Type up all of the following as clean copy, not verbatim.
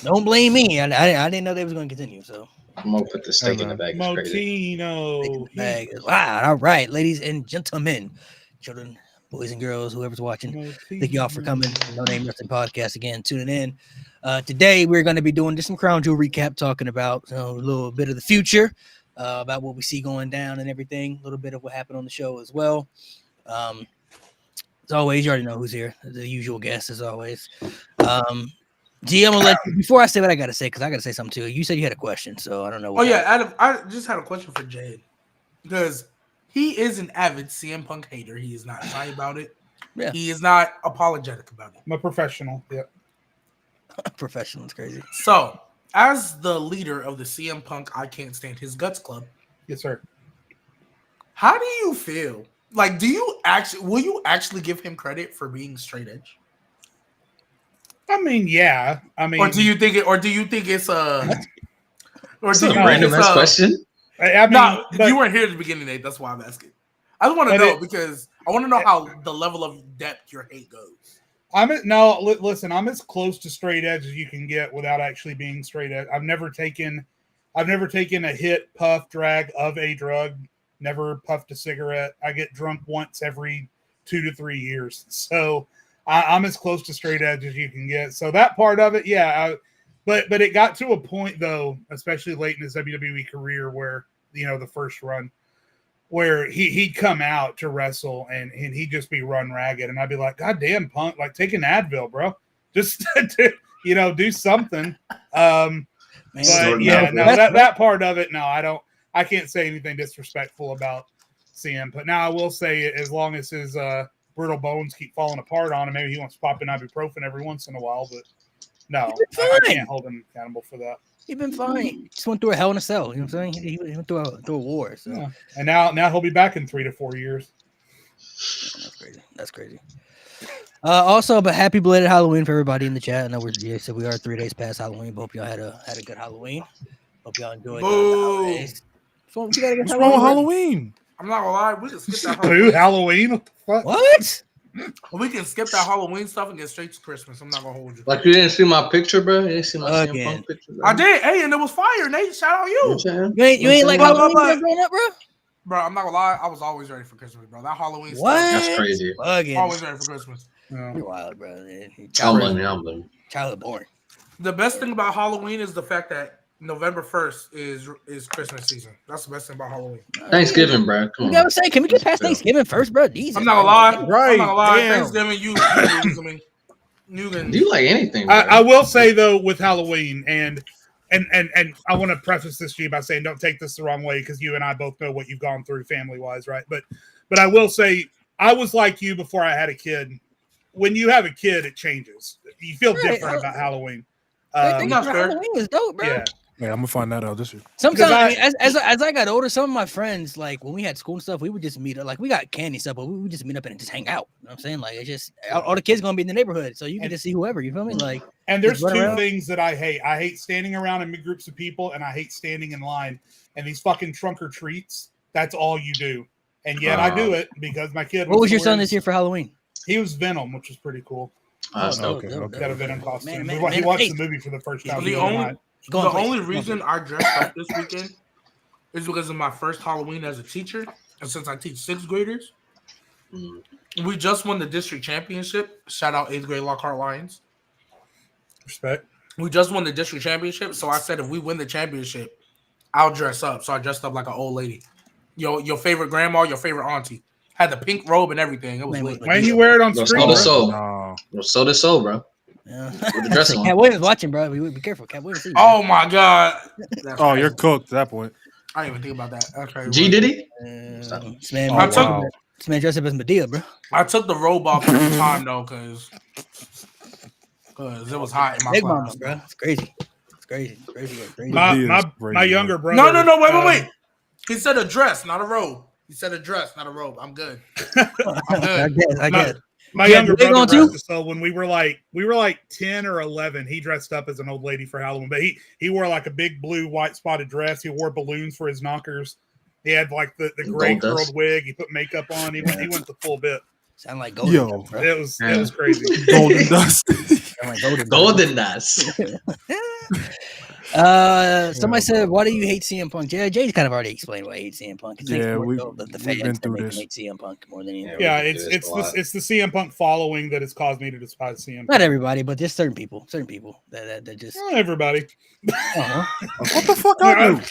Don't blame me. I didn't know they was going to continue. So I'm gonna put the steak in the bag. It's crazy. Motino. bag. Wow. All right, ladies and gentlemen, children, boys and girls, whoever's watching. Thank you all for coming. No Name Wrestling Podcast again, tuning in. Today we're going to be doing just some Crown Jewel recap, talking about a little bit of the future, about what we see going down and everything. A little bit of what happened on the show as well. As always, you already know who's here. The usual guest, as always. GM will let you, before I say what I got to say, because I got to say something too. You said you had a question, so I don't know. Oh yeah, Adam. I just had a question for Jade because he is an avid CM Punk hater. He is not shy about it. Yeah. He is not apologetic about it. I'm a professional. Yeah. Professional is crazy. So, as the leader of the CM Punk I Can't Stand His Guts Club, Yes, sir. how do you feel? Like, will you actually give him credit for being straight edge? I mean, yeah. I mean, Or do you think it's a Random ass question. I mean, No, but- you weren't here at the beginning, Nate. That's why I'm asking. I just want to know because I want to know how the level of depth your hate goes. Listen, I'm as close to straight edge as you can get without actually being straight edge. I've never taken a hit, puff, drag of a drug. Never puffed a cigarette. I get drunk once every 2 to 3 years. So I'm as close to straight edge as you can get. So that part of it, yeah. But it got to a point though, especially late in his WWE career, where the first run, where he'd come out to wrestle and he'd just be run ragged, and I'd be like, God damn, Punk, like take an Advil, bro. Just do something. But yeah, no, that part of it, no, I can't say anything disrespectful about CM. But now I will say, as long as his brittle bones keep falling apart on him, maybe he wants to pop an ibuprofen every once in a while. But no, I can't hold him accountable for that. He's been fine. He just went through a hell in a cell. You know what I'm saying? He went through a war. So. Yeah. And now he'll be back in 3 to 4 years. That's crazy. Also, but happy belated Halloween for everybody in the chat. I know so we are 3 days past Halloween. But hope y'all had a good Halloween. Hope y'all enjoyed the holidays. What's wrong with Halloween? I'm not gonna lie, we can skip that Halloween. What the fuck? What? We can skip that Halloween stuff and get straight to Christmas. I'm not gonna hold you. Like you didn't see my picture, bro. You didn't see my CM Punk picture, bro. I did. Hey, and it was fire, Nate. Shout out you. You ain't like Halloween growing up, bro? Bro, I'm not gonna lie. I was always ready for Christmas, bro. That Halloween what? stuff. That's crazy. Always ready for Christmas. You're wild, bro. I'm blaming. Childhood born. The best thing about Halloween is the fact that November 1st is Christmas season. That's the best thing about Halloween. Thanksgiving, bro. Come on. You gotta say, can we get past Thanksgiving first, bro? Jesus, I'm not gonna lie. Right. I'm not gonna lie. Damn. Thanksgiving, you can. Do you like anything? Bro? I will say though, with Halloween and I want to preface this to you by saying, don't take this the wrong way, because you and I both know what you've gone through family wise, right? But I will say, I was like you before I had a kid. When you have a kid, it changes. You feel different about Halloween. Halloween was dope, bro. Yeah. Yeah, I'm gonna find that out this year. Sometimes, I mean, as I got older, some of my friends, like when we had school and stuff, we would just meet up. Like we got candy and stuff, but we would just meet up and just hang out. You know what I'm saying? Like it's just all the kids gonna be in the neighborhood, so you can just see whoever. You feel me? Like, and there's two things that I hate. I hate standing around in big groups of people, and I hate standing in line. And these fucking trunk or treats, that's all you do. And yet I do it because my kid. What was your son this year for Halloween? He was Venom, which was pretty cool. Okay. Got a Venom costume. Man, he watched the movie for the first time. The only reason I dressed up this weekend is because of my first Halloween as a teacher, and since I teach 6th graders, we just won the district championship. Shout out 8th grade Lockhart Lions. Respect. We just won the district championship, so I said if we win the championship, I'll dress up. So I dressed up like an old lady. Your favorite grandma, your favorite auntie. Had the pink robe and everything. It was lit. When you wear it on screen, So does so, bro. Yeah. With the dress on. Cat Williams watching, bro. Be careful. Cat Williams. Oh my god. Oh, you're cooked at that point. I didn't even think about that. Okay. G did he? This man, this man dressed up as Medea, bro. I took the robe off at the time though, because it was hot in my Big class. mama, bro. It's crazy. It's crazy. My younger brother. No. Wait. He said a dress, not a robe. He said a dress, not a robe. I'm good. I guess. My younger brother dressed us, so when we were like 10 or 11, he dressed up as an old lady for Halloween. But he wore like a big blue white spotted dress. He wore balloons for his knockers. He had like the gray curled wig. He put makeup on. He went the full bit. Sound like golden. Yo. Dust, bro. It was crazy. Golden Dust. Sound like Golden Dust. Somebody said, "Why do you hate CM Punk?" Jay's kind of already explained why I hate CM Punk. Yeah, we've been fans through that this. hate CM Punk more than anything. Yeah, we do this a lot. it's the CM Punk following that has caused me to despise CM Punk. Not everybody, but just certain people that just. Not everybody. What the fuck I do?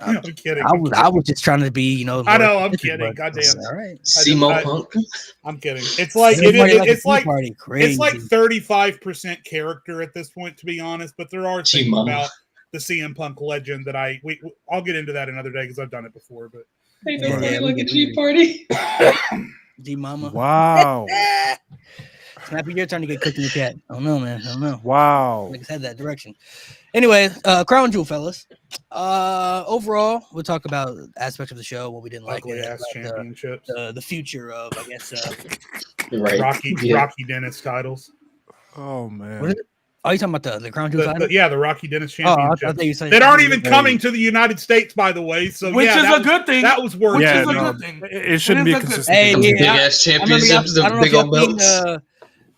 I'm kidding. I was just trying to be, I know, I'm kidding. Goddamn. All right. Simo Punk. I'm kidding. It's like it's like 35% character at this point, to be honest. But there are things about the CM Punk legend that I'll get into that another day because I've done it before. But Ain't nobody like a G party. G Mama. Wow. Snappy, your turn to get cooked in the cat. I don't know, man. I don't know. Wow. Like I said, that direction. Anyway, Crown Jewel, fellas. Overall, we'll talk about aspects of the show, what we didn't like, championships, the future of, I guess, Right. Rocky Dennis titles. Oh man. What is it? Oh, you talking about the Crown Jewel title? The Rocky Dennis Oh, I championship. thought you said That aren't even coming to the United States, by the way. So which is a good thing. That was worth. Which Yeah, is a no, good thing. it shouldn't be a consistent. Hey, Big yeah, ass I remember championships, I don't the know if big old y'all belts. seen,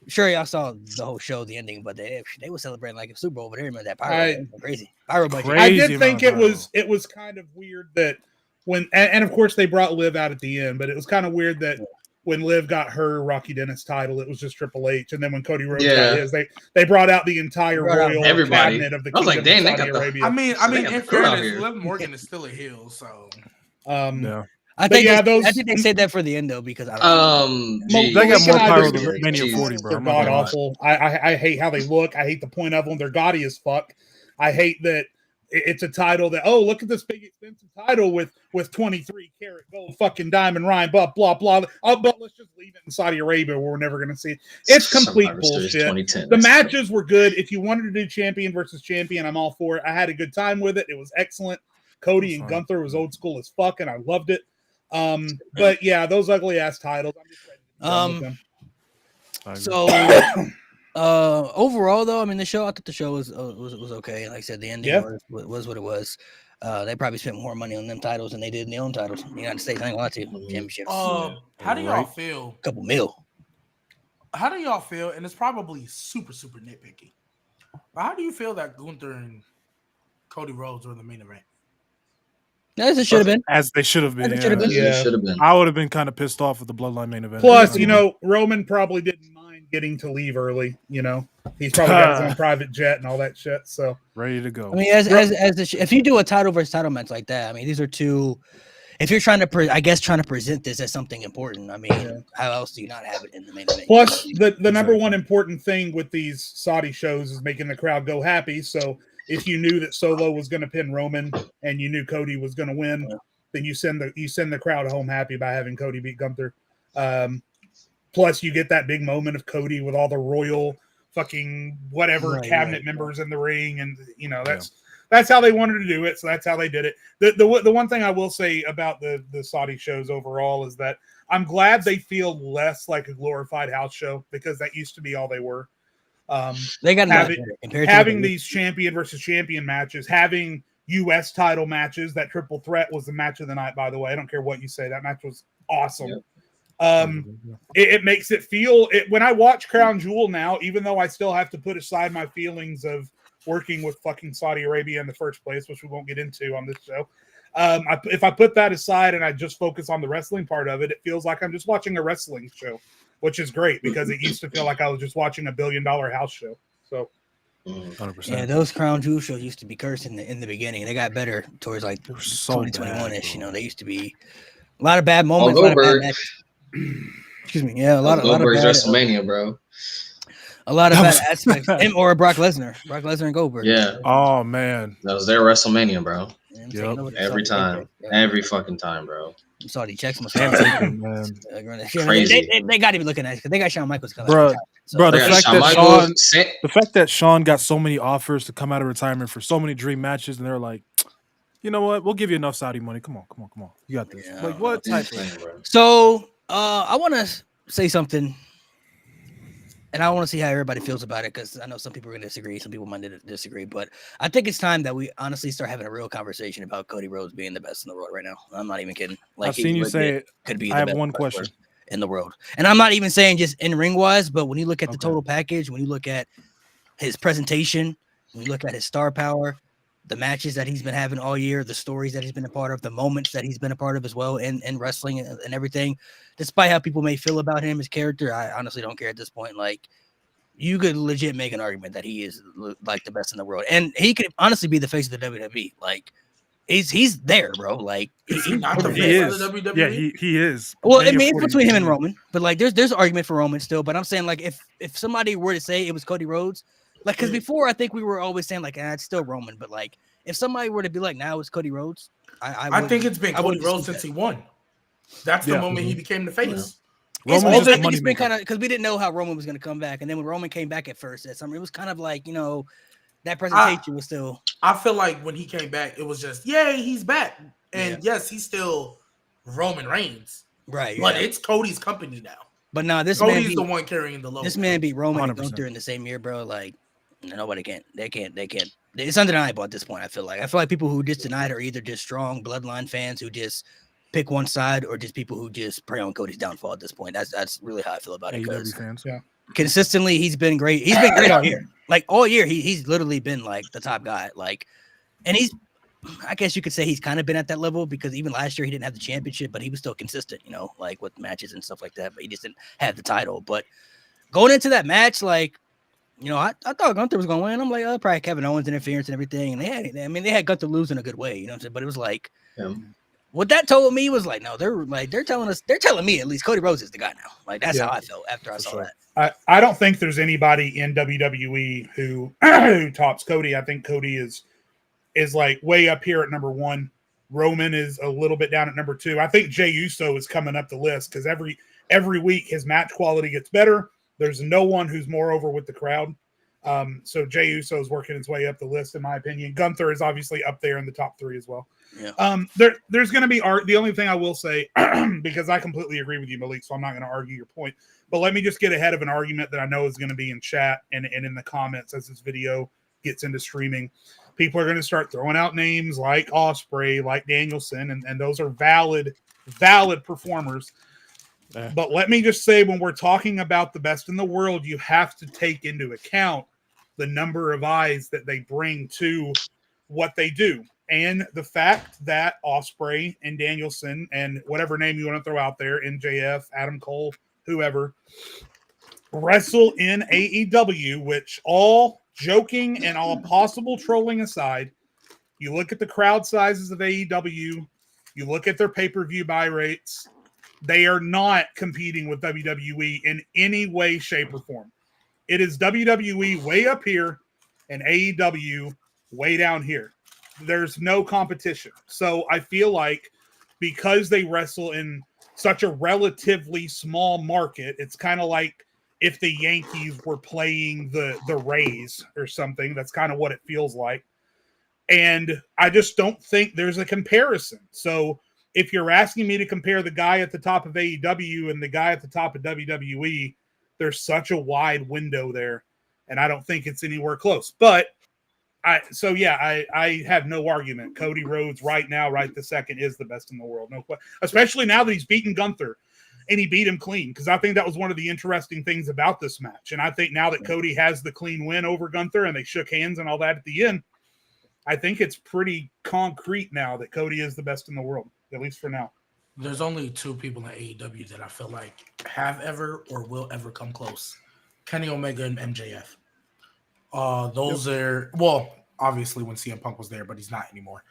sure, y'all saw the whole show, the ending, but they were celebrating like a Super Bowl over there. Remember that pyro? Crazy pyro budget. Crazy. I did think amount, it was kind of weird that when and of course they brought Liv out at the end, but it was kind of weird that when Liv got her Rocky Dennis title, it was just Triple H, and then when Cody Rhodes got his, they brought out the entire royal cabinet of the I was like, Kingdom dang, of they Saudi got Arabia. I mean, got in the crew out fairness, here. Liv Morgan is still a heel, so Yeah. I think yeah, I think they said that for the end though because I don't know. Geez. They got more Malika pyro Iverson- than Mania Jesus. 40, bro. They're I'm not god gonna lie. awful. I hate how they look. I hate the point of them. They're gaudy as fuck. I hate that it's a title that, oh, look at this big expensive title with 23 karat gold fucking diamond rhyme, blah blah blah. Oh, but let's just leave it in Saudi Arabia where we're never going to see it. It's complete Survivor Series bullshit. 2010. The matches were good. If you wanted to do champion versus champion, I'm all for it. I had a good time with it. It was excellent. Cody and Gunther was old school as fuck, and I loved it. But yeah, those ugly ass titles. I'm just ready to be done with them. So overall though, I mean the show, I thought the show was okay. Like I said, the ending was what it was. They probably spent more money on them titles than they did in their own titles in the United States. I ain't gonna lie to you. Championships. how do y'all feel? Couple mil. How do y'all feel? And it's probably super, super nitpicky. But how do you feel that Gunther and Cody Rhodes were the main event? As it should have been. As they should have been. As it should have been. Yeah. Should have been. I would have been kind of pissed off with the Bloodline main event. Plus, Roman probably didn't mind getting to leave early. He's probably got his own private jet and all that shit. So ready to go. I mean, if you do a title versus title match like that, I mean, these are two. If you're trying to present this as something important, I mean, how else do you not have it in the main event? plus, the number one important thing with these Saudi shows is making the crowd go happy. So if you knew that Solo was going to pin Roman and you knew Cody was going to win, then you send the crowd home happy by having Cody beat Gunther. Plus, you get that big moment of Cody with all the royal fucking whatever cabinet members in the ring, and that's how they wanted to do it. So that's how they did it. The one thing I will say about the Saudi shows overall is that I'm glad they feel less like a glorified house show, because that used to be all they were. They got having these champion versus champion matches, having U.S. title matches. That triple threat was the match of the night, by the way. I don't care what you say. That match was awesome. It makes it feel it when I watch Crown Jewel now, even though I still have to put aside my feelings of working with fucking Saudi Arabia in the first place, which we won't get into on this show. If I put that aside and I just focus on the wrestling part of it, it feels like I'm just watching a wrestling show, which is great, because it used to feel like I was just watching a $1 billion house show. So 100%. Yeah, those Crown Jewel shows used to be cursed in the beginning. They got better towards like 2021-ish. There used to be a lot of bad moments. Excuse me. Yeah, a lot of bad WrestleMania, bro. A lot of bad aspects. Him or Brock Lesnar and Goldberg. Yeah. Oh man, that was their WrestleMania, bro. Yep. Every time, every fucking time, bro. Saudi checks must man. Crazy. They got to be looking at it because they got Shawn Michaels coming. Bro, the fact that Shawn got so many offers to come out of retirement for so many dream matches, and they're like, you know what? We'll give you enough Saudi money. Come on. You got this. Yeah, like what type of? So I want to say something. And I want to see how everybody feels about it, because I know some people are going to disagree. Some people might disagree. But I think it's time that we honestly start having a real conversation about Cody Rhodes being the best in the world right now. I'm not even kidding. I've seen you say it. Could be. I have one question. in the world. And I'm not even saying just in ring wise, but when you look at the Okay. total package, when you look at his presentation, when you look at his star power, the matches that he's been having all year, the stories that he's been a part of, the moments that he's been a part of as well in wrestling and everything, despite how people may feel about him, his character, I honestly don't care at this point. Like, you could legit make an argument that he is like the best in the world. And he could honestly be the face of the WWE. Like, he's there, bro. Like, Is he not the He face is. of the WWE? Yeah, he is. well, I Mania mean, it's 40 between him and is. Roman, but like, there's an argument for Roman still. But I'm saying, like, if somebody were to say it was Cody Rhodes, like, because before I think we were always saying like, it's still Roman, but like, if somebody were to be like, now it's Cody Rhodes, I think it's been Cody Rhodes since he won. That's the Yeah. moment he became the face. It's Roman's just the it's been moneymaker. kind of because we didn't know how Roman was going to come back, and then when Roman came back at first at Summer, it was kind of like, you know, that presentation was still. I feel like when he came back, it was just, yay, he's back. And yes, he's still Roman Reigns. Right, But yeah. it's Cody's company now. But now this man Cody's beat, the one carrying the logo. this man beat Roman and 100%. Gunther in the same year, bro. Like, nobody can. They can't. It's undeniable at this point. I feel like people who just denied are either just strong bloodline fans who just pick one side, or just people who just prey on Cody's downfall at this point. That's really how I feel about it. AEW Because fans. consistently, he's been great. He's been great all year. Like all year, he's literally been like the top guy. Like, and I guess you could say he's kind of been at that level because even last year he didn't have the championship, but he was still consistent, you know, like with matches and stuff like that. But he just didn't have the title. But going into that match, like, you know, I thought Gunther was going to win. I'm like, oh, probably Kevin Owens interference and everything. And they had Gunther lose in a good way, you know what I'm saying? But it was like, what that told me was like, no, they're telling me at least Cody Rhodes is the guy now. Like, that's how I felt after I saw that. I don't think there's anybody in WWE who tops Cody. I think Cody is like way up here at number 1. Roman is a little bit down at number 2. I think Jey Uso is coming up the list because every week his match quality gets better. There's no one who's more over with the crowd. So Jey Uso is working his way up the list, in my opinion. Gunther is obviously up there in the top 3 as well. Yeah. There's going to be art. The only thing I will say, because I completely agree with you, Malik, so I'm not going to argue your point. But let me just get ahead of an argument that I know is going to be in chat and in the comments as this video gets into streaming. People are going to start throwing out names like Ospreay, like Danielson, and those are valid performers. But let me just say, when we're talking about the best in the world, you have to take into account the number of eyes that they bring to what they do. And the fact that Ospreay and Danielson and whatever name you want to throw out there, MJF, Adam Cole, whoever, wrestle in AEW, which, all joking and all possible trolling aside, you look at the crowd sizes of AEW, you look at their pay-per-view buy rates, they are not competing with WWE in any way, shape, or form. It is WWE way up here and AEW way down here. There's no competition. So I feel like because they wrestle in such a relatively small market, it's kind of like if the Yankees were playing the Rays or something. That's kind of what it feels like. And I just don't think there's a comparison. So if you're asking me to compare the guy at the top of AEW and the guy at the top of WWE, there's such a wide window there, and I don't think it's anywhere close. But I have no argument. Cody Rhodes right now, right this second, is the best in the world. No question. Especially now that he's beaten Gunther, and he beat him clean, because I think that was one of the interesting things about this match. And I think now that Cody has the clean win over Gunther and they shook hands and all that at the end, I think it's pretty concrete now that Cody is the best in the world, at least for now. There's only 2 people in AEW that I feel like have ever or will ever come close: Kenny Omega and MJF. Those are, well, obviously when CM Punk was there, but he's not anymore.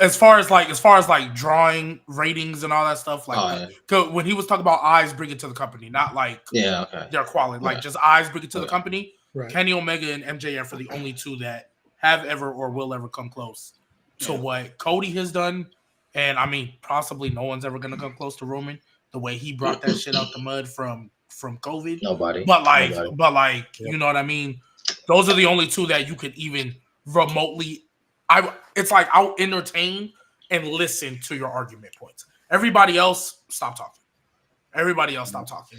As far as like drawing ratings and all that stuff, like when he was talking about eyes bring it to the company, not like their quality, like just eyes bring it to the company. Right. Kenny Omega and MJF are the only 2 that have ever or will ever come close to what Cody has done. And I mean, possibly no one's ever going to come close to Roman, the way he brought that shit out the mud from COVID. Nobody. But like, you know what I mean? Those are the only 2 that you could even remotely. It's like I'll entertain and listen to your argument points. Everybody else, stop talking.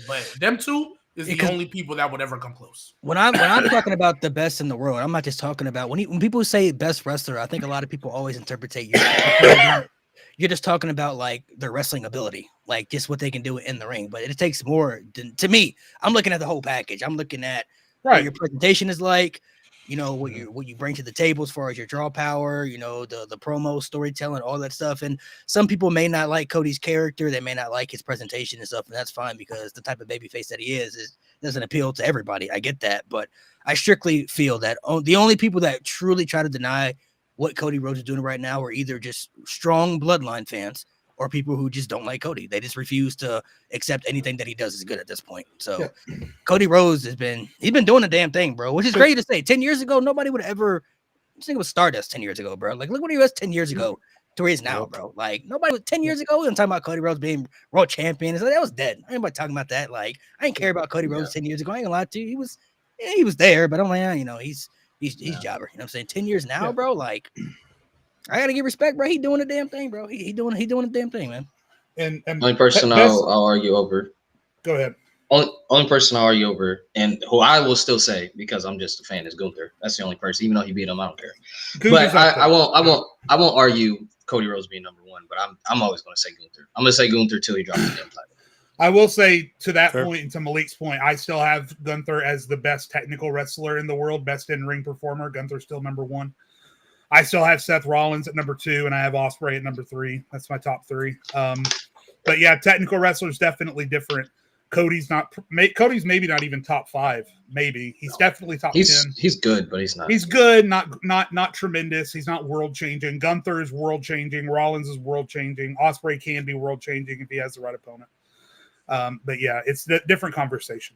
But them 2 is the only people that would ever come close. When I'm talking about the best in the world, I'm not just talking about when people say best wrestler. I think a lot of people always interpret you're just talking about like their wrestling ability. like just what they can do in the ring. But it takes more to me. I'm looking at the whole package. I'm looking at what your presentation is like, you know, what you bring to the table as far as your draw power, you know, the promo, storytelling, all that stuff. And some people may not like Cody's character, they may not like his presentation and stuff, and that's fine because the type of babyface that he is doesn't appeal to everybody. I get that, but I strictly feel that the only people that truly try to deny what Cody Rhodes is doing right now are either just strong bloodline fans or people who just don't like Cody. They just refuse to accept anything that he does is good at this point. So Cody Rhodes he's been doing the damn thing, bro, which is great to say. 10 years ago, nobody would ever think it was Stardust 10 years ago, bro. Like, look what he was 10 years ago to where he is now, bro. Like, nobody was 10 years ago, we were talking about Cody Rhodes being world champion. It's like, that was dead. Anybody talking about that? Like, I didn't care about Cody Rhodes 10 years ago. I ain't gonna lie to you. He was there, but I'm like, you know, he's jobber. You know what I'm saying? 10 years now, bro. Like, I gotta give respect, bro. He doing the damn thing, bro. He doing the damn thing, man. And only person I'll argue over. Go ahead. Only person I'll argue over, and who I will still say because I'm just a fan, is Gunther. That's the only person, even though he beat him, I don't care. But I won't argue Cody Rhodes being number one. But I'm always going to say Gunther. I'm going to say Gunther till he drops the damn title. I will say to that point and to Malik's point, I still have Gunther as the best technical wrestler in the world, best in-ring performer. Gunther's still number one. I still have Seth Rollins at number 2, and I have Ospreay at number 3. That's my top 3. But yeah, technical wrestlers definitely different. Cody's maybe not even top 5. Maybe he's definitely top 10. He's good, but he's not. He's good, not tremendous. He's not world changing. Gunther is world changing. Rollins is world changing. Ospreay can be world changing if he has the right opponent. But yeah, it's a different conversation.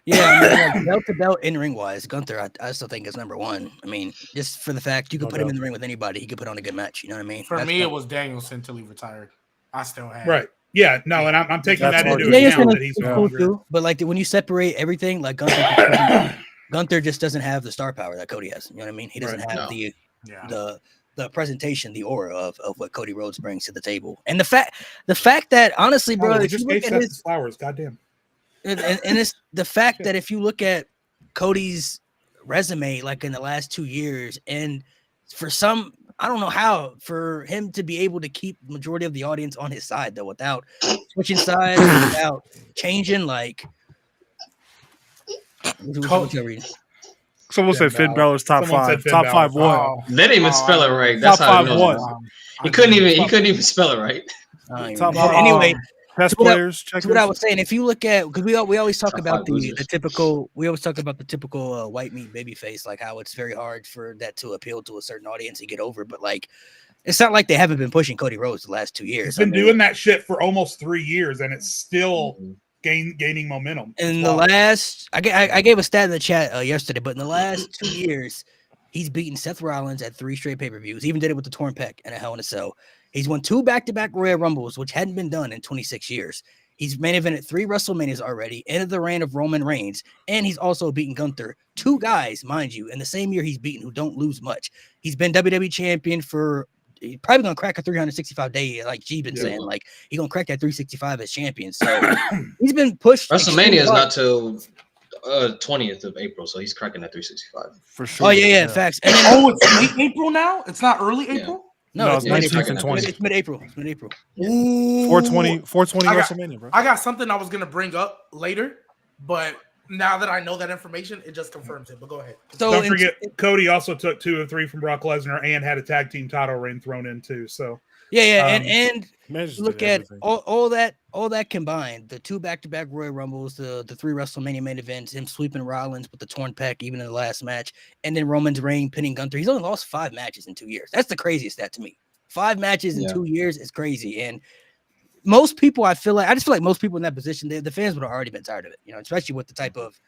Yeah, I mean, like, belt to belt in ring wise, Gunther, I still think is number 1. I mean, just for the fact you could put him in the ring with anybody, he could put on a good match. You know what I mean? For me, it was Danielson until he retired. I still have Yeah, no, and I'm taking that into account that he's cool too. But like when you separate everything, like Gunther just doesn't have the star power that Cody has. You know what I mean? He doesn't have the presentation, the aura of what Cody Rhodes brings to the table, and the fact that honestly, bro, if you look at his flowers, goddamn. And it's the fact that if you look at Cody's resume, like in the last 2 years, and for some, I don't know how, for him to be able to keep the majority of the audience on his side, though, without switching sides, without changing, like. Someone said Finn Balor's top 5. Top 5 what? Oh. They didn't even spell it right. That's top how 5 what? He couldn't even spell it right. Top 5. Anyway. Best players. That's what I was saying. If you look at, because we always talk about the typical, white meat baby face, like how it's very hard for that to appeal to a certain audience and get over. But like, it's not like they haven't been pushing Cody Rhodes the last 2 years. He's been doing that shit for almost 3 years, and it's still gaining momentum. In the last, I gave a stat in the chat yesterday, but in the last 2 years, he's beaten Seth Rollins at 3 straight pay-per-views. Even did it with the torn pec and a Hell in a Cell. He's won 2 back-to-back Royal Rumbles, which hadn't been done in 26 years. He's main evented 3 WrestleManias already, ended the reign of Roman Reigns, and he's also beaten Gunther. 2 guys, mind you, in the same year he's beaten who don't lose much. He's been WWE champion for he's probably gonna crack a 365-day, like G been saying, like he's gonna crack that 365 as champion. So he's been pushed. WrestleMania is not till 20th of April, so he's cracking that 365 for sure. Oh yeah, facts. And then, it's late April now. It's not early April. No, it's 19th and 20th. It's mid-April. 420 WrestleMania, bro. I got something I was gonna bring up later, but now that I know that information, it just confirms it. But go ahead. So don't forget, Cody also took 2 of 3 from Brock Lesnar and had a tag team title reign thrown in too. So and look at all that combined, the 2 back-to-back Royal Rumbles, the 3 WrestleMania main events, him sweeping Rollins with the torn pec even in the last match, and then Roman's reign pinning Gunther. He's only lost 5 matches in 2 years. That's the craziest stat to me. 5 matches in 2 years is crazy. And most people, I just feel like most people in that position, the fans would have already been tired of it, you know, especially with the type of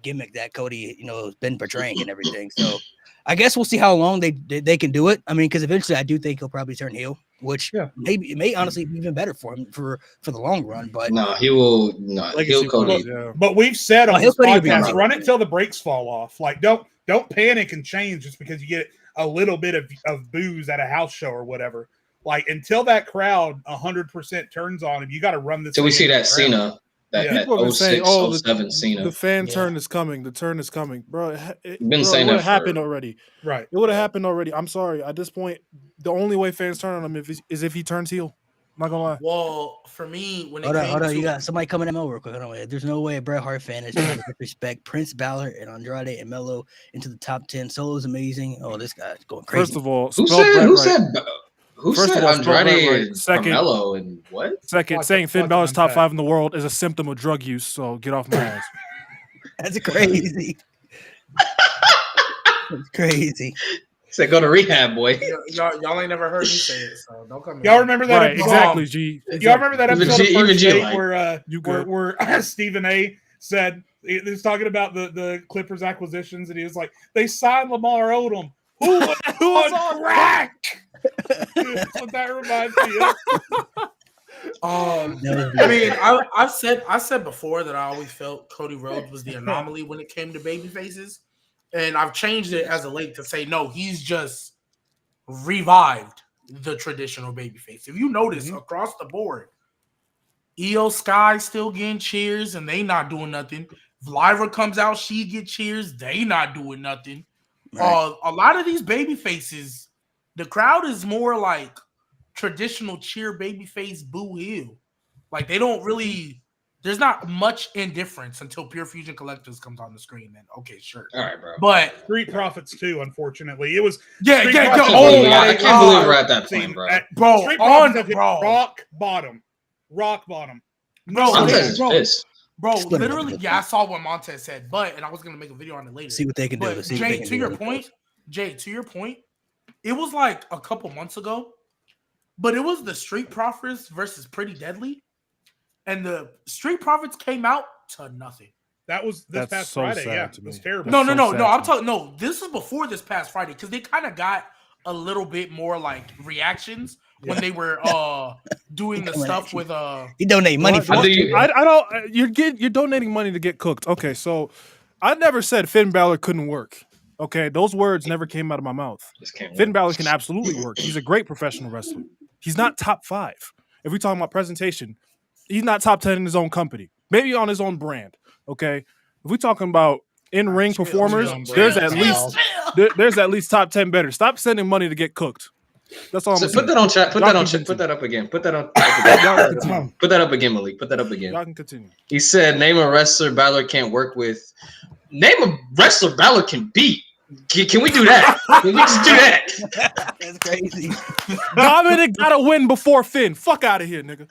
gimmick that Cody, you know, has been portraying and everything. So I guess we'll see how long they can do it. I mean, because eventually I do think he'll probably turn heel, which maybe it may honestly be even better for him for the long run. But no, he will not. Heel Cody. But we've said on this podcast, run it till the brakes fall off. Like don't panic and change just because you get a little bit of booze at a house show or whatever. Like until that crowd 100% turns on him, you got to run this. So we see that Cena. That 06, 07 Cena. The fan turn is coming. The turn is coming, bro. It would have happened already. Right. It would have happened already. I'm sorry. At this point, the only way fans turn on him is if he turns heel. Not gonna lie. Well, for me, when it Hold came on. to You got somebody coming in real quick. Hold on, wait. There's no way a Bret Hart fan is trying to disrespect Prince Balor and Andrade and Melo into the top 10. Solo is amazing. Oh, this guy's going crazy. First of all, Who spell Bret said right. who First said of all, spell Bret Andrade right. and Second- Carmelo and what? Second, Watch saying it- Finn watch it Balor's top unpack. 5 in the world is a symptom of drug use. So get off my ass. That's crazy. That's crazy. Said go to rehab, boy. y'all ain't never heard me say it, so don't come. Y'all remember that Right, episode? exactly, G. Y'all remember that Even episode G- of even First G Date like, where you good. where Stephen A said he was talking about the Clippers acquisitions, and he was like, they signed Lamar Odom. Who was on crack? That's what that reminds me of. I mean, I said before that I always felt Cody Rhodes was the anomaly when it came to baby faces, and I've changed it as of late to say no, he's just revived the traditional baby face. If you notice across the board, Io Sky still getting cheers and they not doing nothing. If Lyra comes out, she get cheers, they not doing nothing. Right. A lot of these baby faces, the crowd is more like traditional cheer babyface boo heel. Like they don't really. There's not much indifference until Pure Fusion Collectives comes on the screen. Then okay, sure. All right, bro. But Street Profits too. Unfortunately, it was yeah. Street I Profits can't, was believe, at I a can't believe we're rock at that scene point, bro. Bro, Street on Profits have hit bro. rock bottom. Bro, Montez is bro, pissed. bro, Split it up literally, a bit. yeah, I saw what Montez said, and I was gonna make a video on it later. See what they can do. But Let's see what they Jay, can to do your when it point, goes. Jay, to your point, it was like a couple months ago, but it was the Street Profits versus Pretty Deadly, and the Street Profits came out to nothing. That was this That's past so Friday. sad Yeah, to it was me. terrible. No. so I'm sad. talking. No, this is before this past Friday because they kind of got a little bit more like reactions when they were doing the Coming stuff at you. with He donate money What? for I it. do you- I don't. You're donating money to get cooked. Okay, so I never said Finn Balor couldn't work. Okay, those words never came out of my mouth. Just can't Finn win. Balor can absolutely work. He's a great professional wrestler. He's not top 5. If we're talking about presentation, he's not top 10 in his own company. Maybe on his own brand. Okay, if we're talking about in-ring Chill, performers, chill, there's chill, at chill. least there's at least top 10 better. Stop sending money to get cooked. That's all I'm So saying. put that on chat. Put Y'all that on can chat. Put that up again. Put that on. Y'all can continue. Put that up again, Malik. Put that up again. Y'all can continue. He said, "Name a wrestler Balor can't work with. Name a wrestler Balor can beat. Can we do that? Can we just do that? That's crazy. Dominic gotta win before Finn. Fuck out of here, nigga.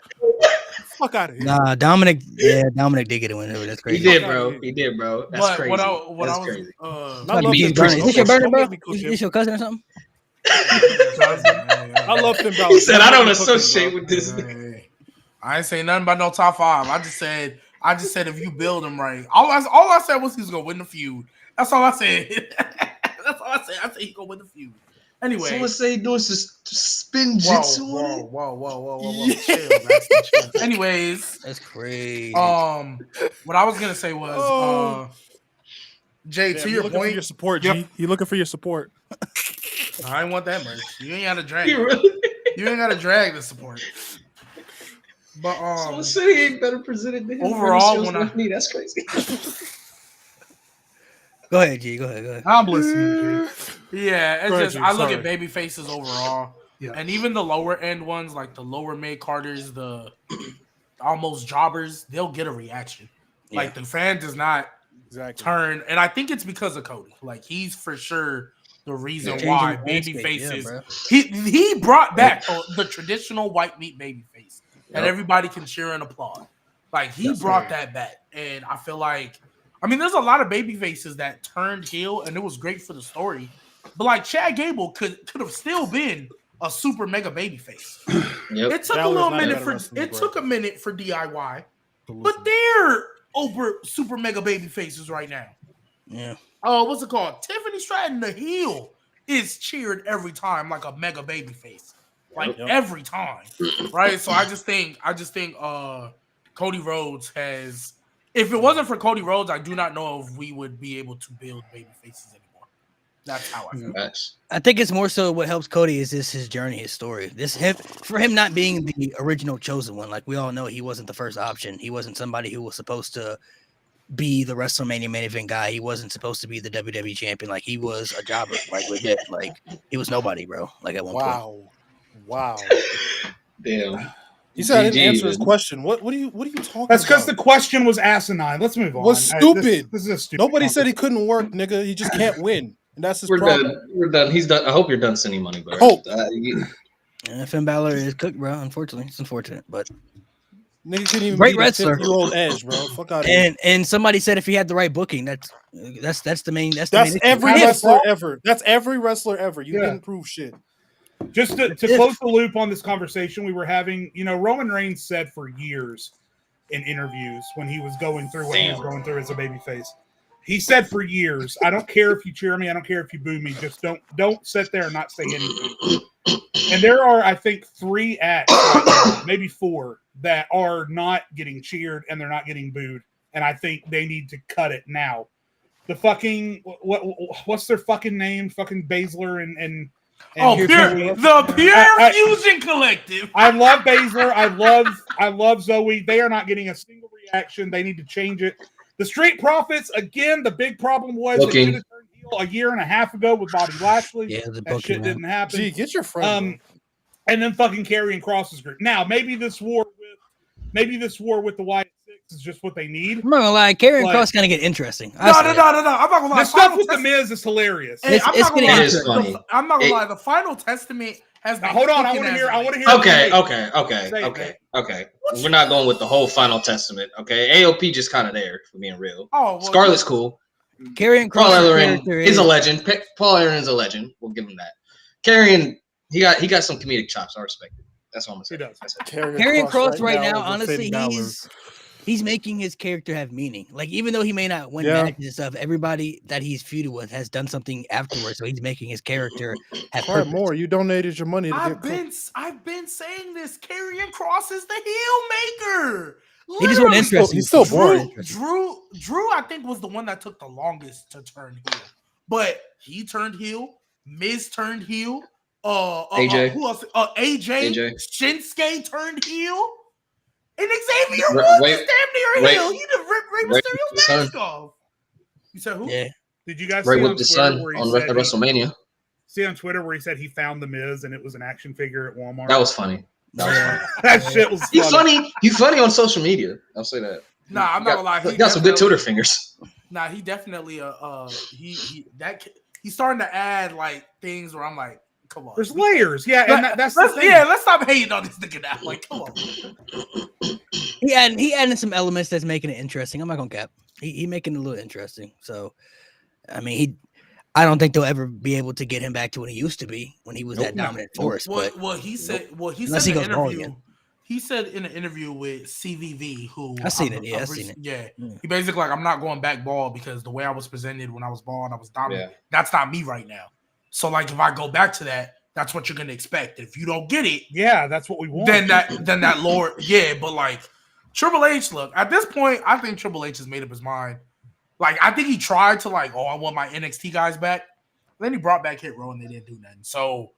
Fuck out of here. Nah, Dominic. Yeah, Dominic did get a win. That's He crazy. did, bro. He did, bro. That's but crazy. what I That's was crazy. I About love to be Finn his burner. Balor. Is this your burner, Don't bro? make me cook Is him. this your cousin or something? I love Finn Balor. He said, "I don't Don't make me cook him, associate bro. with this." Hey, I ain't say nothing about no top 5. I just said if you build him right. All I said was he's gonna win the feud. That's all I said. That's all I said. I said he's gonna win the feud. Anyway, Someone say he doing spin whoa, jitsu on it. whoa. Yeah. Chill, Braxton, chill. Anyways, That's crazy. what I was gonna say was, Jay, Damn, to you your looking for point, your support, Yep. G. You looking for your support. I ain't want that merch. You ain't gotta drag. He it. really- You ain't gotta drag the support. But Someone said he ain't better presented than him. Overall, Shows when I- left knee. That's crazy. Go ahead, G. Go ahead. I'm listening. G. yeah, it's Go ahead, just G, I look sorry. at baby faces overall, Yeah. and even the lower end ones, like the lower mid carders, the almost jobbers, they'll get a reaction. Like the fan does not Exactly. turn, and I think it's because of Cody. Like he's for sure the reason Changing why the baby landscape, faces. bro. He brought back the traditional white meat baby face, and Yep. everybody can cheer and applaud. Like he That's brought right. that back, and I feel like, I mean, there's a lot of baby faces that turned heel, and it was great for the story. But like Chad Gable could have still been a super mega baby face. Yep. It took Balor's a little not a minute better for wrestler, it bro. took a minute for DIY, Listen. but they're over super mega baby faces right now. Yeah. Oh, what's it called? Tiffany Stratton, the heel, is cheered every time like a mega baby face. Like Yep. every time. Right? So I just think Cody Rhodes has, if it wasn't for Cody Rhodes, I do not know if we would be able to build baby faces anymore. That's how I feel. Facts. I think it's more so what helps Cody is this his journey, his story. For him not being the original chosen one. Like we all know, he wasn't the first option. He wasn't somebody who was supposed to be the WrestleMania main event guy. He wasn't supposed to be the WWE champion. Like he was a jobber. Like legit. Like he was nobody, bro. Like at one point. Wow. Damn. He said I didn't GG, answer his dude. question. What are you talking That's about? because the question was asinine. Let's move on. Was stupid. This is a stupid. Nobody said he couldn't work, nigga. He just can't win, and that's his We're problem. done. We're done. He's done. I hope you're done sending money, bro. Hope. Finn Balor is cooked, bro. Unfortunately, it's unfortunate, but Nigga couldn't even great beat a wrestler. 50-year-old Edge, bro. Fuck out of here. And somebody said if he had the right booking, that's the main. That's Every If- wrestler ever. That's every wrestler ever. You Yeah. didn't prove shit. Just to close the loop on this conversation we were having, Roman Reigns said for years in interviews when he was going through what he was going through as a babyface. He said for years, I don't care if you cheer me, I don't care if you boo me, just don't sit there and not say anything. And there are, I think, 3 acts, maybe 4, that are not getting cheered and they're not getting booed. And I think they need to cut it now. The fucking what's their fucking name? Fucking Baszler and the Pure Fusion Collective. I love Baszler. I love Zoe. They are not getting a single reaction. They need to change it. The Street Profits, again, the big problem was they should have turned heel a year and a half ago with Bobby Lashley. Yeah, the that shit didn't happen. Gee, get your friend. And then fucking Karrion Kross's group. Now, maybe this war with the Wyatt Six is just what they need. I'm not gonna lie, Karrion Kross gonna get interesting. No. I'm not gonna lie. The stuff with the Miz is hilarious. Hey, I'm not it's gonna funny. lie. I'm not gonna lie. The Final Testament has been. Hold on, I want to hear. Okay. We're not going with the whole Final Testament. Okay, AOP just kind of there for being real. Oh, well, Scarlett's cool. Karrion Paul Kross Ellering is a legend. Paul Ellering is a legend. We'll give him that. Karrion, he got some comedic chops. I respect it. That's what I'm gonna say. He does. Karrion Kross right now, is a honestly, Finn Balor. he's making his character have meaning. Like, even though he may not win matches and stuff, everybody that he's feuded with has done something afterwards. So he's making his character have Fart purpose. more. You donated your money to I've get cooked. been saying this. Karrion Kross is the heel maker. He just wasn't interesting. He's still boring. Drew, I think, was the one that took the longest to turn heel. But he turned heel. Miz turned heel. AJ. Who else? AJ. Shinsuke turned heel. And Xavier Wait, Woods wait, is damn near wait, heel. He done ripped Rey Mysterio's mask off. You said who? Yeah. Did you guys Right see with on the Twitter sun where he on said WrestleMania. see on Twitter where he said he found the Miz and it was an action figure at Walmart? That was funny. That shit was funny. You funny on social media. I'll say that. Nah, I'm not gonna lie. He got some good Twitter fingers. Nah, he definitely he's starting to add like things where I'm like, come on. There's layers, yeah, and that's the thing. Yeah, let's stop hating on this nigga now. Like, come on. He added some elements that's making it interesting. I'm not gonna cap. He making it a little interesting. So, I mean, I don't think they'll ever be able to get him back to what he used to be when he was that dominant force. He said in goes an wrong interview. again. He said in an interview with CVV, who I seen it. Yeah, I seen it. Yeah, he basically like, I'm not going back bald because the way I was presented when I was bald, I was dominant. Yeah. That's not me right now. So like, if I go back to that, that's what you're gonna expect. If you don't get it, Yeah, that's what we want. then that Lord, yeah. But like Triple H, look, at this point, I think Triple H has made up his mind. Like, I think he tried to like, I want my NXT guys back. Then he brought back Hit Row and they didn't do nothing. So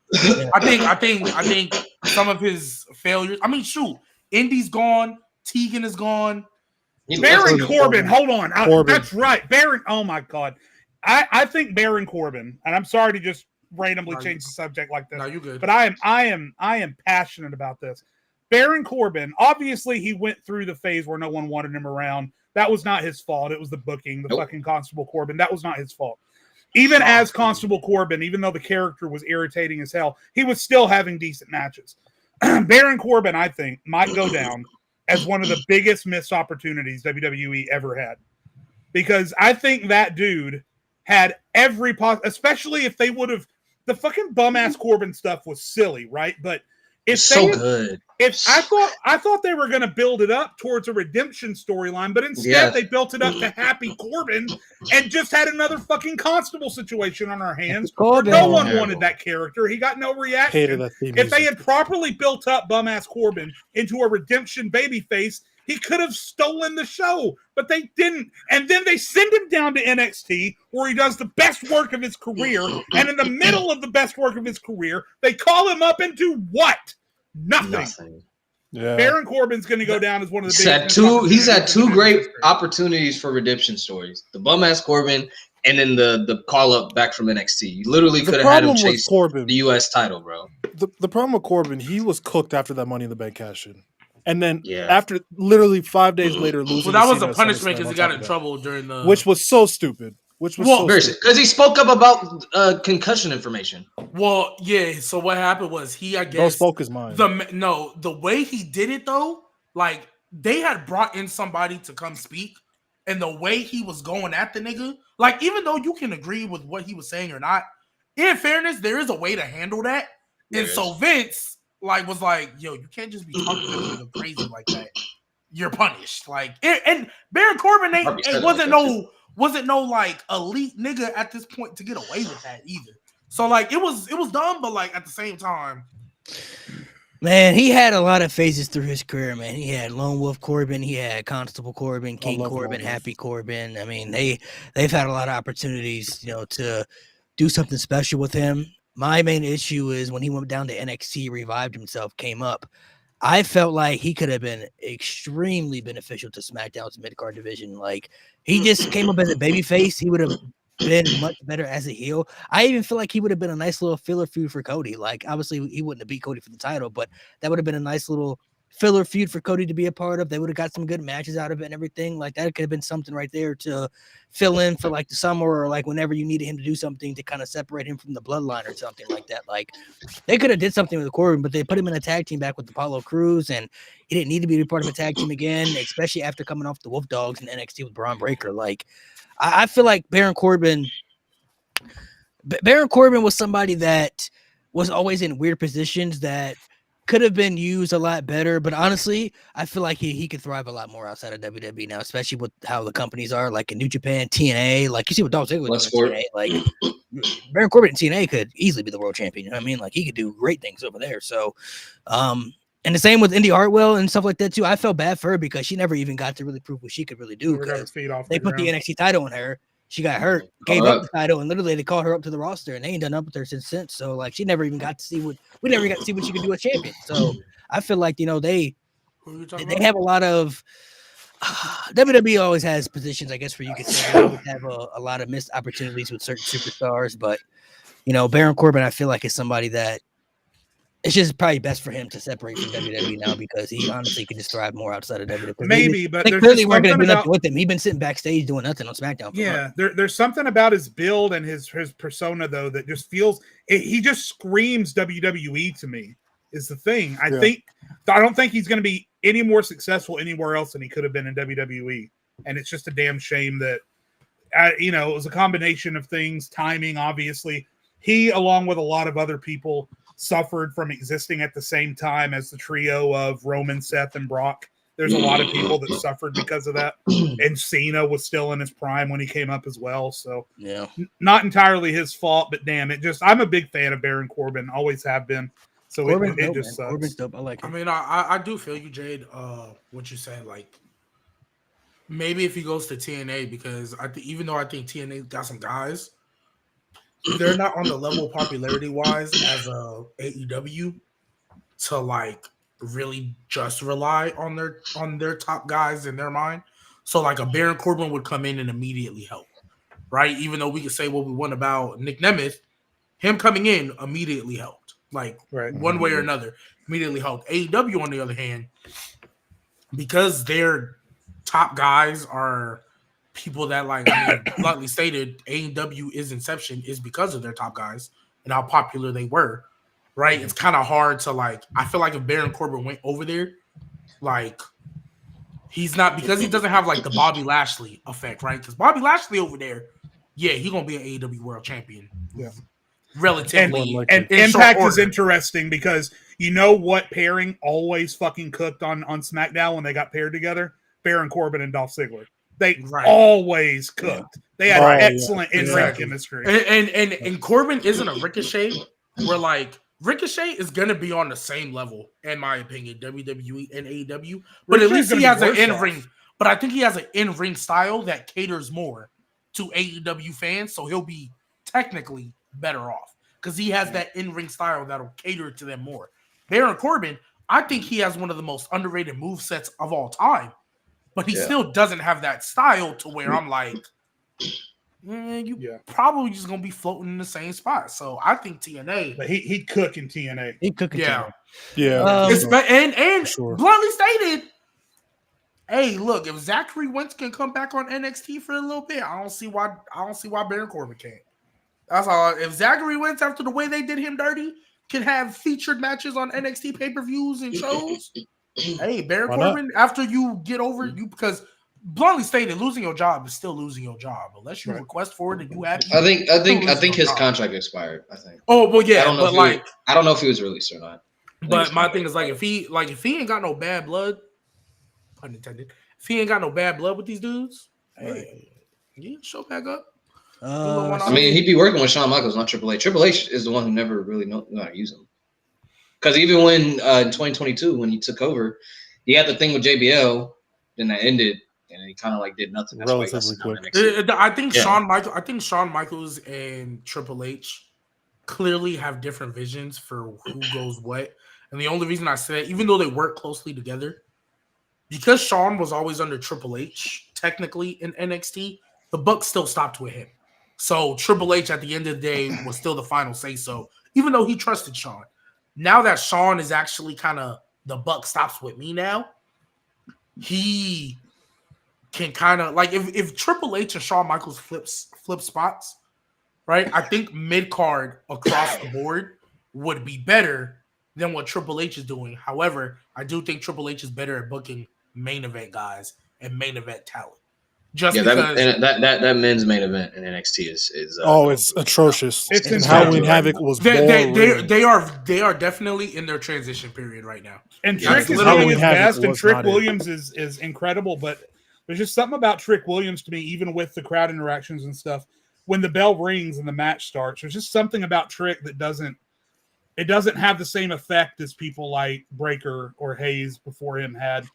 I think some of his failures. I mean, shoot, Indy's gone, Tegan is gone. Baron Corbin, hold on. Corbin. That's right. Baron, oh my God. I think Baron Corbin, and I'm sorry to just randomly change the subject like this. No, you good. But I am passionate about this. Baron Corbin, obviously he went through the phase where no one wanted him around. That was not his fault. It was the booking, the fucking Constable Corbin. That was not his fault. Even as Constable Corbin, even though the character was irritating as hell, he was still having decent matches. Baron Corbin, I think, might go down as one of the biggest missed opportunities WWE ever had. Because I think that dude had every especially if they would have, the fucking bum-ass Corbin stuff was silly, right? But if good. If I thought they were going to build it up towards a redemption storyline, but instead they built it up to Happy Corbin and just had another fucking Constable situation on our hands. No one wanted that character. He got no reaction. If they had properly built up bum-ass Corbin into a redemption babyface, he could have stolen the show, but they didn't. And then they send him down to NXT where he does the best work of his career. And in the middle of the best work of his career, they call him up and do what? Nothing. Yeah. Baron Corbin's going to go down as one of the biggest. He's had two great opportunities for redemption stories: the bum ass Corbin, and then the call up back from NXT. You literally could have had him chase the U.S. title, bro. The problem with Corbin, he was cooked after that Money in the Bank cash in. and then after literally 5 days later losing. Well, that was a punishment because he got in trouble during the, which was so stupid. Which was because he spoke up about concussion information. Well, yeah. So what happened was I guess spoke his mind. The way he did it though, like they had brought in somebody to come speak, and the way he was going at the nigga, like even though you can agree with what he was saying or not, in fairness, there is a way to handle that. And so Vince was like, yo, you can't just be talking crazy like that. You're punished. Like, and Baron Corbin wasn't no like elite nigga at this point to get away with that either. So like it was dumb, but like at the same time, man, he had a lot of phases through his career. Man, he had Lone Wolf Corbin, he had Constable Corbin, King Corbin, Happy Corbin. I mean, they've had a lot of opportunities, to do something special with him. My main issue is when he went down to NXT, revived himself, came up. I felt like he could have been extremely beneficial to SmackDown's mid-card division. Like, he just came up as a babyface. He would have been much better as a heel. I even feel like he would have been a nice little filler feud for Cody. Like, obviously, he wouldn't have beat Cody for the title, but that would have been a nice little filler feud for Cody to be a part of. They would have got some good matches out of it and everything. Like, that could have been something right there to fill in for, like, the summer or, like, whenever you needed him to do something to kind of separate him from the bloodline or something like that. Like, they could have did something with Corbin, but they put him in a tag team back with Apollo Crews, and he didn't need to be a part of a tag team again, especially after coming off the Wolf Dogs in NXT with Braun Breaker. Like, I feel like Baron Corbin was somebody that was always in weird positions that could have been used a lot better, but honestly, I feel like he could thrive a lot more outside of WWE now, especially with how the companies are, like in New Japan, TNA. Like, you see what Dolph Ziggler does in TNA. Like, Baron Corbin in TNA could easily be the world champion. You know what I mean? Like, he could do great things over there. So, and the same with Indy Hartwell and stuff like that too. I felt bad for her because she never even got to really prove what she could really do. They put the NXT title on her. She got hurt, gave up the title, and literally they called her up to the roster, and they ain't done up with her since. So, like, she never even got to see what she could do as champion. So, I feel like, they have a lot of WWE always has positions, I guess, where you could say they always have a lot of missed opportunities with certain superstars. But, Baron Corbin, I feel like is somebody that it's just probably best for him to separate from WWE now because he honestly could just thrive more outside of WWE. Maybe, but they clearly weren't going to do nothing with him. He's been sitting backstage doing nothing on SmackDown. Yeah, there's something about his build and his persona though that just feels he just screams WWE to me. Is the thing I don't think he's going to be any more successful anywhere else than he could have been in WWE, and it's just a damn shame that it was a combination of things, timing, obviously. He, along with a lot of other people, suffered from existing at the same time as the trio of Roman, Seth, and Brock. There's a lot of people that suffered because of that. And Cena was still in his prime when he came up as well. So not entirely his fault, but damn, I'm a big fan of Baron Corbin, always have been. So it just sucks. Corbin's dope. I like it. I mean, I do feel you, Jade, what you said, like maybe if he goes to TNA, because even though I think TNA got some guys, they're not on the level popularity wise as AEW to like really just rely on their top guys in their mind. So like a Baron Corbin would come in and immediately help, right? Even though we could say what we want about Nick Nemeth, him coming in immediately helped, like one way or another, immediately helped. AEW on the other hand, because their top guys are people that, like, bluntly stated, AEW is inception is because of their top guys and how popular they were, right? It's kind of hard to, like, I feel like if Baron Corbin went over there, like, he's not, because he doesn't have, like, the Bobby Lashley effect, right? Because Bobby Lashley over there, he's going to be an AEW world champion. Yeah. Relatively. And Impact is interesting because you know what pairing always fucking cooked on SmackDown when they got paired together? Baron Corbin and Dolph Ziggler. They always cooked. They had excellent in-ring chemistry. And Corbin isn't a Ricochet where, like, Ricochet is going to be on the same level, in my opinion, WWE and AEW. But at least he has an in-ring. But I think he has an in-ring style that caters more to AEW fans, so he'll be technically better off because he has that in-ring style that'll cater to them more. Baron Corbin, I think he has one of the most underrated movesets of all time. But he still doesn't have that style to where I'm like, you probably just gonna be floating in the same spot. So I think TNA. But he'd cook in TNA. He'd cook in TNA. Yeah. And sure. bluntly stated, hey, look, if Zachary Wentz can come back on NXT for a little bit, I don't see why Baron Corbin can't. That's all. If Zachary Wentz, after the way they did him dirty, can have featured matches on NXT pay-per-views and shows, hey, Baron Corbin, after you get over you, because bluntly stated, losing your job is still losing your job unless you request for it and you have. I think his contract expired. I think. Oh well, yeah, I don't know if he was released or not. But my thing is if he ain't got no bad blood, pun intended. If he ain't got no bad blood with these dudes, hey, show back up. I mean, he'd be working with Shawn Michaels, not Triple H. Triple H is the one who never really knew how to use him. Because even when in 2022, when he took over, he had the thing with JBL, then that ended, and he kind of like did nothing. That's relatively quick. I think Shawn Michaels and Triple H clearly have different visions for who goes what. And the only reason I say that, even though they work closely together, because Shawn was always under Triple H, technically in NXT, the buck still stopped with him. So Triple H at the end of the day was still the final say so, even though he trusted Shawn. Now that Shawn is actually kind of the buck stops with me now, he can kind of like if Triple H and Shawn Michaels flip spots, right? I think mid-card across the board would be better than what Triple H is doing. However, I do think Triple H is better at booking main event guys and main event talent. Just because that men's main event in NXT is it's atrocious. It's Halloween Havoc was they are definitely in their transition period right now. And Trick is doing his best, and Trick Williams is incredible. But there's just something about Trick Williams to me, even with the crowd interactions and stuff. When the bell rings and the match starts, there's just something about Trick that doesn't have the same effect as people like Breaker or Hayes before him had.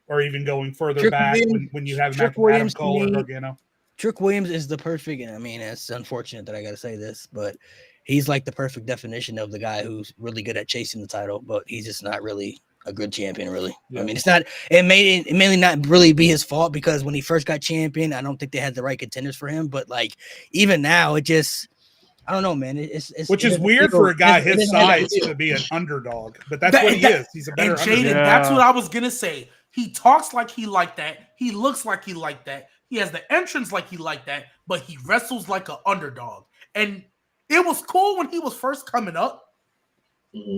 Or even going further Trick back Williams, when you have Trick Williams, Adam Cole or Gargano. Trick Williams is the perfect, and I mean, it's unfortunate that I got to say this, but he's like the perfect definition of the guy who's really good at chasing the title, but he's just not really a good champion, really. Yeah. I mean, it may not really be his fault because when he first got champion, I don't think they had the right contenders for him, but like even now, it just, I don't know, man. Which is weird for a guy his size to be an underdog, but that's what he is. He's a better underdog. Jaden, that's what I was gonna say. He talks like he like that. He looks like he like that. He has the entrance like he like that, but he wrestles like an underdog. And it was cool when he was first coming up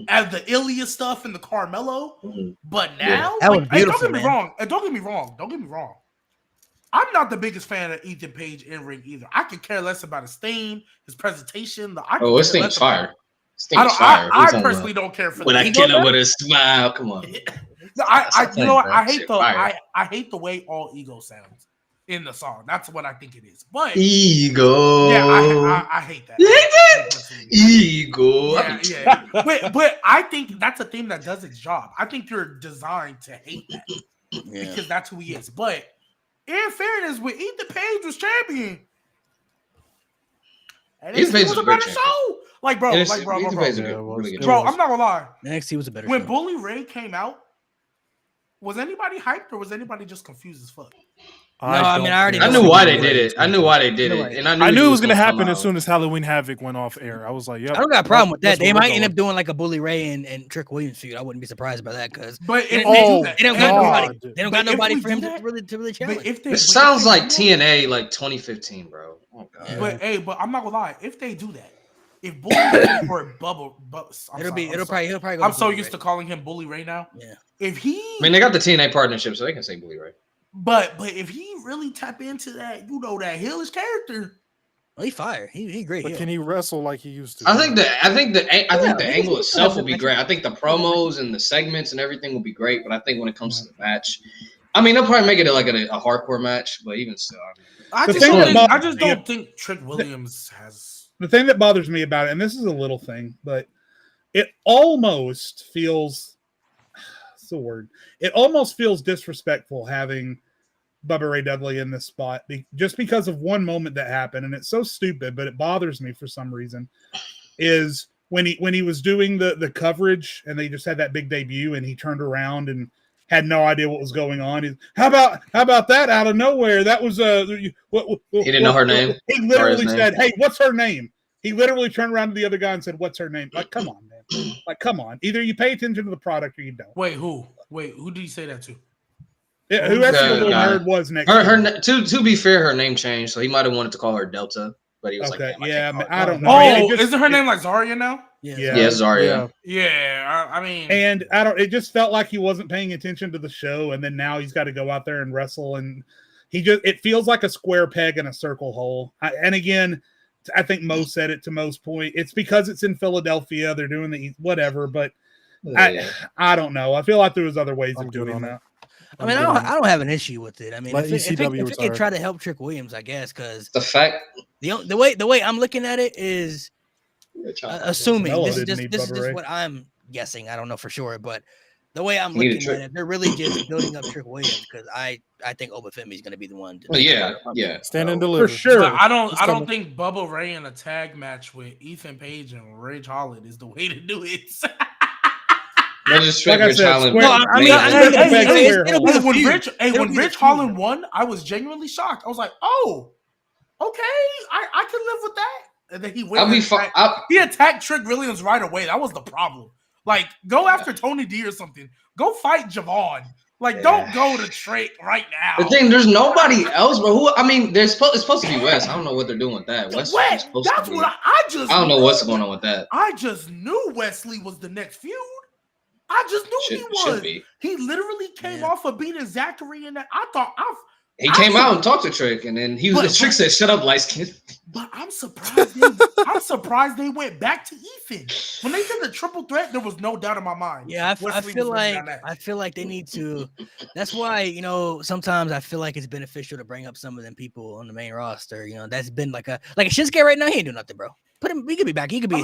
as the Ilya stuff and the Carmelo. But now, don't get me wrong. I'm not the biggest fan of Ethan Page in ring either. I could care less about his thing, his presentation. This thing's fire. I personally don't care for when I kill him with a smile. Come on. I hate the way all ego sounds in the song. That's what I think it is. But ego. Yeah, I hate that. You hate that? Ego. Yeah. But I think that's a theme that does its job. I think you're designed to hate that because that's who he is. But in fairness, when Ethan Page was champion, Ethan Page was a better show. Bro, I'm not gonna lie. NXT was a better when show. Bully Ray came out, was anybody hyped or was anybody just confused as fuck? I knew why they did it. And I knew it was going to happen as soon as Halloween Havoc went off air. I was like, "Yep." I don't got a problem with that. They might end up doing like a Bully Ray and Trick Williams feud. I wouldn't be surprised by that because they don't got nobody for him to really challenge. This sounds like TNA, like 2015, bro. Oh god. But I'm not gonna lie. If they do that, if Bully Ray or he'll probably go. I'm so used to calling him Bully Ray now. Yeah. They got the TNA partnership, so they can say Bully Ray. But if he really tap into that, that heelish character, he fire. He great. But can he wrestle like he used to? I think the angle itself will be great. I think the promos and the segments and everything will be great. But I think when it comes to the match, they'll probably make it like a hardcore match. But even still, I just don't think Trick Williams has. The thing that bothers me about it, and this is a little thing, but it almost feels. It almost feels disrespectful having Bubba Ray Dudley in this spot just because of one moment that happened, and it's so stupid, but it bothers me for some reason. Is when he was doing the coverage and they just had that big debut and he turned around and had no idea what was going on. How about that out of nowhere? That was he didn't know her name. He literally said, "Hey, what's her name?" He literally turned around to the other guy and said, "What's her name?" Like, come on, man. Like, come on. Either you pay attention to the product or you don't. Wait, who? Who did you say that to? Yeah, who actually the little nerd was next? To be fair, her name changed, so he might have wanted to call her Delta, but he was like, I don't know. Oh, isn't her name like Zarya now? Yeah, Zarya. Yeah, I mean, and it just felt like he wasn't paying attention to the show, and then now he's got to go out there and wrestle, and it feels like a square peg in a circle hole. And again, I think Mo said it to Mo's point. It's because it's in Philadelphia. They're doing the whatever, but I don't know. I feel like there was other ways of doing that. I mean, I don't have an issue with it. I mean, if it could try to help Trick Williams, I guess, because the fact the way I'm looking at it is assuming this is just what I'm guessing. I don't know for sure, but the way I'm looking at it, they're really just building up Trick Williams because I think Obafemi is going to be the one. Stand and deliver for sure. But I don't think Bubba Ray in a tag match with Ethan Page and Ridge Holland is the way to do it. When Rich Holland won, I was genuinely shocked. I was like, "Oh, okay, I can live with that." And then he went. He attacked Trick Williams right away. That was the problem. Like, go after Tony D or something. Go fight Javon. Like, don't go to Trick right now. The thing, there's nobody else, but who? I mean, it's supposed to be West. I don't know what they're doing with that. West. That's what I just. I don't know what's going on with that. I just knew Wesley was the next feud. I just knew he was. He literally came off of beating Zachary in that. He came out and talked to Trick, and then Trick said, "Shut up, light skin." But I'm surprised. I'm surprised they went back to Ethan when they did the triple threat. There was no doubt in my mind. Yeah, I feel like they need to. That's why sometimes I feel like it's beneficial to bring up some of them people on the main roster. That's been like a Shinsuke right now. He ain't doing nothing, bro. Put him. He could be back. He could be.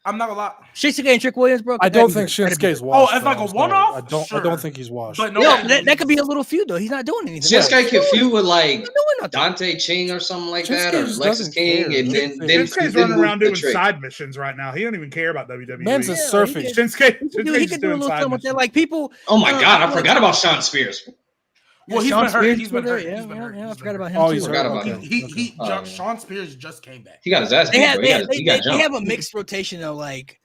I'm not gonna lie. Shinsuke and Trick Williams, bro. I don't think Shinsuke's washed. Oh, it's like a one-off. I don't think he's washed. But that could be a little feud though. He's not doing anything. Shinsuke could feud with like Dante Ching or something like that, or Lexus King, and then Shinsuke's running around doing side missions right now. He don't even care about WWE. Man's a surfing. Shinsuke he could do a little something with that. Like people. Oh my god, I forgot about Sean Spears. Well, he's been hurt. He's been hurt. Yeah, I forgot about him. Oh, he's forgot about him. Sean Spears just came back. He got his ass beat. They have a mixed rotation of like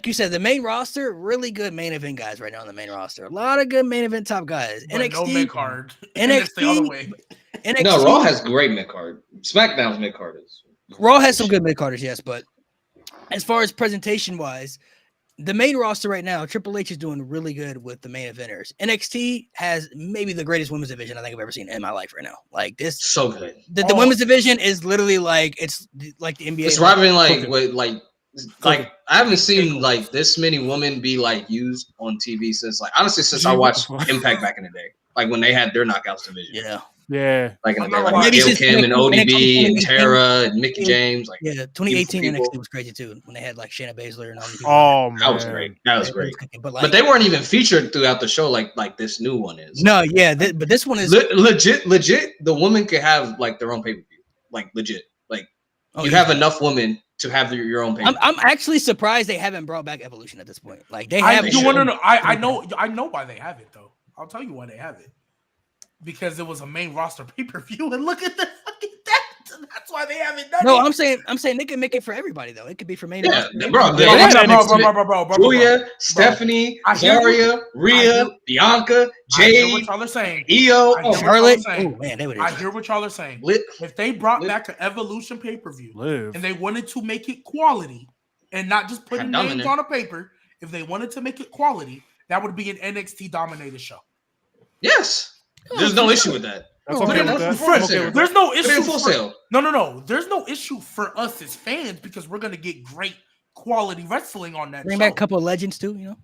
you said, the main roster, really good main event guys right now on the main roster. A lot of good main event top guys. But NXT, no mid-card. NXT, the other way. NXT, no, Raw has great mid-card. SmackDown's mid-card is. Raw has some good mid-carders, yes, but as far as presentation-wise, the main roster right now, Triple H is doing really good with the main eventers. NXT has maybe the greatest women's division I think I've ever seen in my life right now. Like this, so good. The women's division is literally it's like the NBA. It's rivaling like I haven't seen like this many women be like used on TV since I watched Impact back in the day, like when they had their knockouts division. Yeah. Like in the day, like Gail Kim and ODB and Tara and Mickey James. Like 2018 NXT was crazy too when they had like Shayna Baszler and all these people. Oh man, that was great. That was great. But they weren't even featured throughout the show like this new one is. No, yeah, but this one is legit. The woman could have like their own pay per view, like legit. Like you have enough women to have your own pay. I'm actually surprised they haven't brought back Evolution at this point. Like they have. I know why they have it though. I'll tell you why they have it. Because it was a main roster pay-per-view, and look at the fucking that. That's why they haven't done it. No, I'm saying they can make it for everybody though. It could be for main roster. Bro. Julia, Stephanie, Zarya, Rhea, Bianca, Jade, I hear what y'all are saying. Io, Charlotte. Oh man, they would. I hear what y'all are saying. If they brought back an Evolution pay-per-view and they wanted to make it quality and not just putting names on a paper, if they wanted to make it quality, that would be an NXT dominated show. Yes. There's no issue with that. There's no issue. No. There's no issue for us as fans because we're gonna get great quality wrestling on that. Bring back a couple of legends too,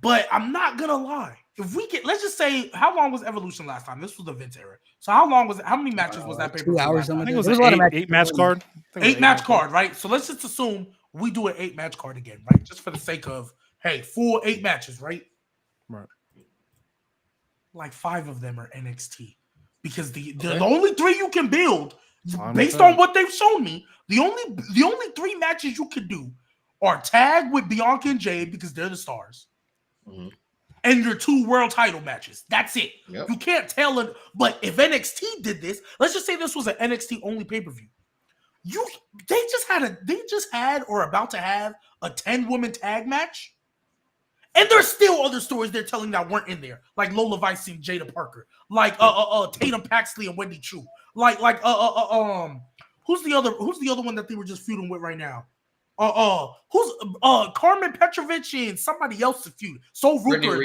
But I'm not gonna lie. If we get, let's just say, how long was Evolution last time? This was the Vince era. So how long was it? How many matches was that? 2 hours. I think it was an 8-match card. 8-match card, right? So let's just assume we do an 8-match card again, right? Just for the sake of full 8 matches, right? Right. Like 5 of them are NXT because the only 3 you can build based on what they've shown me. The only 3 matches you can do are tag with Bianca and Jade because they're the stars. Mm-hmm. and your 2 world title matches. That's it. Yep. You can't tell it. But if NXT did this, let's just say this was an NXT only pay-per-view. They just had or about to have a 10-woman tag match. And there's still other stories they're telling that weren't in there, like Lola Vice and Jada Parker, like Tatum Paxley and Wendy Chu, who's the other one that they were just feuding with right now? Who's Carmen Petrovich and somebody else to feud? So Ruther,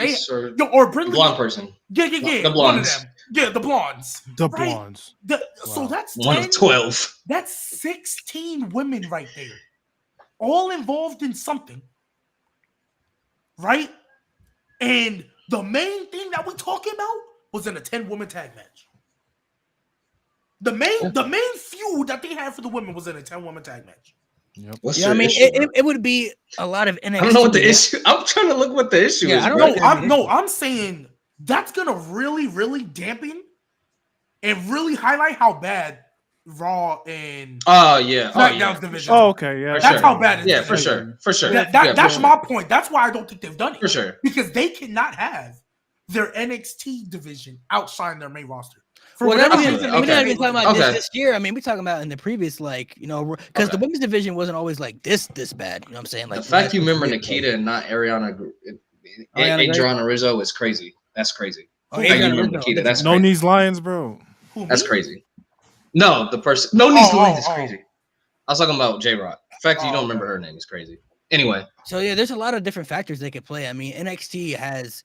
or Brittany, blonde person. Yeah, the blondes. One of them. Yeah, the blondes. The right? blondes. So that's 1 of 12. That's 16 women right there, all involved in something. Right? And the main thing that we're talking about was in a 10-woman tag match. The main feud that they had for the women was in a 10-woman tag match. Yep. Yeah, I mean, it would be a lot of NXT. I don't know what the issue. I'm trying to look what the issue is. I don't know. I'm saying that's gonna really, really dampen and really highlight how bad Raw and SmackDown's division. Oh, okay, yeah. That's how bad it is. Yeah, for sure. That's my point. That's why I don't think they've done it. For sure. Because they cannot have their NXT division outshine their main roster. We're not even talking about this year. I mean, we're talking about in the previous, because the women's division wasn't always like this bad. You know what I'm saying? Like the fact you remember Nikita and not Adriana Rizzo is crazy. That's crazy. Nikita. That's no knees Lions, bro. That's crazy. No, the person. No knees Lions is crazy. I was talking about J-Rock. The fact that you don't remember her name is crazy. Anyway. So yeah, there's a lot of different factors they could play. I mean, NXT has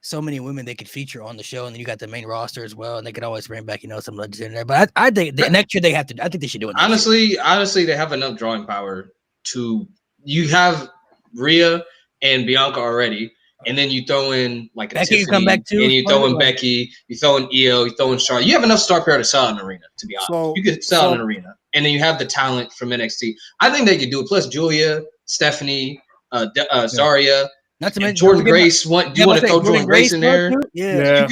so many women they could feature on the show, and then you got the main roster as well, and they could always bring back, some legends in there. But I think next year they have to. I think they should do it. Honestly, they have enough drawing power to. You have Rhea and Bianca already, and then you throw in like a Becky, Tiffany, come back too, and you throw in Becky, you throw in Io, you throw in Charlotte. You have enough star power to sell an arena. To be honest, you could sell an arena, and then you have the talent from NXT. I think they could do it. Plus Julia, Stephanie, Zarya. Not to mention Jordan Grace. Do you want to throw Jordan Grace in there? Yeah.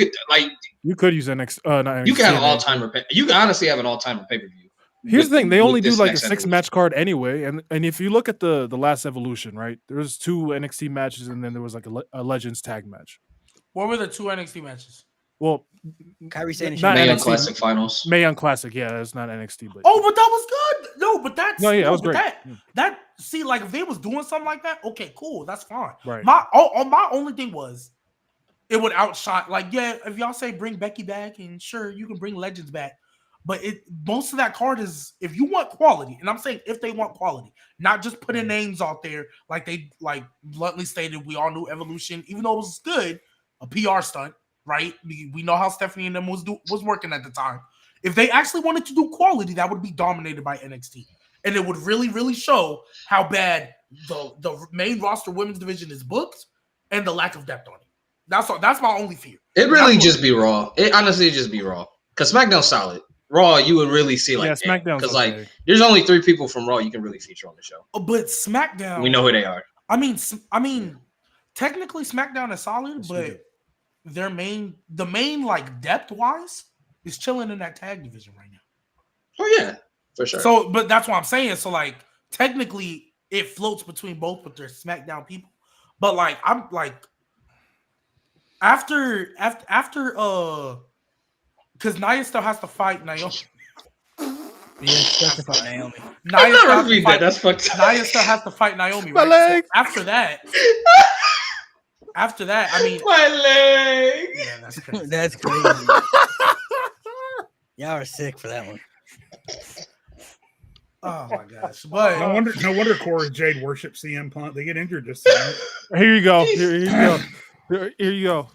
You could use NXT. You can have an all-timer. You can honestly have an all-timer pay-per-view. Here's the thing: they only do like a 6-match card anyway, and if you look at the last Evolution, right? There was 2 NXT matches, and then there was like a Legends tag match. What were the 2 NXT matches? Well, Kairi Sane, Mae Young Classic Finals. Mae Young Classic, yeah, that's not NXT, but but that was good. That was great. If they was doing something like that, okay, cool, that's fine. Right. My only thing was it would outshine. If y'all say bring Becky back, and sure you can bring Legends back, but most of that card is if you want quality, and I'm saying if they want quality, not just putting names out there like they bluntly stated. We all knew Evolution, even though it was good, a PR stunt. Right, we know how Stephanie and them was working at the time. If they actually wanted to do quality, that would be dominated by NXT, and it would really, really show how bad the main roster women's division is booked and the lack of depth on it. That's my only fear. It really just be Raw. It honestly just be Raw because SmackDown's solid. Raw, you would really see SmackDown because there's only 3 people from Raw you can really feature on the show. But SmackDown, we know who they are. I mean, technically SmackDown is solid, but the main depth wise is chilling in that tag division right now. Oh yeah, for sure. So, but that's what I'm saying. So technically it floats between both, but they're SmackDown people. But I'm after because Nia still has to fight Naomi. Yeah, that's to fight Naomi. That's fucked up. Nia still has to fight Naomi. My leg. So after that, I mean, my leg. Yeah, that's crazy. That's crazy. Y'all are sick for that one. Oh my gosh! But no wonder Corey and Jade worship CM Punk. They get injured just. Here you go. Here you go.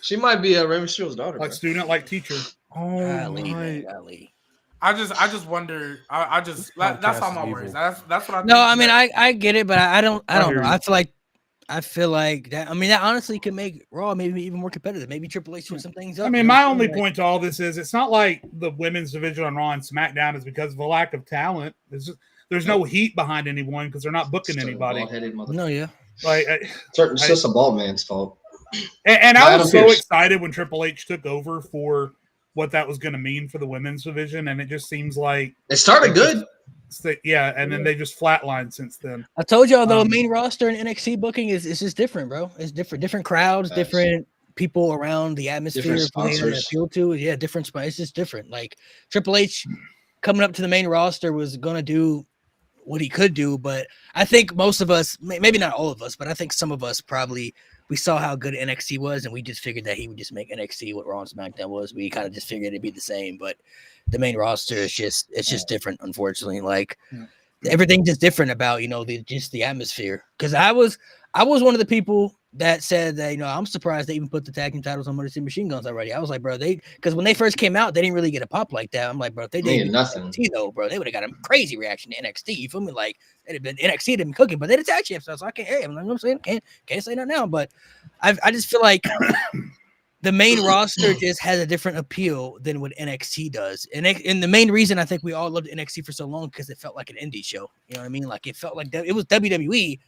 She might be a Rey Mysterio's daughter. Like student, like teacher. Oh golly. I just wonder. That's all my worries. That's what I think. No, I mean I get it, but I don't know. I feel like that. I mean, that honestly could make Raw maybe even more competitive. Maybe Triple H doing some things up. I mean, my only point to all this is it's not like the women's division on Raw and SmackDown is because of a lack of talent. There's no heat behind anyone because they're not booking anybody. No, yeah. It's just a bald man's fault. And I was so excited when Triple H took over for what that was going to mean for the women's division, and it just seems like it started good. and then they just flatlined since then. I told y'all though, main roster and NXT booking is just different, bro. It's different crowds, different people around the atmosphere, appeal to. Yeah, different spice. It's just different. Like Triple H coming up to the main roster was gonna do what he could do, but I think most of us, maybe not all of us, but I think some of us probably we saw how good NXT was, and we just figured that he would just make NXT what Raw and SmackDown was. We kind of just figured it'd be the same, but the main roster is just different, unfortunately. Like everything's just different about the atmosphere. Because I was one of the people that said that I'm surprised they even put the tag team titles on Motor City Machine Guns already. I was like, bro, because when they first came out, they didn't really get a pop like that. I'm like, bro, if they did nothing NXT though, bro, they would have got a crazy reaction to NXT. You feel me? Like NXT had been cooking, but they had tag champs, so I can't. Hey, I'm not saying can't say that now, but I just feel like the main roster just has a different appeal than what NXT does, and the main reason I think we all loved NXT for so long because it felt like an indie show. You know what I mean? Like it felt like it was WWE.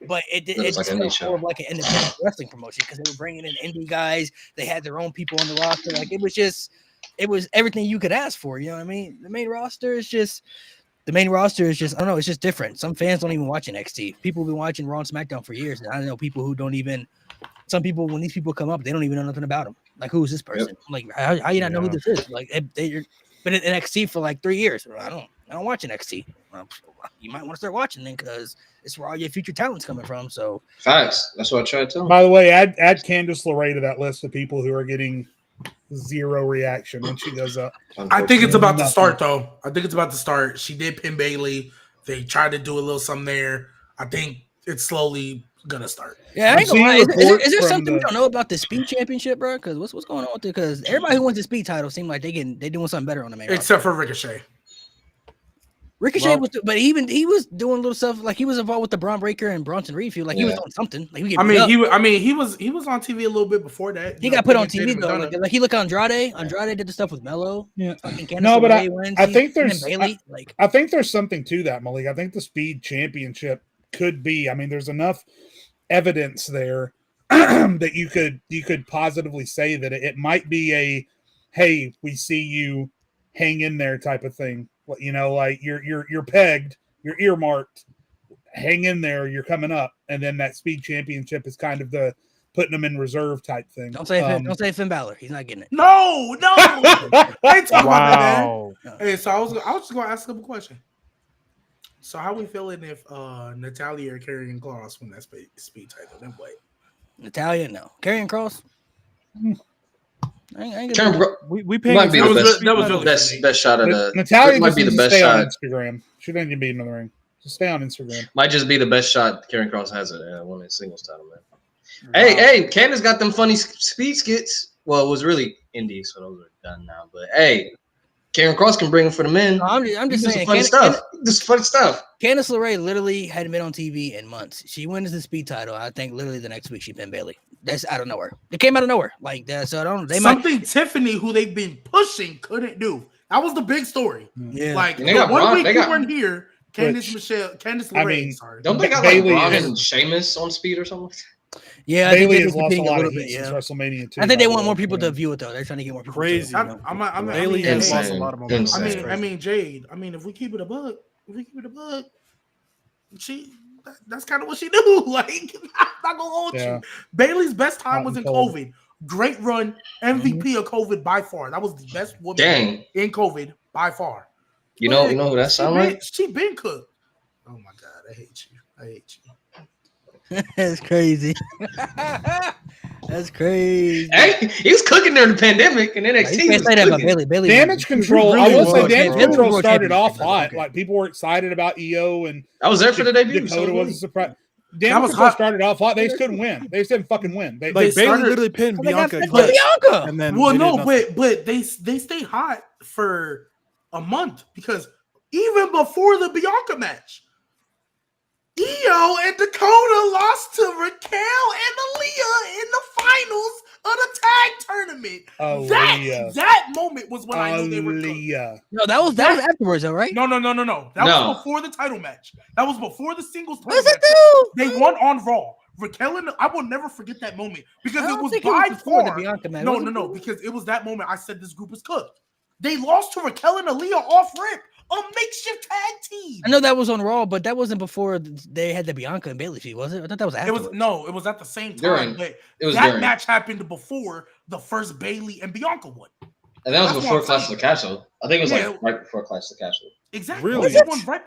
But it just felt more of like an independent wrestling promotion because they were bringing in indie guys. They had their own people on the roster. Like it was everything you could ask for. You know what I mean? The main roster is just, I don't know. It's just different. Some fans don't even watch NXT. People have been watching Raw and SmackDown for years. And I know people who don't even, some people, when these people come up, they don't even know nothing about them. Like, who is this person? Yep. Like, how you not know who this is? Like, they're been in NXT for like 3 years. I don't watch NXT. You might want to start watching then because it's where all your future talent's coming from. So facts. That's what I try to tell them. By the way, add Candice LeRae to that list of people who are getting zero reaction when she goes up. I think it's about to start though. I think it's about to start. She did pin Bailey. They tried to do a little something there. I think it's slowly gonna start. Yeah, I ain't gonna lie. Is there something we don't know about the Speed Championship, bro? Because what's going on with it? Because everybody who wins the Speed title seems like they doing something better on the main roster. Except for Ricochet. Ricochet but he was doing little stuff like he was involved with the Braun Breaker and Bronson Reed feud. Like he was doing something. Like he was on TV a little bit before that. He got put on TV though. Like he looked Andrade. Andrade did the stuff with Mello. Yeah. No, but I think there's Bailey. I think there's something to that, Malik. I think the Speed Championship could be. I mean, there's enough evidence there that you could positively say that it might be a, hey, we see you, hang in there type of thing. Like you're pegged, you're earmarked, hang in there, you're coming up, and then that Speed Championship is kind of the putting them in reserve type thing. Don't say Finn Balor, he's not getting it. No, I ain't talking about that. Hey, so I was just gonna ask him a question. So how we feeling if Natalya or Karrion Kross win that speed title? Then what? Natalya, no. Karrion Kross. We might be the best shot of the. Natalya might be the best shot on Instagram. She didn't even be in the ring. Just stay on Instagram. Might just be the best shot Karrion Kross has at women's singles title, man. Hey, Candace got them funny speed skits. Well, it was really indie, so those are done now. But hey, Karrion Kross can bring them for the men. No, I'm just saying. Funny stuff. This funny stuff. Candice LeRae literally hadn't been on TV in months. She wins the speed title. I think literally the next week she pinned Bailey. That's out of nowhere. It came out of nowhere like that. So I don't. Tiffany, who they've been pushing, couldn't do. That was the big story. Yeah. Like one week you weren't here. Candice LeRae. Sorry. Don't they got like Braun and Sheamus on speed or something? Yeah, Bailey has lost a lot of heat since WrestleMania 2. I think they want more people to view it though. They're trying to get more people. Crazy. Bailey has lost a lot of momentum. I mean, Jade. I mean, if we keep it a buck, that's kind of what she do. Like, I'm not gonna hold you. Bailey's best time was in COVID. Great run, MVP of COVID by far. That was the best woman in COVID by far. You know who that sound like? She been cooked. Oh my god, I hate you. That's crazy. That's crazy. Hey, he was cooking during the pandemic, and NXT. You can't say that about Bailey. Damage Control. I will say Damage Control started off hot. Like people were excited about EO, and I was there for the debut. Dakota wasn't surprised. Damage Control started off hot. They just couldn't win. They just didn't fucking win. Bailey literally pinned Bianca. And then but they stayed hot for a month because even before the Bianca match, Io and Dakota lost to Raquel and Aaliyah in the finals of the tag tournament. That moment was when I knew they were cooked. No, that was afterwards, though, right? No. That was before the title match. That was before the singles title match. They won on Raw. Raquel and I will never forget that moment because it was by far the Bianca match. No, because it was that moment I said this group is cooked. They lost to Raquel and Aaliyah off rip a makeshift tag team. I know that was on Raw, but that wasn't before they had the Bianca and Bayley feud, was it? I thought that was after. It was at the same time. But that match happened before the first Bayley and Bianca one. And that was before Clash of the Castle. I think it was like right before Clash of the Castle. Exactly. Really?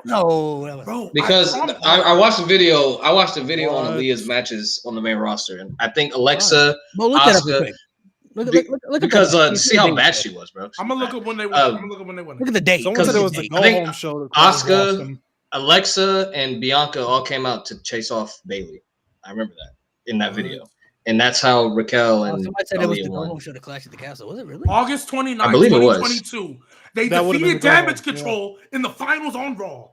No, bro. Because I watched the video. I watched the video on Aaliyah's matches on the main roster, and I think Alexa, Asuka. Look because to see how bad she was, bro. I'm gonna look up when they won. Look at the date. Someone said it was the go home show. Asuka, Alexa, and Bianca all came out to chase off Bayley. I remember that in that video, and that's how Raquel and somebody said it was the go home show to Clash at the Castle. Was it really? August 29th, I believe 2022. They defeated Damage Control in the finals on Raw.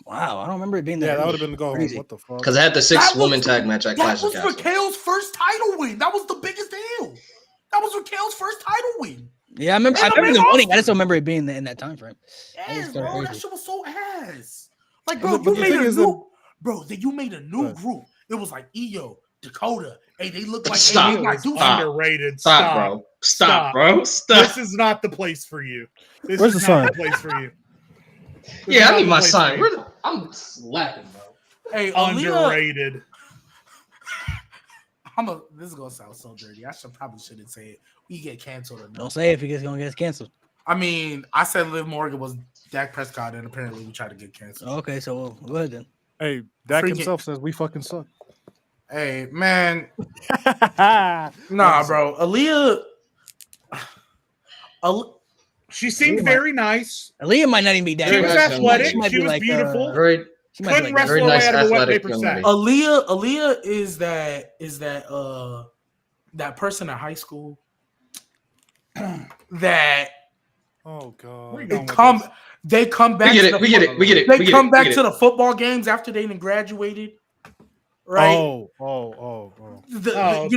Wow, I don't remember it being that. Yeah, that would have been the go home. What the fuck? Because I had the 6-woman tag match at Clash of the Castle. That was Raquel's first title win. That was the biggest deal. That was Raquel's first title win. Yeah, I remember the winning. I just don't remember it being in that time frame. Yes, bro, that shit was so ass. Like, bro, you made a new group. It was like Io, Dakota. Hey, they look like underrated. Stop, bro. Stop, bro. Stop. This is not the place for you. Where's the sign? The place for you. Yeah, I need my sign. I'm slapping, bro. Hey, underrated. This is gonna sound so dirty. I probably shouldn't say it. We get canceled or no. Don't say it if it's gonna get canceled. I mean, I said Liv Morgan was Dak Prescott, and apparently we tried to get canceled. Okay, so go ahead then. Hey, Dak himself says we fucking suck. Hey, man. Nah, bro. Aaliyah. She seemed very nice. Aaliyah might not even be that. She was athletic. She was beautiful. Couldn't wrestle her way out of a wet paper sack. Aaliyah is that person in high school that they come back. We get it. They come back to the football games after they graduated. Right. You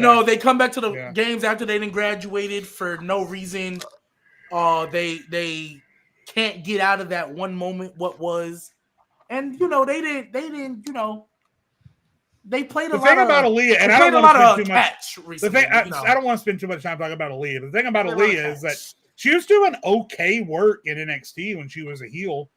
know, they come back to the games after they graduated for no reason. They can't get out of that one moment. What was, and you know, they didn't. You know, they played a lot. The thing about Aaliyah, and I don't want to spend too much. The thing, I don't want to spend too much time talking about Aaliyah. The thing about Aaliyah is that she was doing okay work in NXT when she was a heel.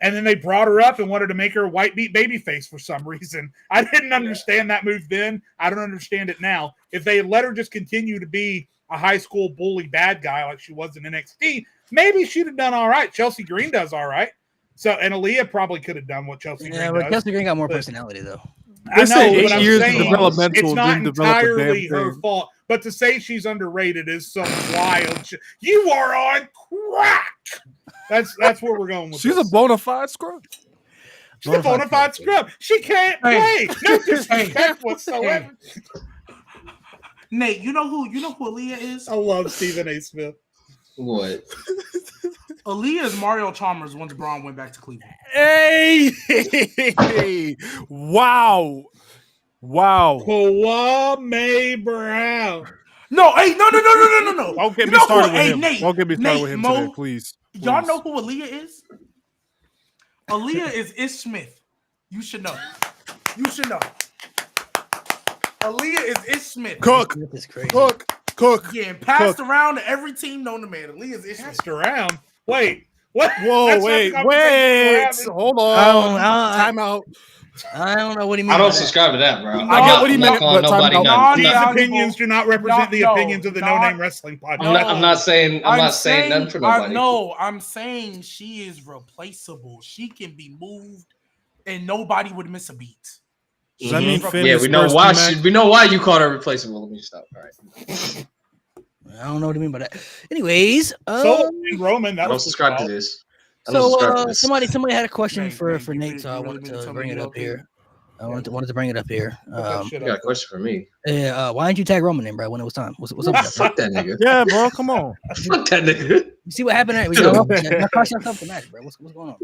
And then they brought her up and wanted to make her a white beat babyface for some reason. I didn't understand that move then. I don't understand it now. If they let her just continue to be a high school bully bad guy like she was in NXT, maybe she'd have done all right. Chelsea Green does all right. So, and Aaliyah probably could have done what Chelsea Green does. Chelsea Green got more personality though. I know, but I'm saying it's not entirely her fault. But to say she's underrated is some wild shit. You are on crack. That's where we're going with She's a bona fide scrub. She's a bona fide scrub. She can't play. No disrespect whatsoever. Nate, you know who Aaliyah is? I love Stephen A. Smith. What? Aaliyah is Mario Chalmers once Braun went back to Cleveland. Hey! Wow. Kwame Brown. No. Don't get me started with him. Nate, Don't get me started with him Mo, today, please. Y'all know who Aaliyah is? Aaliyah is Ish Smith. You should know. Aaliyah is Ish Smith. Cook. Getting passed around to every team known to man. Aaliyah is Ish Smith. Passed around? Wait. What? Whoa, wait. Hold on. Time out. I don't know what he means. I don't subscribe to that, bro. I get what he meant, but these opinions do not represent the opinions of the No Name Wrestling podcast. I'm not saying nothing for nobody. I'm saying she is replaceable. She can be moved, and nobody would miss a beat. Does that mean we know why. We know why you called her replaceable. Let me stop. All right. I don't know what you mean by that. Anyways, Roman. I don't subscribe to this. So somebody had a question for Nate, so I wanted to bring it up here. I wanted to bring it up here. You got a question for me? Yeah. Why didn't you tag Roman in, bro? When it was time? What's up with that? Fuck that nigga. Yeah, bro. Come on. Fuck that nigga. You see what happened? You're crushing yourself the match, bro. What's going on?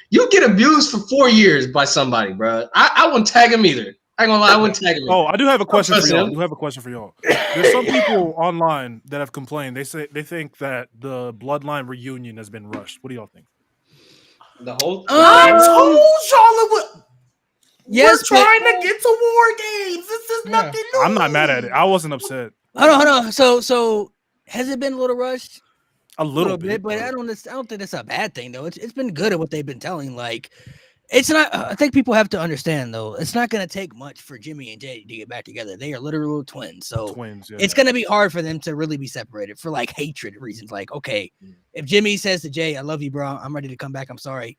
You get abused for 4 years by somebody, bro. I wouldn't tag him either. I ain't gonna lie, I wouldn't tag him. Oh, I do have a question for y'all. There's some people online that have complained. They think that the Bloodline reunion has been rushed. What do y'all think? The whole I told y'all it was. Yes, we're trying to get to War Games. This is nothing new. I'm not mad at it. I wasn't upset. Hold on. So has it been a little rushed? A little bit, but I don't think that's a bad thing though. It's been good at what they've been telling. Like, it's not. I think people have to understand though. It's not going to take much for Jimmy and Jay to get back together. They are literal twins, so it's going to be hard for them to really be separated for like hatred reasons. Like, okay, if Jimmy says to Jay, "I love you, bro. I'm ready to come back. I'm sorry,"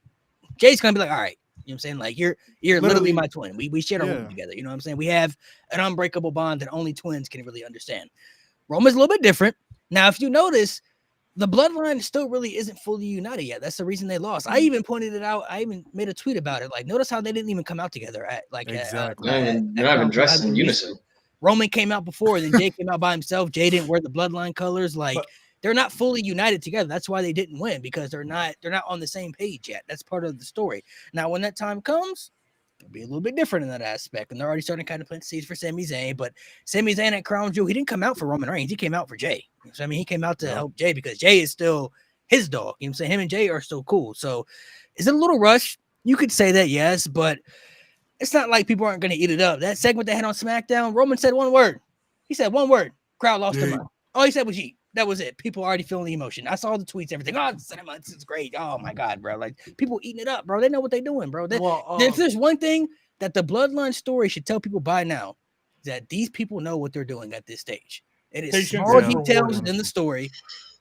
Jay's going to be like, "All right." You know what I'm saying? Like, you're literally my twin. We shared a room together. You know what I'm saying? We have an unbreakable bond that only twins can really understand. Roman's a little bit different. Now, if you notice, the bloodline still really isn't fully united yet. That's the reason they lost. I even pointed it out. I even made a tweet about it. Like, notice how they didn't even come out together at like exactly. They're not even dressed in unison. Roman came out before, then Jay came out by himself. Jay didn't wear the bloodline colors. Like, they're not fully united together. That's why they didn't win, because they're not on the same page yet. That's part of the story. Now, when that time comes, it'll be a little bit different in that aspect. And they're already starting to kind of plant seeds for Sami Zayn. But Sami Zayn at Crown Jewel, he didn't come out for Roman Reigns. He came out for Jay. So, I mean, he came out to help Jay because Jay is still his dog. You know what I'm saying? Him and Jay are still cool. So is it a little rush? You could say that, yes, but it's not like people aren't going to eat it up. That segment they had on SmackDown, Roman said one word. He said one word. Crowd lost their mind. All he said was Yeet. That was it. People already feeling the emotion. I saw the tweets, everything. Oh, this is great. Oh, my God, bro. Like, people eating it up, bro. They know what they're doing, bro. If there's one thing that the bloodline story should tell people by now, that these people know what they're doing at this stage. It is small details in the story,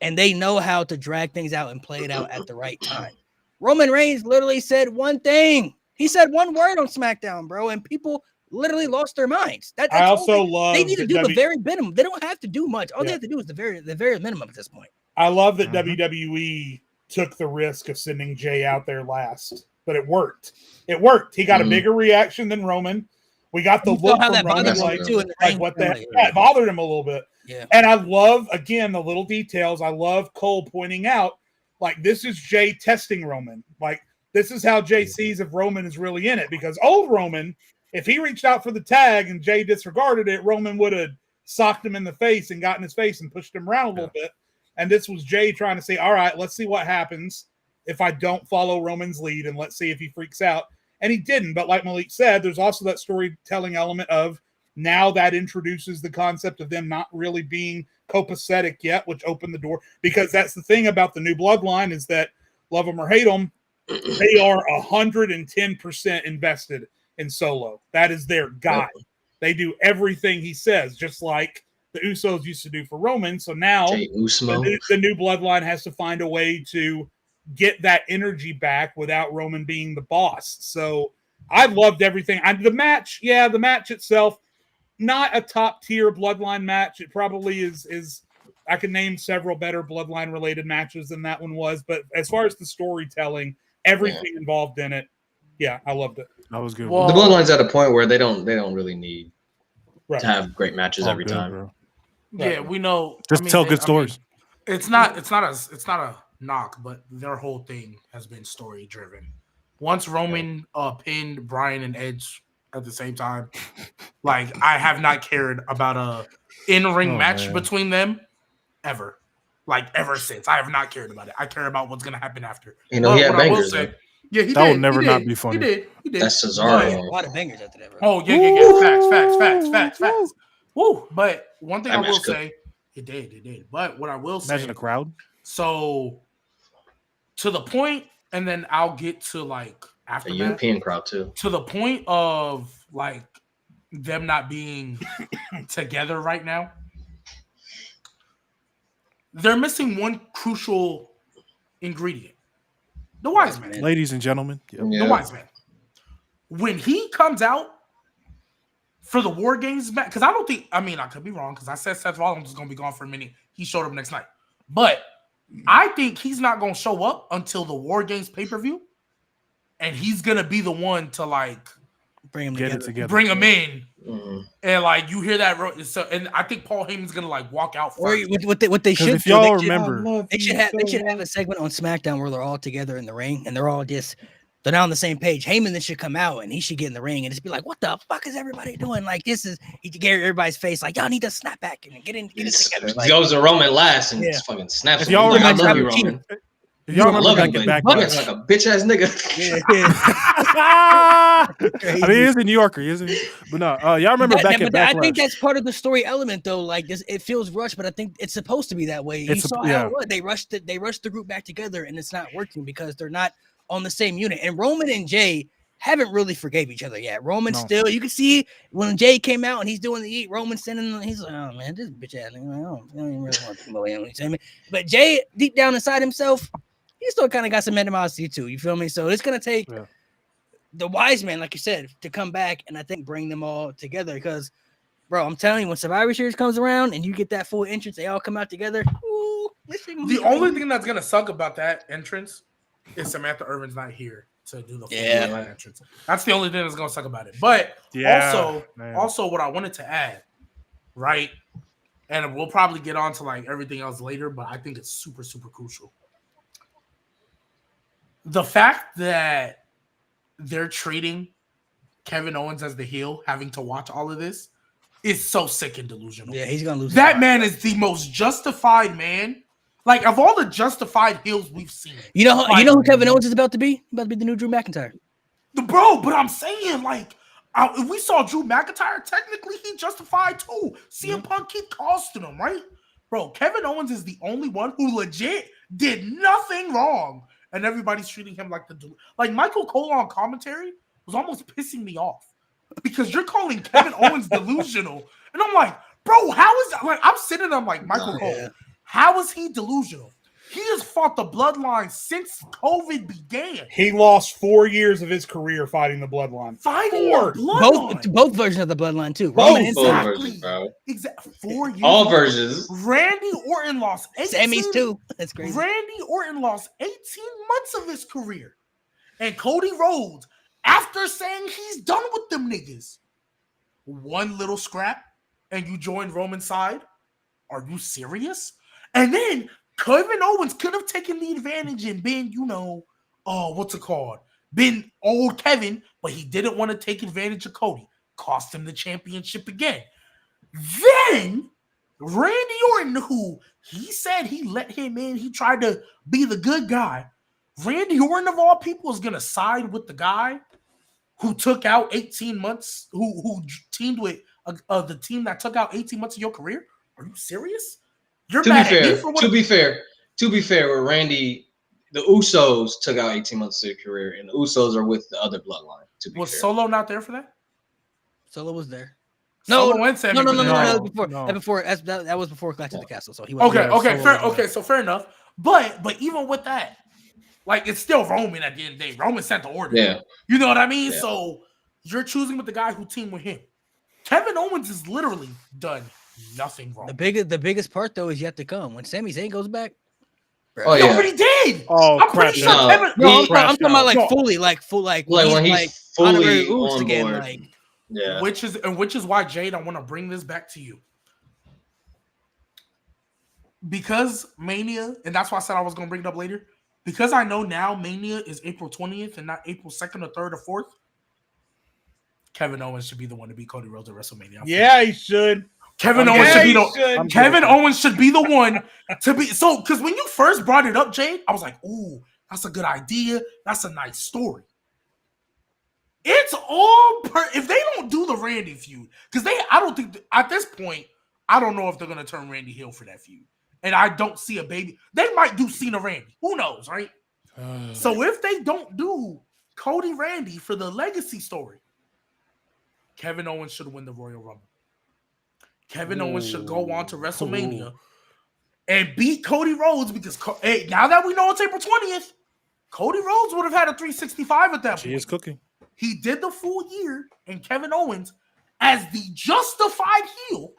and they know how to drag things out and play it out at the right time. Roman Reigns literally said one thing. He said one word on SmackDown, bro, and people literally lost their minds. I also love they need to do the very minimum. They don't have to do much. All they have to do is the very minimum at this point. I love that WWE took the risk of sending Jay out there last, but it worked. It worked. He got a bigger reaction than Roman. We got the look from Roman, it bothered him a little bit. Yeah. And I love, again, the little details. I love Cole pointing out, like, this is Jay testing Roman. Like, this is how Jay sees if Roman is really in it. Because old Roman, if he reached out for the tag and Jay disregarded it, Roman would have socked him in the face and got in his face and pushed him around a little bit. And this was Jay trying to say, all right, let's see what happens if I don't follow Roman's lead, and let's see if he freaks out. And he didn't. But like Malik said, there's also that storytelling element of now that introduces the concept of them not really being copacetic yet, which opened the door. Because that's the thing about the new bloodline is that, love them or hate them, they are 110% invested in Solo. That is their guy. They do everything he says, just like the Usos used to do for Roman. So now the new bloodline has to find a way to get that energy back without Roman being the boss. So I loved everything. The match itself, not a top tier bloodline match. It probably is. I can name several better bloodline related matches than that one was. But as far as the storytelling, everything involved in it, I loved it. That was good. The bloodline's at a point where they don't really need to have great matches every time. Bro. Yeah, we know. Just tell good stories. It's not a knock, but their whole thing has been story driven. Once Roman pinned Bryan and Edge at the same time, like, I have not cared about a in-ring match between them ever. Like, ever since. I have not cared about it. I care about what's gonna happen after. He had bangers. Yeah, he that did. will never not be funny. He did. That's Cesaro. A lot of bangers after that, bro. Oh, yeah. Facts. Woo. But one thing I will say, it did. But what I will say, imagine a crowd. So, to the point, and then I'll get to, like, after a that, European crowd too. To the point of, like, them not being together right now. They're missing one crucial ingredient. The wise man. Ladies and gentlemen. The wise man. When he comes out for the War Games match, because I could be wrong, because I said Seth Rollins was going to be gone for a minute. He showed up next night. But I think he's not going to show up until the War Games pay-per-view. And he's going to be the one to, like, bring him together. Bring him in. Mm-hmm. And, like, you hear that. And I think Paul Heyman's going to, like, walk out first. Or what they should if y'all remember. They should have a segment on SmackDown where they're all together in the ring and they're all just they're not on the same page. Heyman then should come out and he should get in the ring and just be like, "What the fuck is everybody doing?" Like, he should get everybody's face like, "Y'all need to snap back and get it together." Like, goes to Roman last and just fucking snaps. If y'all I love you, Roman. If y'all remember love back him, at but Backlash. like a bitch ass nigga. I mean, he's a New Yorker, isn't he? But no, y'all remember back at Backlash. I think that's part of the story element, though. Like this, it feels rushed, but I think it's supposed to be that way. You saw how it was. They rushed the group back together, and it's not working because they're not on the same unit. And Roman and Jay haven't really forgave each other yet. Roman still, you can see when Jay came out and he's doing the eat, Roman standing, he's like, oh man, this bitch ass nigga, I don't even really want to think about him. You know what I mean? But Jay, deep down inside himself, he still kind of got some animosity too. You feel me? So it's gonna take the wise man, like you said, to come back and I think bring them all together. Because, bro, I'm telling you, when Survivor Series comes around and you get that full entrance, they all come out together. Ooh, the only thing that's gonna suck about that entrance is Samantha Irvin's not here to do the full entrance. That's the only thing that's gonna suck about it. But also what I wanted to add, right? And we'll probably get on to like everything else later, but I think it's super, super crucial. The fact that they're treating Kevin Owens as the heel, having to watch all of this, is so sick and delusional. Yeah, he's gonna lose. That man is the most justified man. Like, of all the justified heels we've seen. You know who Kevin Owens is about to be? About to be the new Drew McIntyre. Bro, but I'm saying, like, if we saw Drew McIntyre, technically he justified too. CM Punk keep costing him, right? Bro, Kevin Owens is the only one who legit did nothing wrong. And everybody's treating him like like Michael Cole on commentary was almost pissing me off. Because you're calling Kevin Owens delusional. And I'm like, bro, how is that? Like, I'm sitting there, I'm like, Michael Cole. How is he delusional? He has fought the bloodline since COVID began. He lost 4 years of his career fighting the bloodline. Both versions of the bloodline too. Exactly. 4 years. All versions. Randy Orton lost 18. Sammy's too. That's crazy. Randy Orton lost 18 months of his career. And Cody Rhodes, after saying he's done with them niggas, one little scrap and you join Roman's side? Are you serious? And then Kevin Owens could have taken the advantage and been, been old Kevin, but he didn't want to take advantage of Cody. Cost him the championship again. Then Randy Orton, who he said he let him in, he tried to be the good guy. Randy Orton, of all people, is going to side with the guy who took out 18 months, who teamed with the team that took out 18 months of your career? Are you serious? You're to be fair, with Randy, the Usos took out 18 months of their career, and the Usos are with the other bloodline. Was Solo not there for that? Solo was there. No. That was before Clash of the Castle. So he was so fair enough. But even with that, like, it's still Roman at the end of the day. Roman set the order. Yeah. You know what I mean? Yeah. So you're choosing with the guy who teamed with him. Kevin Owens has literally done nothing wrong. The biggest part though is yet to come when Sami Zayn goes back. Bro. He already did. I'm pretty sure I'm talking about like fully, like when he's fully on again, board. like, yeah. Which is why, Jade, I want to bring this back to you. Because Mania, and that's why I said I was going to bring it up later. Because I know now Mania is April 20th and not April 2nd or 3rd or 4th. Kevin Owens should be the one to beat Cody Rhodes at WrestleMania. Yeah, he should. Kevin Owens should be the one to be. So, because when you first brought it up, Jade, I was like, ooh, that's a good idea. That's a nice story. It's all if they don't do the Randy feud, because I don't think at this point, I don't know if they're gonna turn Randy heel for that feud. And I don't see a baby. They might do Cena Randy. Who knows, right? So if they don't do Cody Randy for the legacy story, Kevin Owens should win the Royal Rumble. Kevin Owens should go on to WrestleMania and beat Cody Rhodes because, hey, now that we know it's April 20th, Cody Rhodes would have had a 365 at that point. She is cooking. He did the full year, and Kevin Owens, as the justified heel,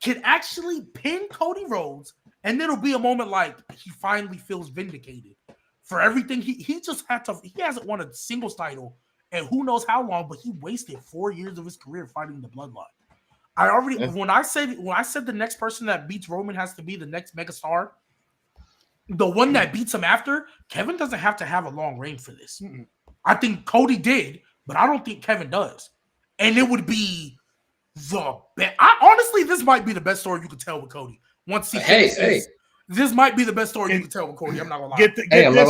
can actually pin Cody Rhodes, and it'll be a moment like he finally feels vindicated for everything. He hasn't won a singles title and who knows how long, but he wasted 4 years of his career fighting the bloodline. When I said the next person that beats Roman has to be the next megastar, the one that beats him after, Kevin doesn't have to have a long reign for this. Mm-mm. I think Cody did, but I don't think Kevin does. And it would be the best. Honestly, this might be the best story you could tell with Cody. Once he This might be the best story you can tell with Cody. I'm not gonna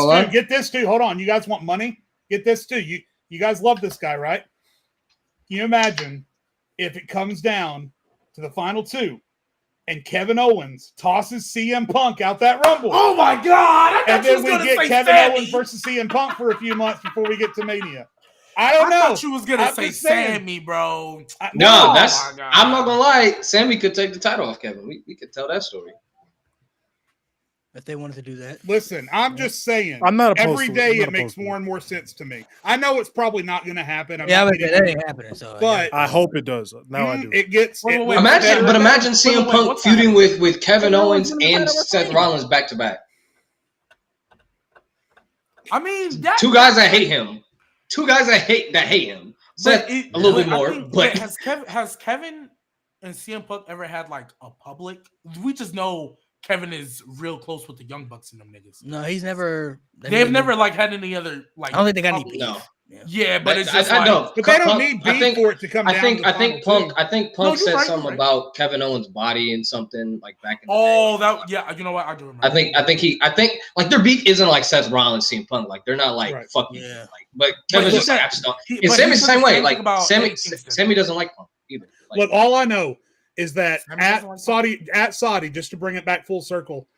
lie. Get this too. Hold on. You guys want money? Get this too. You guys love this guy, right? Can you imagine if it comes down to the final two and Kevin Owens tosses CM Punk out that Rumble? Oh my God! And then we get Kevin Owens versus CM Punk for a few months before we get to Mania. I don't know. I thought you was gonna say Sammy, bro. I'm not gonna lie. Sammy could take the title off Kevin. We could tell that story. If they wanted to do that. Listen, I'm just saying. I'm not every day it makes more and more sense to me. I know it's probably not going to happen. That ain't happening. So, but I hope it does. Now I do. It gets. Imagine CM Punk feuding with Kevin Owens and Seth Rollins back to back. I mean, two guys that hate him. Two guys that hate him. Seth a little bit more. But has Kevin and CM Punk ever had like a public? We just know Kevin is real close with the Young Bucks and them niggas. No, he's never. They've never like had any other like. I don't think they got any beef. No. Yeah, but it's just I know. But they don't need beef for it to come down. I think Punk said something about Kevin Owens' body and something like back in the day. You know what? I do remember. I think like their beef isn't like Seth Rollins, CM Punk. Like they're not like fuck you. Yeah. Like, but Kevin's just like and Sammy's the same way. Like Sammy doesn't like Punk either. Like, look, all I know is that at Saudi, just to bring it back full circle,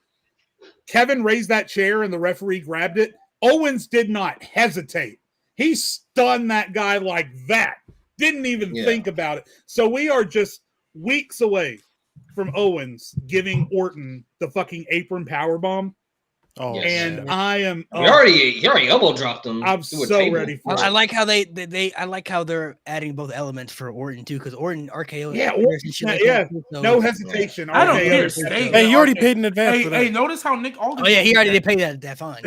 Kevin raised that chair and the referee grabbed it. Owens did not hesitate. He stunned that guy like that. Didn't even think about it. So we are just weeks away from Owens giving Orton the fucking apron powerbomb. Oh, and I am. He already elbow dropped him. I'm so ready for it. I like how I like how they're adding both elements for Orton too, because Orton RKO. No hesitation. I don't hear Sting. Hey, you already paid in advance for that. Hey, notice how Nick Aldis. Oh yeah, he already did pay that fine.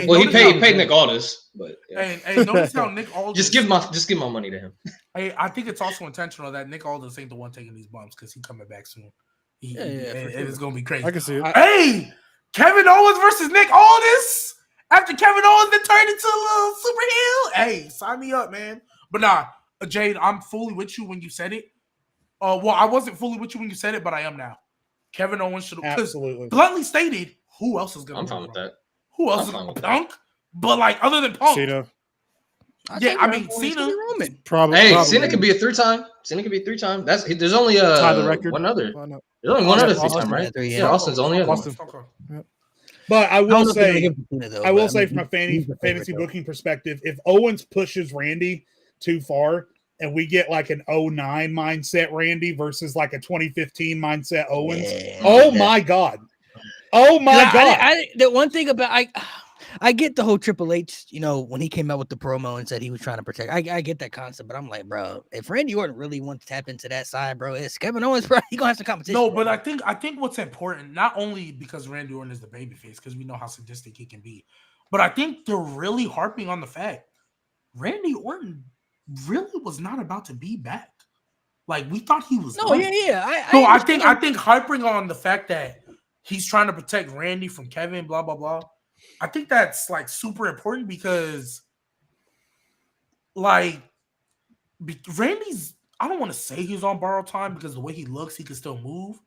Well, he paid Nick Aldis, but hey, notice how Nick Aldis. just give my money to him. Hey, I think it's also intentional that Nick Aldis ain't the one taking these bumps because he's coming back soon. It's gonna be crazy. I can see it. Hey. Kevin Owens versus Nick Aldis after Kevin Owens then turned into a little super heel. Hey, sign me up, man. But nah, Jade, I'm fully with you when you said it. Well, I wasn't fully with you when you said it, but I am now. Kevin Owens should have absolutely bluntly stated, who else is gonna I'm fine with that. Who else is Punk? But like other than Punk. Cena. I mean Cena. Roman. Probably. Cena could be a 3-time. There's only tie the record. one other. There's only one other 3-time, right? Yeah, Austin's only one. But I will say from a fantasy booking perspective, if Owens pushes Randy too far and we get like an 09 mindset Randy versus like a 2015 mindset Owens, my God. Oh my God. The one thing about I get the whole Triple H, when he came out with the promo and said he was trying to protect. I get that concept, but I'm like, bro, if Randy Orton really wants to tap into that side, bro, it's Kevin Owens, bro. He gonna have some competition. No, but I think what's important, not only because Randy Orton is the babyface, because we know how sadistic he can be, but I think they're really harping on the fact Randy Orton really was not about to be back. Like we thought he was. No, yeah. I think harping on the fact that he's trying to protect Randy from Kevin, blah blah blah. I think that's like super important because like Randy's, I don't want to say he's on borrowed time because the way he looks, he can still move.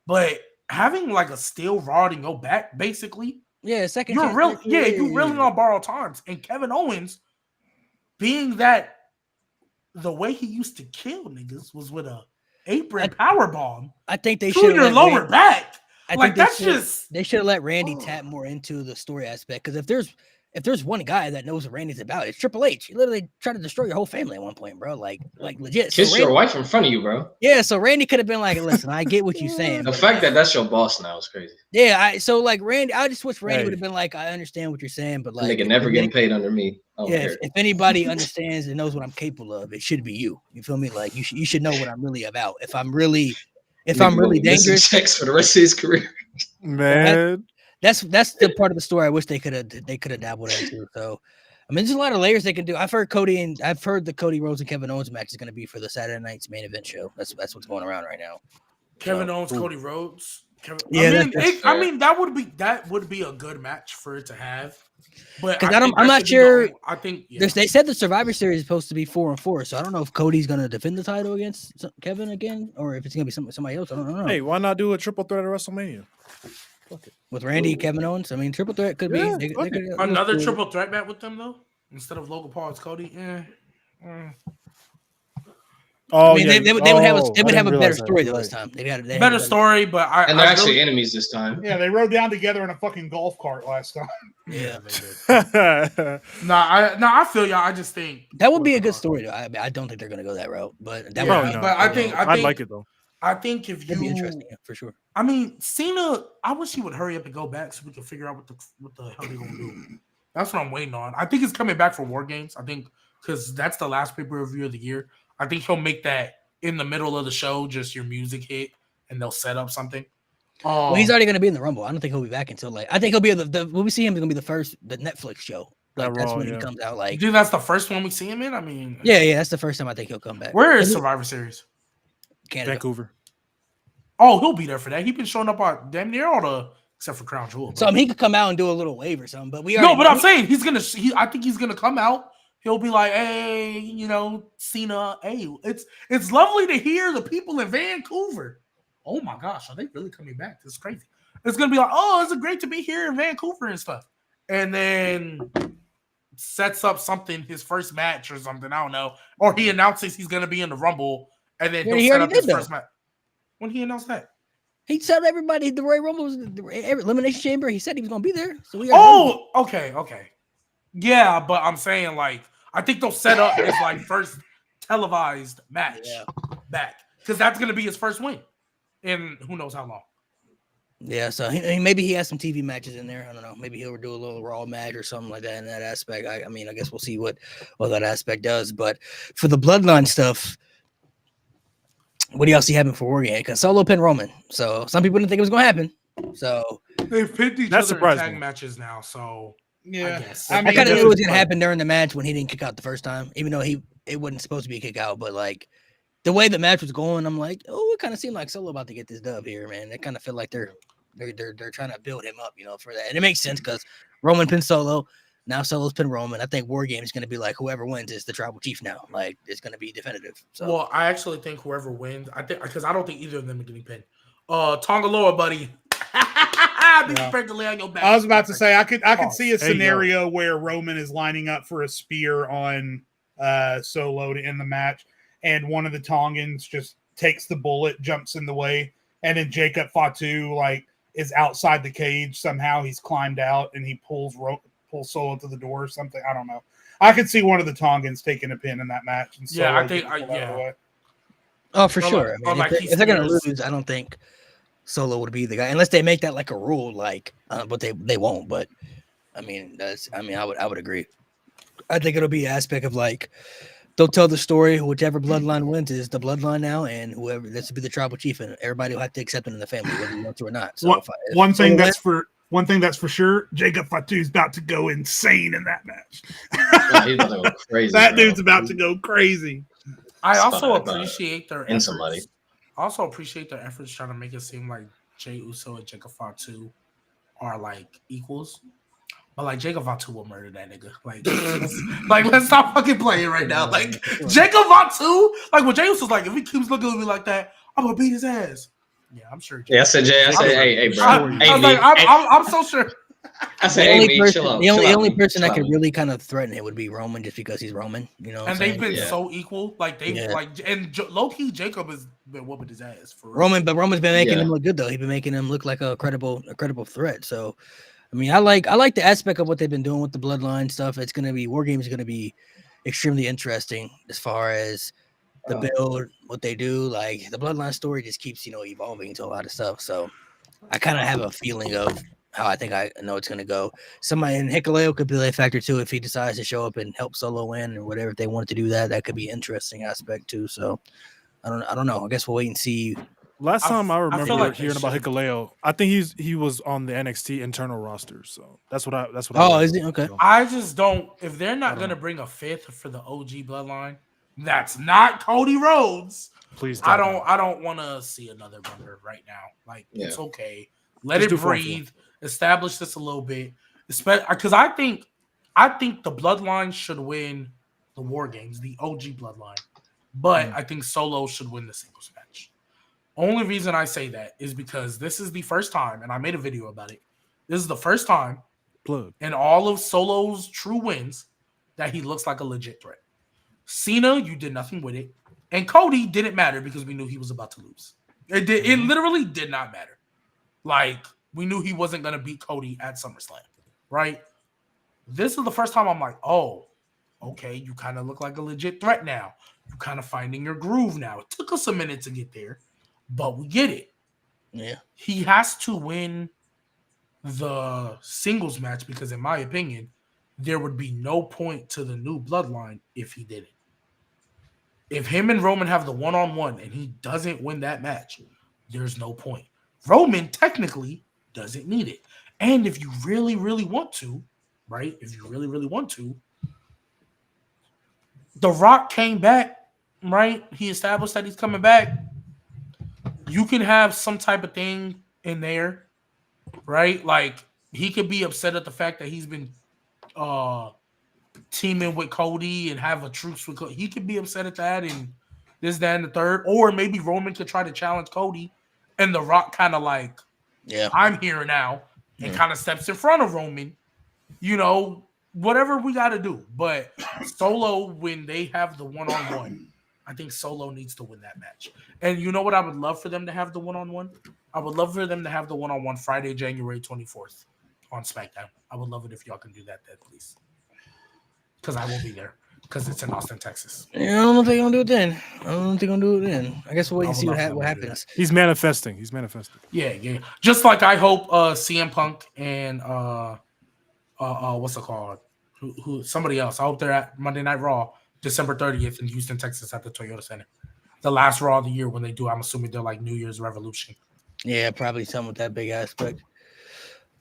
But having like a steel rod in your back, basically, second. You're really on borrowed times. And Kevin Owens, being that the way he used to kill niggas was with a apron power bomb. I think they should your lower back. They should have let Randy tap more into the story aspect, because if there's one guy that knows what Randy's about, it's Triple H. He literally tried to destroy your whole family at one point, bro. Like legit. Kiss your wife in front of you, bro. Yeah, so Randy could have been like, listen, I get what you're saying. The fact that that's your boss now is crazy. Yeah, Randy, I just wish Randy would have been like, I understand what you're saying, but like, nigga never getting paid under me. If anybody understands and knows what I'm capable of, it should be you. You feel me? Like you should know what I'm really about. If I'm really dangerous, sex for the rest of his career, man. That's the part of the story I wish they could have dabbled into. So, I mean, there's a lot of layers they can do. I've heard the Cody Rhodes and Kevin Owens match is going to be for the Saturday night's main event show. That's what's going around right now. Owens, Cody Rhodes. That would be a good match for it to have. But I'm not sure. I think they said the Survivor Series is supposed to be 4-4, so I don't know if Cody's going to defend the title against Kevin again, or if it's going to be somebody else. I don't know. Hey, why not do a triple threat at WrestleMania? with Randy, Kevin Owens. I mean, triple threat could be another triple threat match with them though, instead of Logan Paul, it's Cody. Oh, I mean, they would have a better story though this time. They had better story, but and they're actually enemies this time. Yeah, they rode down together in a fucking golf cart last time. Yeah, I feel y'all. I just think that would be a good story though. I don't think they're gonna go that route, but that would. But I think I'd like it though. I think if that'd be interesting, for sure. I mean, Cena. I wish he would hurry up and go back so we can figure out what the hell they're gonna do. That's what I'm waiting on. I think he's coming back for War Games. I think because that's the last pay-per-view of the year. I think he'll make that in the middle of the show, just your music hit, and they'll set up something. Well, he's already going to be in the Rumble. I don't think he'll be back until I think he'll be when we see him. It's going to be the Netflix show. Like, that's when he comes out. Like, dude, that's the first one we see him in. I mean, yeah, that's the first time I think he'll come back. Where is Survivor Series? Canada. Vancouver. Oh, he'll be there for that. He's been showing up on damn near all the except for Crown Jewel. So he could come out and do a little wave or something. But I'm saying I think he's gonna come out. He'll be like, hey, Cena, hey, it's lovely to hear the people in Vancouver. Oh my gosh, are they really coming back? This is crazy. It's gonna be like, oh, it's great to be here in Vancouver and stuff. And then sets up something, his first match or something, I don't know. Or he announces he's gonna be in the Rumble, and then he'll set up his first match. When he announced that? He said everybody, the Royal Rumble was the Elimination Chamber. He said he was gonna be there. So we okay. Yeah, but I'm saying, like, I think they'll set up his like first televised match back, because that's gonna be his first win in who knows how long. Yeah, so maybe he has some TV matches in there. I don't know. Maybe he'll do a little Raw match or something like that in that aspect. I mean, I guess we'll see what that aspect does. But for the Bloodline stuff, what do y'all see happening for War Games? Because Solo pinned Roman, so some people didn't think it was gonna happen. So they've pinned each other in tag matches now. So yeah, I kind of knew it was gonna happen during the match when he didn't kick out the first time, even though it wasn't supposed to be a kick out. But like the way the match was going, I'm like, oh, it kind of seemed like Solo about to get this dub here, man. It kind of feel like they're trying to build him up, for that, and it makes sense because Roman pinned Solo. Now Solo's pinned Roman. I think War Games is going to be like whoever wins is the tribal chief now. Like it's going to be definitive. So. Well, I actually think whoever wins, because I don't think either of them are getting pinned. Tonga Loa, buddy. I was about to say I could see a scenario where Roman is lining up for a spear on Solo to end the match, and one of the Tongans just takes the bullet, jumps in the way, and then Jacob Fatu is outside the cage somehow. He's climbed out and he pulls Solo to the door or something. I don't know. I could see one of the Tongans taking a pin in that match. And Solo I think yeah. Oh, for sure. I mean, if they're gonna lose, I don't think Solo would be the guy unless they make that like a rule, but they won't. But I mean, I would agree. I think it'll be an aspect of they'll tell the story. Whichever bloodline wins is the bloodline now, and whoever this will be the tribal chief, and everybody will have to accept it in the family, whether you want to or not. So one thing that's for sure, Jacob Fatu's about to go insane in that match. He's about to go crazy. That dude's about to go crazy. I also appreciate their efforts. Somebody. I also appreciate their efforts trying to make it seem like Jey Uso and Jacob Fatu are equals. But Jacob Fatu will murder that nigga. Let's stop fucking playing right now. Jacob Fatu, when Jey Uso's if he keeps looking at me like that, I'm gonna beat his ass. Yeah, I'm sure. Yeah, I said, hey, bro. I'm so sure. I said, the only person that could really kind of threaten it would be Roman, just because he's Roman, And they've been so equal, and low key Jacob has been whooping his ass for Roman, but Roman's been making him look good though. He's been making him look like a credible threat. So, I mean, I like the aspect of what they've been doing with the bloodline stuff. It's gonna be War Games is gonna be extremely interesting as far as the build, what they do. The bloodline story just keeps evolving into a lot of stuff. So, I kind of have a feeling of how I think I know it's going to go. Somebody in Hikuleo could be a factor too if he decides to show up and help Solo win or whatever. If they wanted to do that, that could be an interesting aspect too. So I don't know. I guess we'll wait and see. Last time I remember hearing about Hikuleo, I think he was on the NXT internal roster. So that's what I. Oh, is he okay? I just don't. If they're not going to bring a fifth for the OG bloodline, that's not Cody Rhodes. Please, I don't want to see another bumper right now. It's okay. Let it breathe. Establish this a little bit, because I think the bloodline should win the War Games, the OG bloodline, but I think Solo should win the singles match. Only reason I say that is because this is the first time, and I made a video about it. This is the first time in all of Solo's true wins that he looks like a legit threat. Cena, you did nothing with it. And Cody didn't matter because we knew he was about to lose. It literally did not matter. Like, we knew he wasn't going to beat Cody at SummerSlam, right? This is the first time I'm like, oh, okay, you kind of look like a legit threat now. You're kind of finding your groove now. It took us a minute to get there, but we get it. Yeah. He has to win the singles match because, in my opinion, there would be no point to the new bloodline if he did it. If him and Roman have the one-on-one and he doesn't win that match, there's no point. Roman technically doesn't need it. And if you really, really want to, right? If you really, really want to, The Rock came back, right? He established that he's coming back. You can have some type of thing in there, right? Like, he could be upset at the fact that he's been teaming with Cody and have a truce with Cody. He could be upset at that and this, that, and the third. Or maybe Roman could try to challenge Cody and The Rock kind of like, I'm here now, and kind of steps in front of Roman. You know, whatever we got to do. But Solo, when they have the one-on-one, I think Solo needs to win that match. And you know what I would love for them to have the one-on-one? I would love for them to have the one-on-one Friday, January 24th on SmackDown. I would love it if y'all can do that, please. Because I will be there. Because it's in Austin, Texas. Yeah, I don't know if they're going to do it then. I guess we'll wait and see what happens. He's manifesting. Yeah. Just like I hope CM Punk and what's it called? Who somebody else. I hope they're at Monday Night Raw, December 30th in Houston, Texas at the Toyota Center. The last Raw of the year when they do. I'm assuming they're like New Year's Revolution. Yeah, probably something with that big aspect.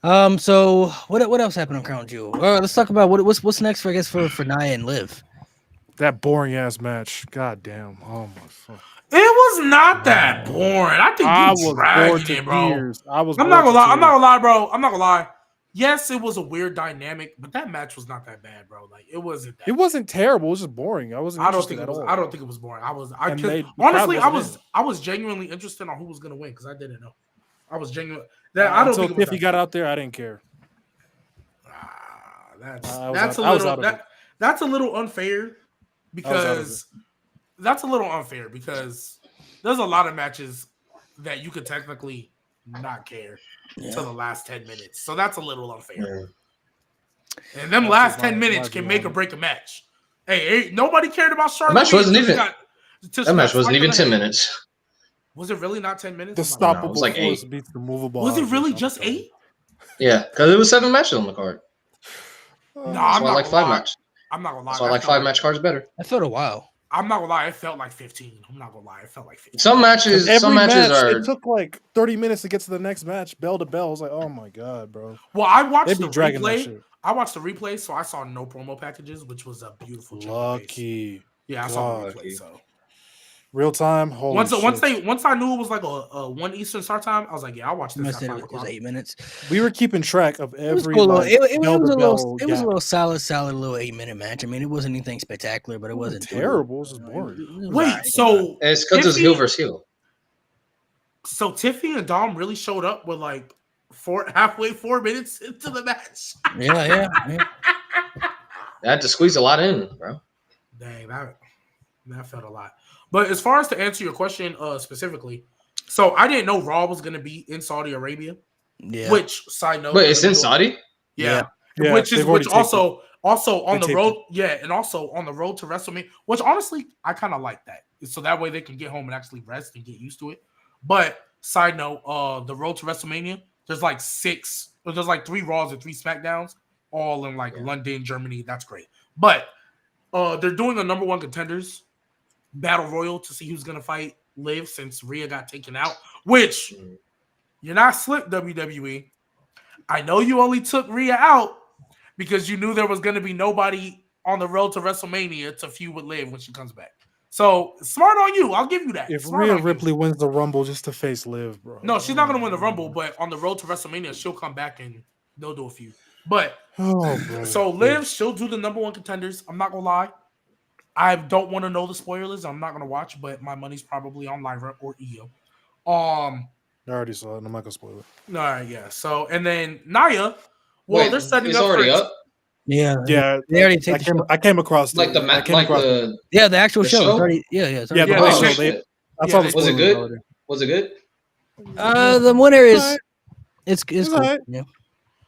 So what else happened on Crown Jewel? Let's talk about what's next for Nia and Liv. That boring ass match. God damn. Oh my fuck. It was not that boring. I think you dragged it, bro. I'm not gonna lie. Yes, it was a weird dynamic, but that match was not that bad, bro. Like, it wasn't that. It wasn't terrible. It was just boring. I don't think it was boring. I was genuinely interested on who was gonna win because I didn't know. I was genuine. Until Tiffy got out there, I didn't care. That's a little unfair because there's a lot of matches that you could technically not care until the last 10 minutes. So that's a little unfair. Yeah. And them last 10 minutes can make or break a match. Hey, nobody cared about Charlotte. That match wasn't even 10 minutes. Was it really not 10 minutes? The stoppable was like 8. Beats the movable. Was it really just 8? Yeah, because it was 7 matches on the card. I'm not like 5 matches. I'm not gonna lie. So I like 5 match cards better. I felt a while. I'm not gonna lie. It felt like 15. I'm not gonna lie. It felt like 15. Some matches are. It took like 30 minutes to get to the next match, bell to bell. I was like, oh my god, bro. Well, I watched the replay. So I saw no promo packages, which was a beautiful. Lucky. Yeah, I saw the replay. So real time. Once I knew it was like a 1 Eastern start time, I was like, yeah, I'll watch this. It was 8 minutes. We were keeping track of every. It was a little solid little 8-minute match. I mean, it wasn't anything spectacular, but it wasn't terrible. It was just boring. Wait, so it's because it's heel versus heel. So Tiffy and Dom really showed up with like 4 minutes into the match. Yeah. They had to squeeze a lot in, bro. Dang, that felt a lot. But as far as to answer your question specifically, so I didn't know Raw was going to be in Saudi Arabia. Yeah. Which, side note, but it's in Saudi. Yeah. Which also on the road. Yeah, and also on the road to WrestleMania. Which honestly, I kind of like that. So that way they can get home and actually rest and get used to it. But side note, the road to WrestleMania, there's like 3 Raws and 3 SmackDowns, all in like London, Germany. That's great. But they're doing a number 1 contenders battle royal to see who's gonna fight Liv since Rhea got taken out. Which you're not slick, WWE. I know you only took Rhea out because you knew there was gonna be nobody on the road to WrestleMania to feud with Liv when she comes back. So smart on you. I'll give you that. If Rhea Ripley wins the Rumble just to face Liv, bro. No, she's not gonna win the Rumble, but on the road to WrestleMania, she'll come back and they'll do a feud. But so Liv, she'll do the number 1 contenders. I'm not gonna lie. I don't want to know the spoilers. I'm not gonna watch, but my money's probably on Lyra or Io. I already saw it. I'm not gonna spoil it. All right, yeah. So and then Nia. Well, Wait, they're setting it's up already for up. Yeah. Yeah, They already take the show. I came across Like the Yeah, the actual the show. show? It's already, yeah. It's Yeah, already the Yeah, whole they show. take- I saw the Was it spoilers good? already. Was it good? The winner is it's It's cool. alright. Yeah.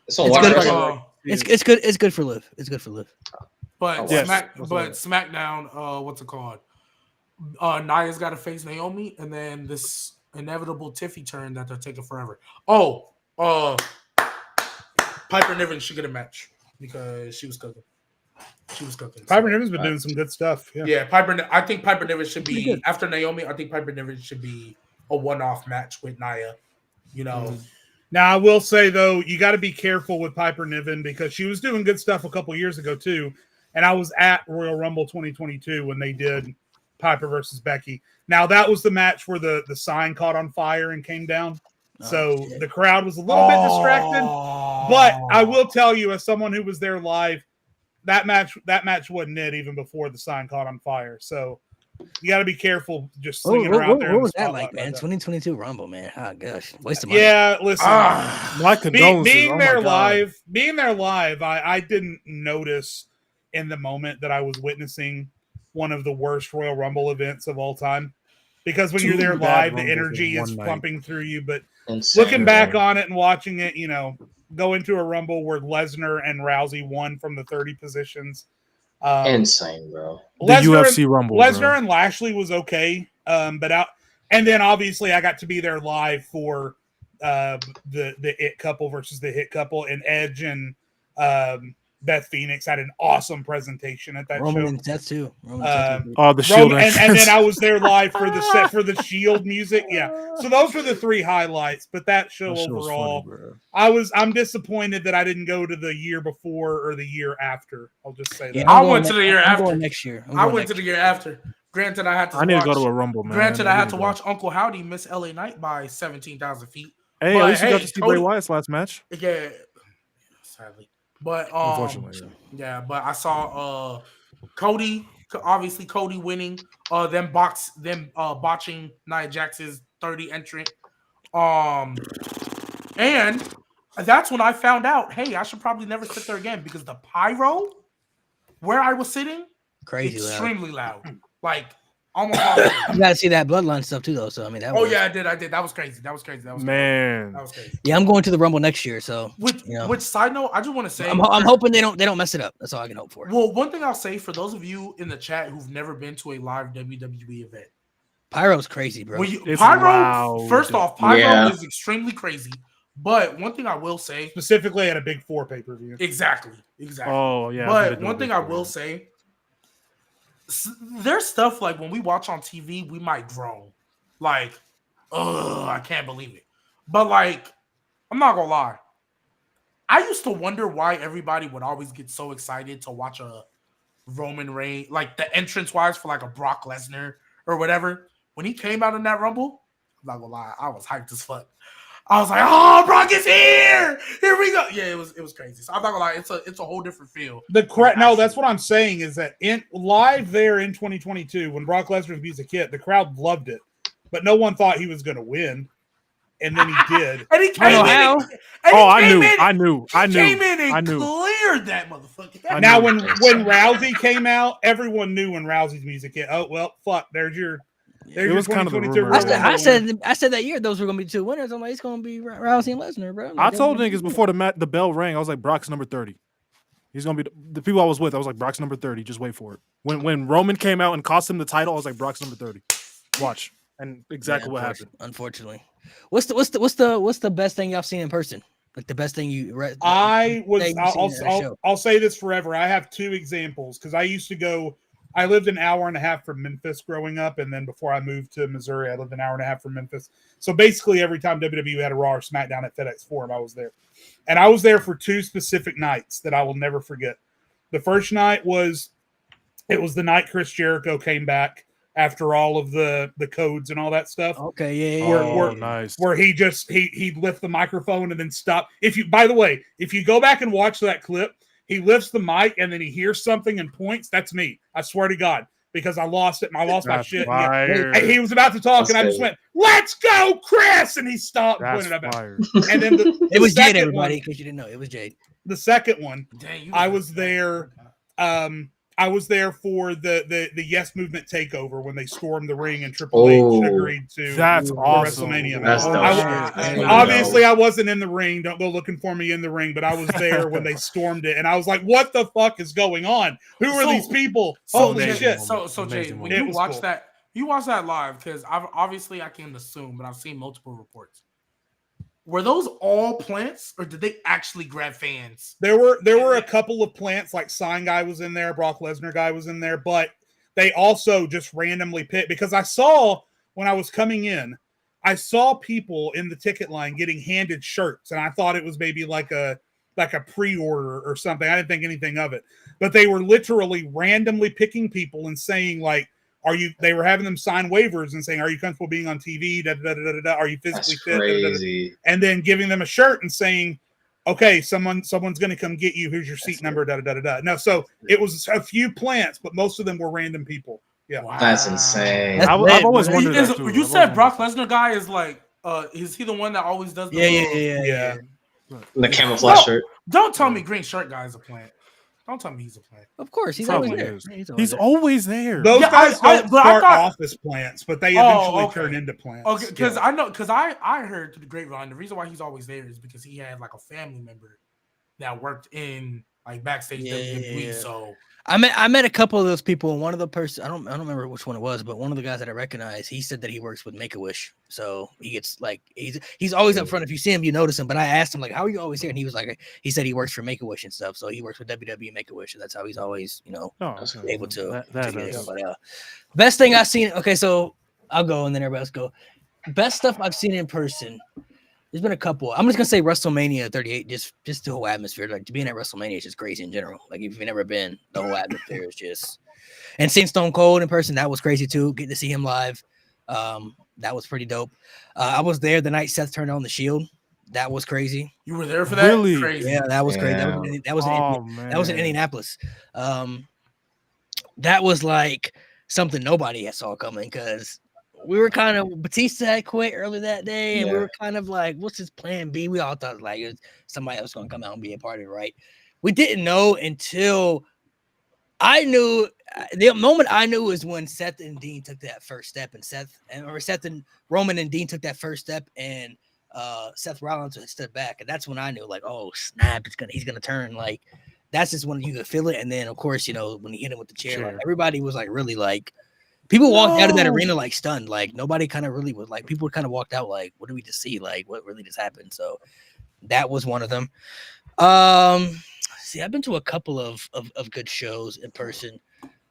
It's on It's Watch good. Wrestling. It's good. It's good for Liv. It's good for Liv. But Yes, SmackDown, what's it called? Nia's got to face Naomi, and then this inevitable Tiffy turn that they're taking forever. Piper Niven should get a match because she was cooking. Piper Niven's been doing some good stuff. Yeah. Yeah, I think Piper Niven should Pretty be good. after Naomi. I think Piper Niven should be a one-off match with Nia. You know, Now, I will say, though, you got to be careful with Piper Niven because she was doing good stuff a couple years ago, too. And I was at Royal Rumble 2022 when they did Piper versus Becky. Now, that was the match where the sign caught on fire and came down. So the crowd was a little bit distracted. But I will tell you, as someone who was there live, that match wasn't it even before the sign caught on fire. So you got to be careful just slinging her out there. What was that like, man? 2022 Rumble, man. Oh gosh, waste of money. Yeah, listen. My condolences. Being Oh there my God. live, I didn't notice in the moment that I was witnessing one of the worst Royal Rumble events of all time. Because when you're there live, the energy is pumping through you. But looking back on it and watching it, go into a Rumble where Lesnar and Rousey won from the 30 positions. Insane, bro. The UFC Rumble. Lesnar and Lashley was okay, but out. And then obviously I got to be there live for the It couple versus the Hit couple, and Edge and Beth Phoenix had an awesome presentation at that Roman show. and Seth too. The Shield and then I was there live for the set for the Shield music. Yeah, so those were the three highlights. But that show overall, I'm disappointed that I didn't go to the year before or the year after. I'll just say that. Yeah, I went to the year after. I'm going next year. I went to the year after. Granted, I had to. I need to go to a Rumble, man. Granted, I had to watch Uncle Howdy miss LA Knight by 17,000 feet. Hey, at least you got to see Bray Wyatt's last match. Yeah, sadly. But unfortunately, yeah. But I saw Cody. Obviously, Cody winning. Them botching Nia Jax's 30 entrant. And that's when I found out. Hey, I should probably never sit there again because the pyro where I was sitting, extremely loud. Like almost. You got to see that bloodline stuff too, though. So I mean, that. Yeah, I did. That was crazy. That was crazy. Man. That was crazy. Yeah, I'm going to the Rumble next year. So, which side note, I just want to say, I'm hoping they don't mess it up. That's all I can hope for. Well, one thing I'll say for those of you in the chat who've never been to a live WWE event, Pyro's crazy, bro. Pyro is extremely crazy. But one thing I will say, specifically at a Big Four pay-per-view, exactly. Oh yeah. But one thing I will say, there's stuff like when we watch on TV, we might groan, like, "Ugh, I can't believe it." But like, I'm not gonna lie, I used to wonder why everybody would always get so excited to watch a Roman Reigns, like the entrance wise for like a Brock Lesnar or whatever. When he came out in that Rumble, I'm not gonna lie, I was hyped as fuck. I was like, "Oh, Brock is here! Here we go!" Yeah, it was crazy. So I'm not gonna lie, it's a whole different feel. No, that's what I'm saying is that in live there in 2022 when Brock Lesnar's music hit, the crowd loved it, but no one thought he was going to win, and then he did. And he came in. I knew. He came in and cleared that motherfucker. Now, when Rousey came out, everyone knew when Rousey's music hit. Oh well, fuck. There's your. It was kind of the rumor. I said that year those were gonna be two winners. I'm like, it's gonna be Rousey and Lesnar, bro. I told niggas before the bell rang, I was like, Brock's number 30. He's gonna be the people I was with. I was like, Brock's number 30. Just wait for it. When Roman came out and cost him the title, I was like, Brock's number 30. Watch, and exactly what happened. Unfortunately, what's the best thing y'all seen in person? Like the best thing you read? I'll say this forever. I have two examples because I used to go. I lived an hour and a half from Memphis growing up, and then before I moved to Missouri, I lived an hour and a half from Memphis. So basically, every time WWE had a Raw or SmackDown at FedEx Forum, I was there. And I was there for two specific nights that I will never forget. The first night was the night Chris Jericho came back after all of the codes and all that stuff. Okay, yeah. Nice. Where he lift the microphone and then stop. By the way, if you go back and watch that clip, he lifts the mic and then he hears something and points. That's me. I swear to God. because I lost it. I lost my That's shit. fire. He was about to talk, and I just went, "Let's go, Chris!" And he stopped and That's pointed at me. fire. And then It was Jade, second everybody, one- in case you didn't know. It was Jade. The second one, Dang, you I was there. I was there for the Yes Movement takeover when they stormed the ring and Triple H agreed to That's the awesome. WrestleMania That's match. dope. shit. Obviously, I wasn't in the ring. Don't go looking for me in the ring, but I was there when they stormed it, and I was like, "What the fuck is going on? Who are these people? Holy amazing shit!" moment. So Jay, Amazing when moment. It you was watch cool. that, you watch that live because I can't assume, but I've seen multiple reports. Were those all plants, or did they actually grab fans? There were a couple of plants, like Sign Guy was in there, Brock Lesnar guy was in there, but they also just randomly picked, because I saw when I was coming in, I saw people in the ticket line getting handed shirts, and I thought it was maybe like a pre-order or something. I didn't think anything of it, but they were literally randomly picking people and saying like, they were having them sign waivers and saying, "Are you comfortable being on TV? Da, da, da, da, da. Are you physically That's fit?" Da, da, da, da. crazy. And then giving them a shirt and saying, "Okay, someone's going to come get you. Here's your seat That's number." Da, da, da, da. No, so it was a few plants, but most of them were random people. Yeah. Wow. That's insane. That's I've lit, always bro. wondered that too. You I've said always Brock wondered Lesnar guy is like, is he the one that always does the Yeah. The camouflage No. shirt. Don't tell me green shirt guy is a plant. Don't tell me he's a plant. Of course, he's Probably always there. is. He's He's always there. Those Yeah, guys but I don't start thought- off as plants, but they Oh, eventually okay. turn into plants. Okay, because Yeah. I heard through the grapevine the reason why he's always there is because he had like a family member that worked in like backstage WWE. Yeah. So I met a couple of those people, and one of the person I don't remember which one it was, but one of the guys that I recognize, he said that he works with Make-A-Wish, so he gets like he's always up front. If you see him, you notice him. But I asked him like, "How are you always here?" And he was like, he said he works for Make-A-Wish and stuff, so he works with WWE Make-A-Wish, and that's how he's always able to get it. But best thing I've seen. Okay, so I'll go, and then everybody else go. Best stuff I've seen in person. There's been a couple. I'm just gonna say WrestleMania 38. Just the whole atmosphere. Like being at WrestleMania is just crazy in general. Like if you've never been, the whole atmosphere is just. And seeing Stone Cold in person, that was crazy too. Getting to see him live, that was pretty dope. I was there the night Seth turned on the Shield. That was crazy. you were there for that? Really? Crazy. Yeah, that was crazy. That was in Indianapolis. That was like something nobody saw coming because. We were kind of Batista had quit early that day, and we were kind of like, "What's his plan B?" We all thought like it was somebody else going to come out and be a part of it, right? We didn't know until I knew. The moment I knew was when Seth and Dean took that first step, and Seth and Roman and Dean took that first step, and Seth Rollins stood back, and that's when I knew, like, oh snap, he's gonna turn. Like that's just when you could feel it, and then of course when he hit him with the chair, like, everybody was like really like. People walked out of that arena like stunned, like nobody kind of really was like. People kind of walked out like, "What did we just see? Like, what really just happened?" So that was one of them. See, I've been to a couple of good shows in person.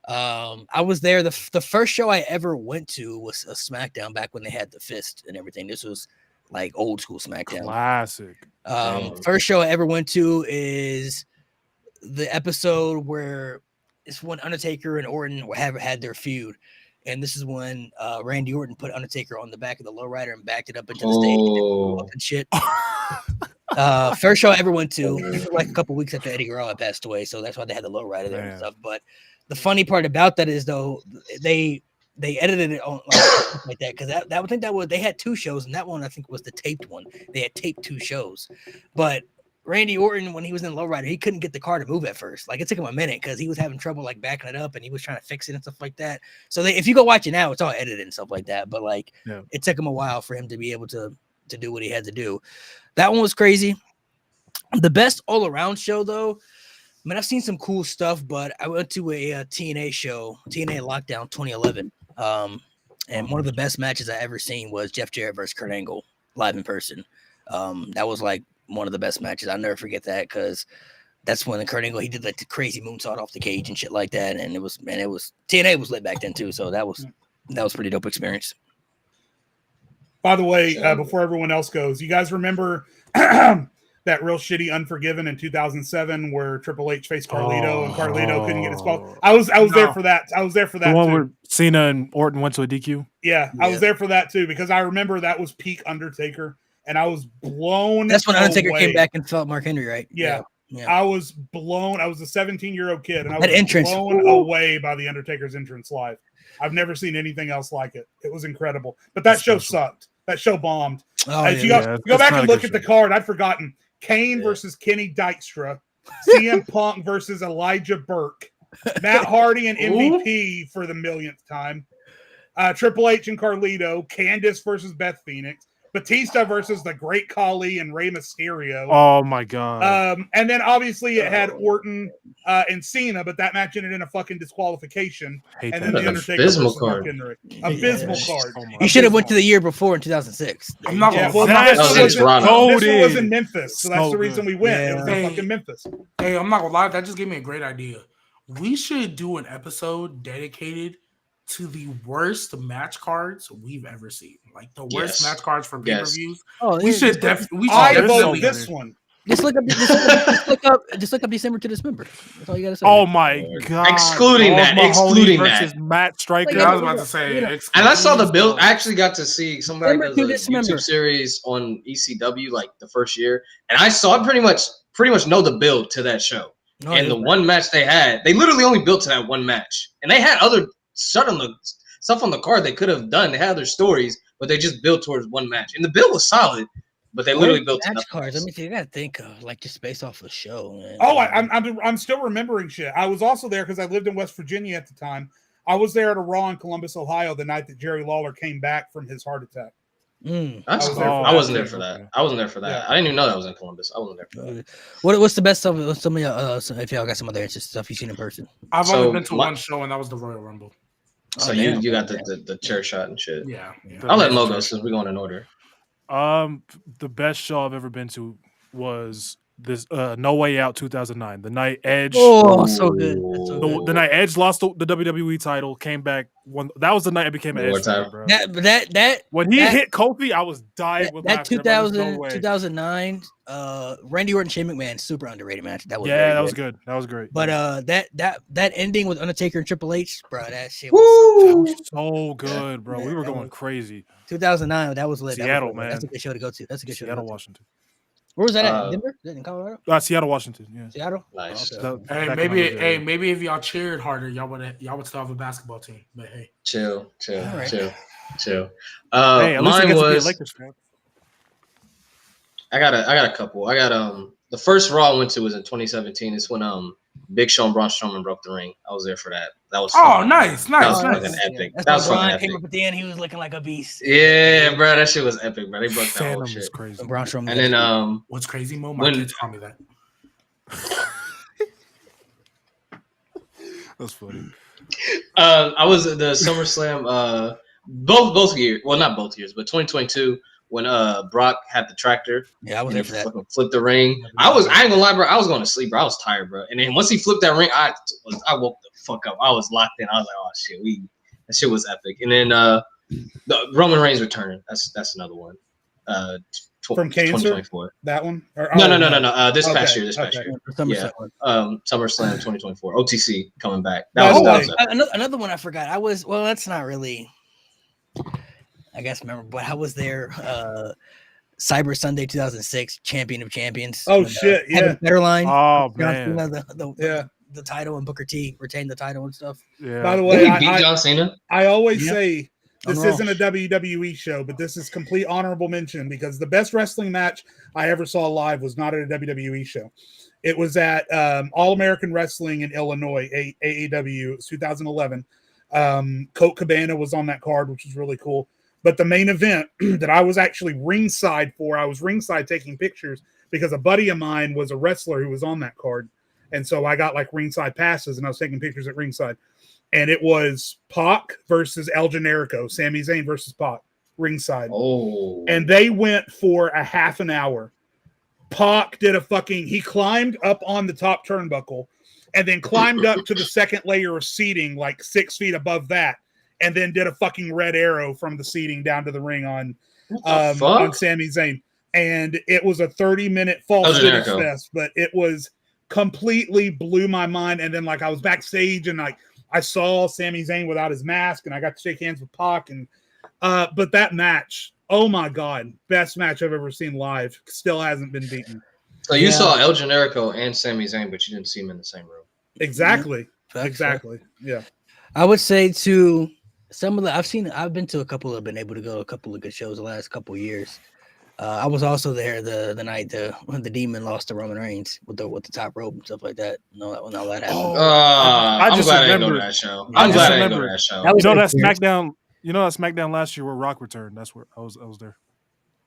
I was there. The first show I ever went to was a SmackDown back when they had the fist and everything. This was like old school SmackDown. Classic. First show I ever went to is the episode where it's when Undertaker and Orton have had their feud. And this is when Randy Orton put Undertaker on the back of the lowrider and backed it up into the stage and shit. First show I ever went to, like a couple weeks after Eddie Guerrero had passed away, so that's why they had the lowrider there and stuff. But the funny part about that is though they edited it on like that because they had two shows, and that one I think was the taped one. They had taped two shows, but Randy Orton, when he was in lowrider, he couldn't get the car to move at first. Like it took him a minute because he was having trouble like backing it up, and he was trying to fix it and stuff like that. So if you go watch it now, it's all edited and stuff like that. But like it took him a while for him to be able to do what he had to do. That one was crazy. The best all around show though, I mean, I've seen some cool stuff, but I went to a TNA show, TNA Lockdown 2011, and one of the best matches I ever seen was Jeff Jarrett versus Kurt Angle live in person. That was like one of the best matches. I'll never forget that because that's when Kurt Angle, he did like the crazy moonsault off the cage and shit like that. And it was TNA was lit back then too. So that was pretty dope experience. By the way, before everyone else goes, you guys remember that real shitty Unforgiven in 2007 where Triple H faced Carlito and Carlito couldn't get his call? I was there for that. I was there for that. The one too. where Cena and Orton went to a DQ? Yeah, I was there for that too because I remember that was peak Undertaker. And I was blown. That's when Undertaker away. came back and felt Mark Henry, right? Yeah. I was blown. I was a 17-year-old kid, and I was blown away by the Undertaker's entrance live. I've never seen anything else like it. It was incredible. But that show sucked. That show bombed. If you go back and look at the card, I'd forgotten Kane versus Kenny Dykstra, CM Punk versus Elijah Burke, Matt Hardy and MVP for the millionth time, Triple H and Carlito, Candice versus Beth Phoenix, Batista versus the Great Khali and Rey Mysterio. Oh my god! And then obviously it had Orton and Cena, but that match ended in a fucking disqualification. And then the Undertaker abysmal card. Abysmal card. You should have went to the year before in 2006. I'm not this Toronto. one was in Memphis, so that's the reason we went. It was in fucking Memphis. Hey, I'm not gonna lie, that just gave me a great idea. We should do an episode dedicated to the worst match cards we've ever seen, like the worst match cards for pay-per-views. We should definitely. I vote this one. Just look up December to December. That's all you gotta say. Oh my god! Excluding that Matt Striker. I was about to say, and I saw the build. I actually got to see somebody does a YouTube series on ECW like the first year, and I pretty much know the build to that show. And the one match they had, they literally only built to that one match, and they had other stuff on the card they could have done. They had their stories, but they just built towards one match, and the build was solid. But they literally built match cards. Let me see. You gotta think of like just based off the show, man. Oh, I'm still remembering shit. I was also there because I lived in West Virginia at the time. I was there at a Raw in Columbus, Ohio, the night that Jerry Lawler came back from his heart attack. I wasn't there for that. I wasn't there for that. Yeah. I didn't even know that was in Columbus. I wasn't there for that. What's the best stuff? Some of y'all, if y'all got some other stuff you've seen in person. I've only been to one show, and that was the Royal Rumble. So you got the chair shot and shit. Yeah. I'll let Mo go since we're going in order. The best show I've ever been to was this No Way Out 2009. The night Edge. Oh, so good. The night Edge lost the WWE title, came back. That was the night I became an Edge fan, bro. When he hit Kofi, I was dying with that 2009 Randy Orton Shane McMahon super underrated match. That was good. That was great. But that ending with Undertaker and Triple H, bro, that shit was so good, bro. We were going crazy. 2009, that was lit. Seattle, man. That's a good show to go to. That's a good show. Seattle, Washington. Where was that at? Denver? In Colorado? Seattle, Washington. Yeah. Seattle. Nice. Okay. Maybe if y'all cheered harder, y'all would still have a basketball team. But hey, chill. Hey, mine was. I got a couple. I got the first Raw I went to was in 2017. It's when Big Show and Braun Strowman broke the ring. I was there for that. That was nice. That was fucking epic. Yeah. That was fucking epic. Came up at the end, he was looking like a beast. Yeah, bro, that shit was epic, bro. They broke that whole shit. Crazy. Braun Strowman. And then what's crazy, Mo? My kids tell me that. That's funny. I was at the SummerSlam both years. Well, not both years, but 2022 when Brock had the tractor. Yeah, I was there for that. Flipped the ring. I ain't gonna lie, bro. I was going to sleep, bro. I was tired, bro. And then once he flipped that ring, I woke the fuck up. I was locked in. I was like, oh shit, that shit was epic. And then the Roman Reigns returning. That's another one. From cancer. 2024. That one? No. This past year. Yeah. SummerSlam 2024. OTC coming back. That was another one I forgot. That's not really. I guess remember, but I was there. Cyber Sunday 2006, Champion of Champions. Oh shit! Yeah. Federline. Oh man. The title and Booker T retained the title and stuff. Yeah. By the way, he beat John Cena. I always say this isn't a WWE show, but this is complete honorable mention because the best wrestling match I ever saw live was not at a WWE show. It was at All American Wrestling in Illinois, AAW. It was 2011. Colt Cabana was on that card, which was really cool. But the main event that I was actually ringside for, I was ringside taking pictures because a buddy of mine was a wrestler who was on that card. And so I got like ringside passes and I was taking pictures at ringside. And it was Pac versus El Generico, Sami Zayn versus Pac, ringside. Oh. And they went for a half an hour. Pac did he climbed up on the top turnbuckle and then climbed up to the second layer of seating, like 6 feet above that. And then did a fucking red arrow from the seating down to the ring on Sami Zayn. And it was a 30-minute false finish fest, but it was completely blew my mind. And then like I was backstage and like I saw Sami Zayn without his mask and I got to shake hands with Pac. And but that match, oh my God, best match I've ever seen live. Still hasn't been beaten. So you saw El Generico and Sami Zayn, but you didn't see them in the same room. Exactly. Facts, Exactly. Yeah. I would say to some of the I've been to a couple of been able to go to a couple of good shows the last couple of years. I was also there the night when the Demon lost to Roman Reigns with the top rope and stuff like that. No, all that happened. I'm glad I didn't go to that show. I'm glad I didn't go to that show. That was that SmackDown. You know that SmackDown last year where Rock returned. That's where I was there.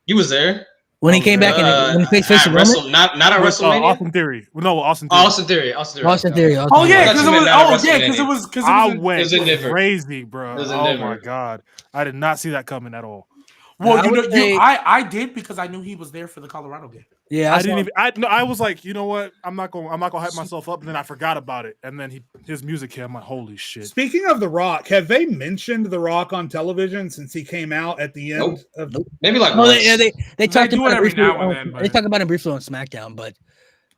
You was there when he came back and when he faced Roman. Not at WrestleMania. Austin Theory. No, Austin Theory. Austin Theory. Oh yeah, because it was. I went Denver. crazy, bro. Oh my god, I did not see that coming at all. Well, I did because I knew he was there for the Colorado game. Yeah, I didn't even. I was like, you know what? I'm not gonna hype myself up. And then I forgot about it. And then his music came. I'm like, holy shit. Speaking of The Rock, have they mentioned The Rock on television since he came out at the end of? Maybe like they talked about it every briefly. now and then. They talk about it briefly on SmackDown, but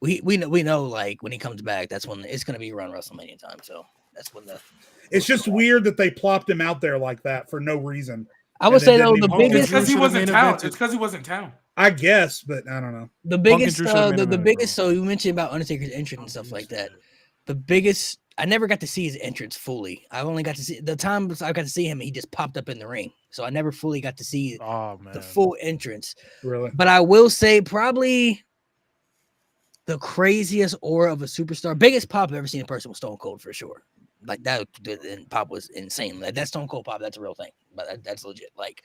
we know like when he comes back, that's when it's gonna be around WrestleMania time. So that's when It's just weird that they plopped him out there like that for no reason. I would say though the biggest it's because he wasn't town. It's because he wasn't town. I guess, but I don't know. The biggest, the biggest. So you mentioned about Undertaker's entrance and stuff like that. The biggest. I never got to see his entrance fully. I only got to see the times I got to see him. He just popped up in the ring, so I never fully got to see the full entrance. Really, but I will say probably the craziest aura of a superstar, biggest pop I've ever seen in person was Stone Cold for sure. Like that, and pop was insane. Like that Stone Cold pop, that's a real thing. But that's legit. Like.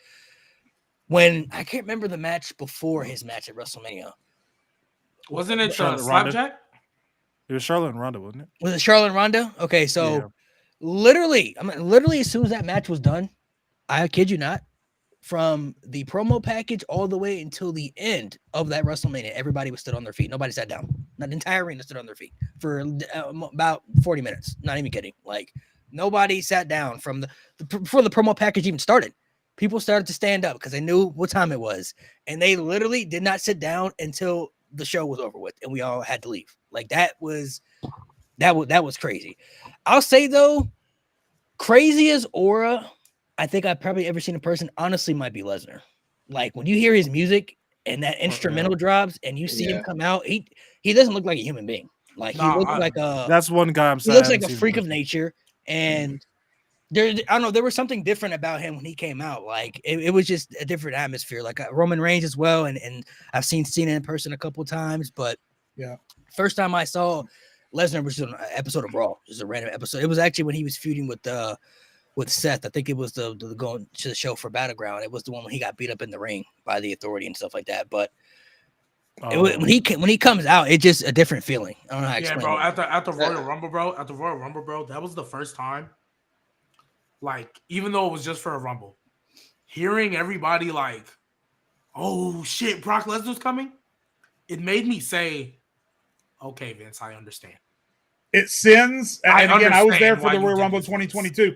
When I can't remember the match before his match at WrestleMania. Wasn't it Slapjack? It was Charlotte and Ronda, wasn't it? Was it Charlotte and Ronda? Okay, so literally as soon as that match was done, I kid you not, from the promo package all the way until the end of that WrestleMania, everybody was stood on their feet. Nobody sat down. Not the entire arena stood on their feet for about 40 minutes. Not even kidding. Like nobody sat down before the promo package even started. People started to stand up because they knew what time it was, and they literally did not sit down until the show was over with, and we all had to leave. Like that was crazy. I'll say though, craziest aura I think I've probably ever seen in person, honestly, might be Lesnar. Like when you hear his music and that instrumental drops, and you see him come out, he doesn't look like a human being. Like he looks like a. That's one guy I'm saying. He looks like a freak of nature, and. I don't know. There was something different about him when he came out. Like it was just a different atmosphere. Like Roman Reigns as well, and I've seen Cena in person a couple times. But first time I saw Lesnar was on an episode of Raw, just a random episode. It was actually when he was feuding with Seth. I think it was the going to the show for Battleground. It was the one when he got beat up in the ring by the Authority and stuff like that. But when he comes out, it's just a different feeling. I don't know how to explain bro. it. At the Royal Rumble, bro, that was the first time. Like, even though it was just for a Rumble, hearing everybody like, oh shit, Brock Lesnar's coming, it made me say, okay, Vince, I understand. It sends. And again, I was there for the Royal Rumble 2022.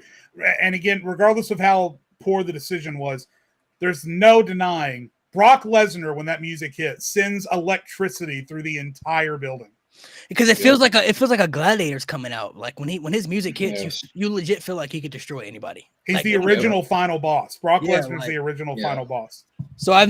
And again, regardless of how poor the decision was, there's no denying Brock Lesnar, when that music hits, sends electricity through the entire building. Because it feels like a gladiator's coming out. Like when his music hits, you legit feel like he could destroy anybody. He's the original final boss. Brock Lesnar's the original final boss. So I've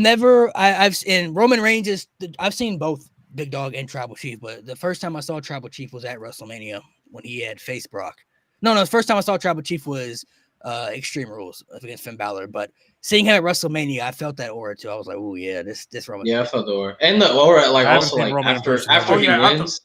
in Roman Reigns I've seen both Big Dog and Tribal Chief, but the first time I saw Tribal Chief was at WrestleMania when he had faced Brock. No, the first time I saw Tribal Chief was Extreme Rules against Finn Balor, but seeing him at WrestleMania, I felt that aura too. I was like, oh yeah, this Roman. Yeah, I felt the aura, and the aura like also like after he wins,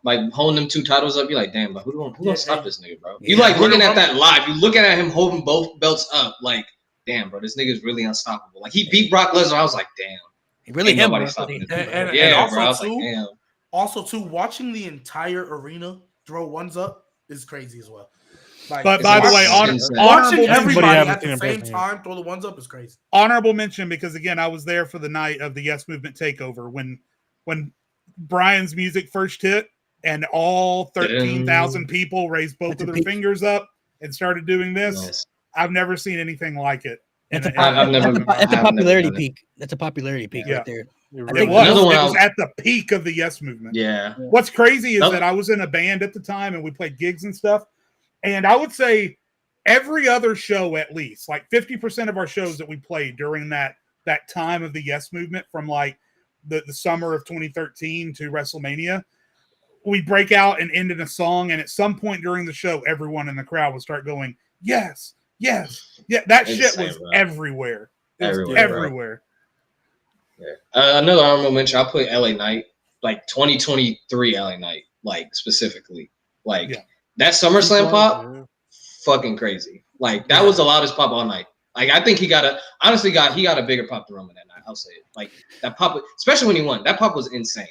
like holding them two titles up, you're like, damn, but who gonna stop this nigga, bro? You like looking at that live, you looking at him holding both belts up, like, damn, bro, this nigga's really unstoppable. Like he beat Brock Lesnar, I was like, damn, he really him. Nobody stopping him. And also, bro, I was like, damn. Also, too, watching the entire arena throw ones up is crazy as well. Like, but by the way, watching everybody at the same time throw the ones up is crazy. Honorable mention, because again, I was there for the night of the Yes Movement takeover when Brian's music first hit and all 13,000 people raised both of their fingers up and started doing this. Yes. I've never seen anything like it. That's a popularity peak. That's a popularity peak right there. It was at the peak of the Yes Movement. Yeah. What's crazy is that I was in a band at the time and we played gigs and stuff. And I would say every other show, at least like 50% of our shows that we played during that time of the Yes Movement, from like the summer of 2013 to WrestleMania, we break out and end in a song, and at some point during the show, everyone in the crowd would start going, yes, yes, yeah. That shit was everywhere. It was everywhere. Yeah. Another honorable mention, I'll put LA Knight, like 2023 LA Knight, like specifically. Like that SummerSlam pop, fucking crazy. Like that was the loudest pop all night. Like I think he got a bigger pop than Roman that night. I'll say it. Like that pop, especially when he won, that pop was insane.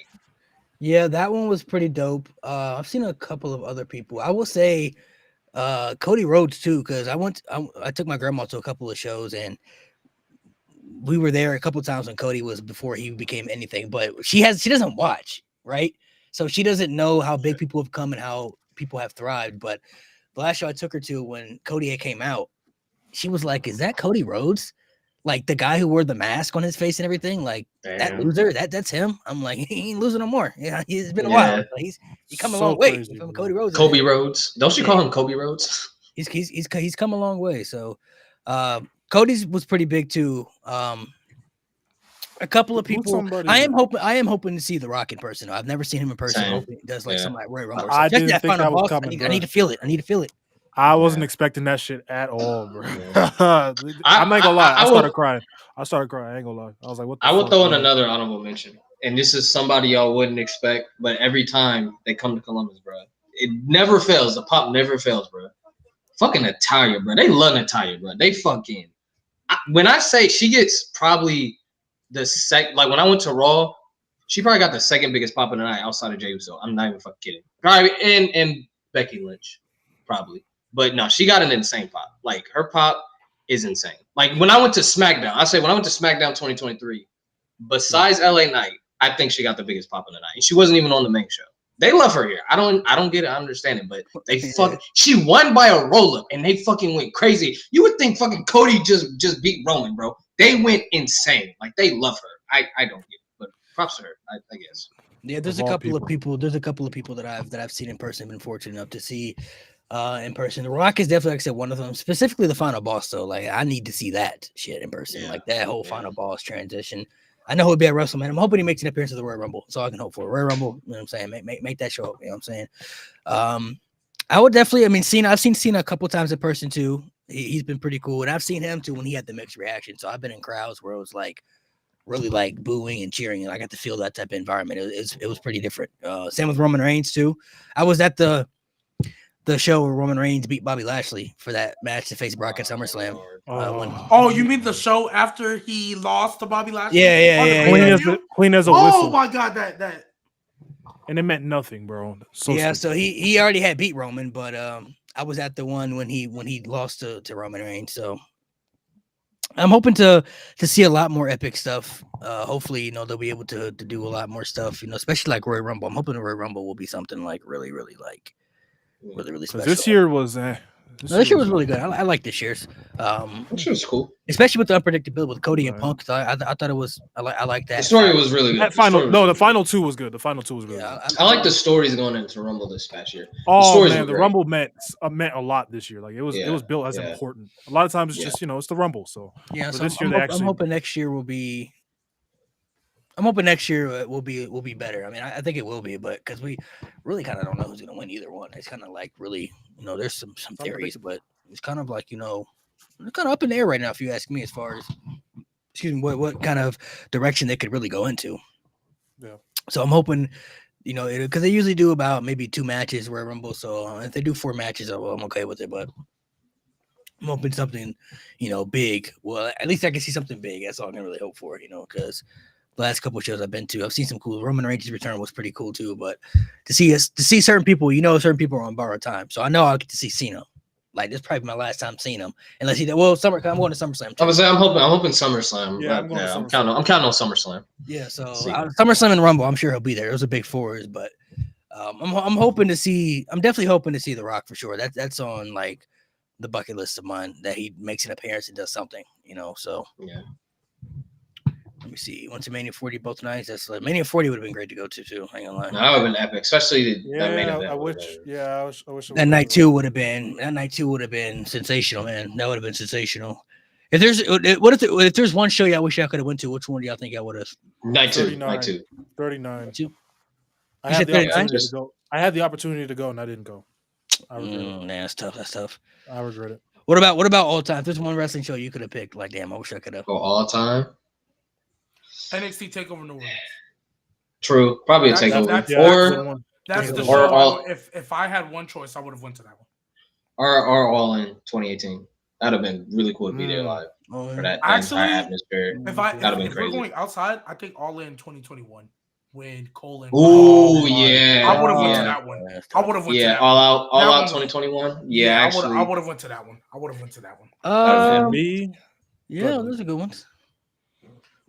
Yeah, that one was pretty dope. I've seen a couple of other people. I will say Cody Rhodes too, because I took my grandma to a couple of shows and we were there a couple of times when Cody was before he became anything, but she doesn't watch, right? So she doesn't know how big people have come and how people have thrived. But the last show I took her to when Cody came out, she was like, "Is that Cody Rhodes? Like the guy who wore the mask on his face and everything? Like that loser? That's him?" I'm like, he ain't losing no more. Yeah, it's been a while. He's come a long way from Cody Rhodes. Kobe Rhodes. Don't you call him Kobe Rhodes? He's come a long way. So Cody's was pretty big too. A couple of people. I am hoping to see The Rock in person. I've never seen him in person. I hope he does like some like Royal Rumble. I didn't think that was coming. I need to feel it. I wasn't expecting that shit at all, bro. I'm not gonna lie. I started crying. I ain't gonna lie. I was like, "What?" I would throw in another honorable mention, and this is somebody y'all wouldn't expect, but every time they come to Columbus, bro, it never fails. The pop never fails, bro. Fucking Natalya, bro. They love Natalya, bro. They fucking. When I say she gets probably the like when I went to Raw, she probably got the second biggest pop of the night outside of Jey Uso. I'm not even fucking kidding. Probably and Becky Lynch, probably. But no, she got an insane pop. Like her pop is insane. Like when I went to SmackDown, when I went to SmackDown 2023, besides LA Knight, I think she got the biggest pop of the night. And she wasn't even on the main show. They love her here. I don't get it. I understand it, but they she won by a roll up and they fucking went crazy. You would think fucking Cody just beat Roman, bro. They went insane. Like they love her. I don't get it, but props to her, I guess. Yeah, there's a couple of people that I've seen in person, been fortunate enough to see in person. The Rock is definitely, like I said, one of them. Specifically the final boss, though. Like I need to see that shit in person. Like that whole final boss transition. I know he'll be at WrestleMania. I'm hoping he makes an appearance at the Royal Rumble. That's all I can hope for. Royal Rumble, you know what I'm saying? Make that show up. You know what I'm saying? I would definitely, I've seen Cena a couple times in person too. He's been pretty cool. And I've seen him too when he had the mixed reaction. So I've been in crowds where it was like really like booing and cheering. And I got to feel that type of environment. It was pretty different. Same with Roman Reigns too. I was at the show where Roman Reigns beat Bobby Lashley for that match to face Brock at SummerSlam. You mean the show after he lost to Bobby Lashley? Yeah. Clean as a whistle. Oh my god, that. And it meant nothing, bro. So he already had beat Roman, but I was at the one when he lost to Roman Reigns. So I'm hoping to see a lot more epic stuff. Hopefully, they'll be able to do a lot more stuff. Especially like Royal Rumble. I'm hoping the Royal Rumble will be something like really, really like. Really special. This year was this year was really good. I like this year's. This was cool, especially with the unpredictability with Cody and Punk. So I thought it was. I like that. The story was really good. The final two was good. The final two was really good. I like the stories going into Rumble this past year. The Rumble meant a lot this year. Like it was built as important. A lot of times it's just it's the Rumble. So so this year I'm hoping next year will be. I'm hoping next year will be better. I think it will be, but because we really kind of don't know who's going to win either one. It's kind of like really, there's some theories, but it's kind of like, it's kind of up in the air right now, if you ask me, as far as, what kind of direction they could really go into. Yeah. So I'm hoping, because they usually do about maybe 2 matches Royal Rumble. So if they do 4 matches, I'm okay with it, but I'm hoping something, big. Well, at least I can see something big. That's all I can really hope for, because the last couple of shows I've been to, I've seen some cool. Roman Reigns' return was pretty cool too. But to see certain people, certain people are on borrowed time. So I know I'll get to see Cena. Like this is probably my last time seeing him, unless I'm going to SummerSlam. I was saying I'm hoping SummerSlam. Yeah, I'm counting on SummerSlam. Yeah, so SummerSlam and Rumble, I'm sure he'll be there. It was a big 4s, but I'm hoping to see. I'm definitely hoping to see The Rock for sure. That's on like the bucket list of mine that he makes an appearance and does something. So yeah. Let me see. Went to Mania 40 both nights. That's like Mania 40 would have been great to go to too. Hang on, that would have been epic, especially that main event. I wish. That night too would have been sensational, man. That would have been sensational. If there's one show y'all wish I could have went to, which one do y'all think I would have? Night 2. 39. I You had said the 39? opportunity to go. I had the opportunity to go, and I didn't go. I regret it. Nah, that's tough. That's tough. I regret it. What about all time? If there's one wrestling show you could have picked, like damn, I wish I could have. Go all time. NXT Takeover New Orleans. True, probably a takeover. That's the or show. all, if I had one choice, I would have went to that one. Or All In 2018. That'd have been really cool to be there live for that entire atmosphere. If we're going outside, I think All In 2021 when Cole and oh yeah, I would have went to that one. I would have went to that All Out 2021. Yeah, actually, I would have went to that one. Yeah, those are good ones.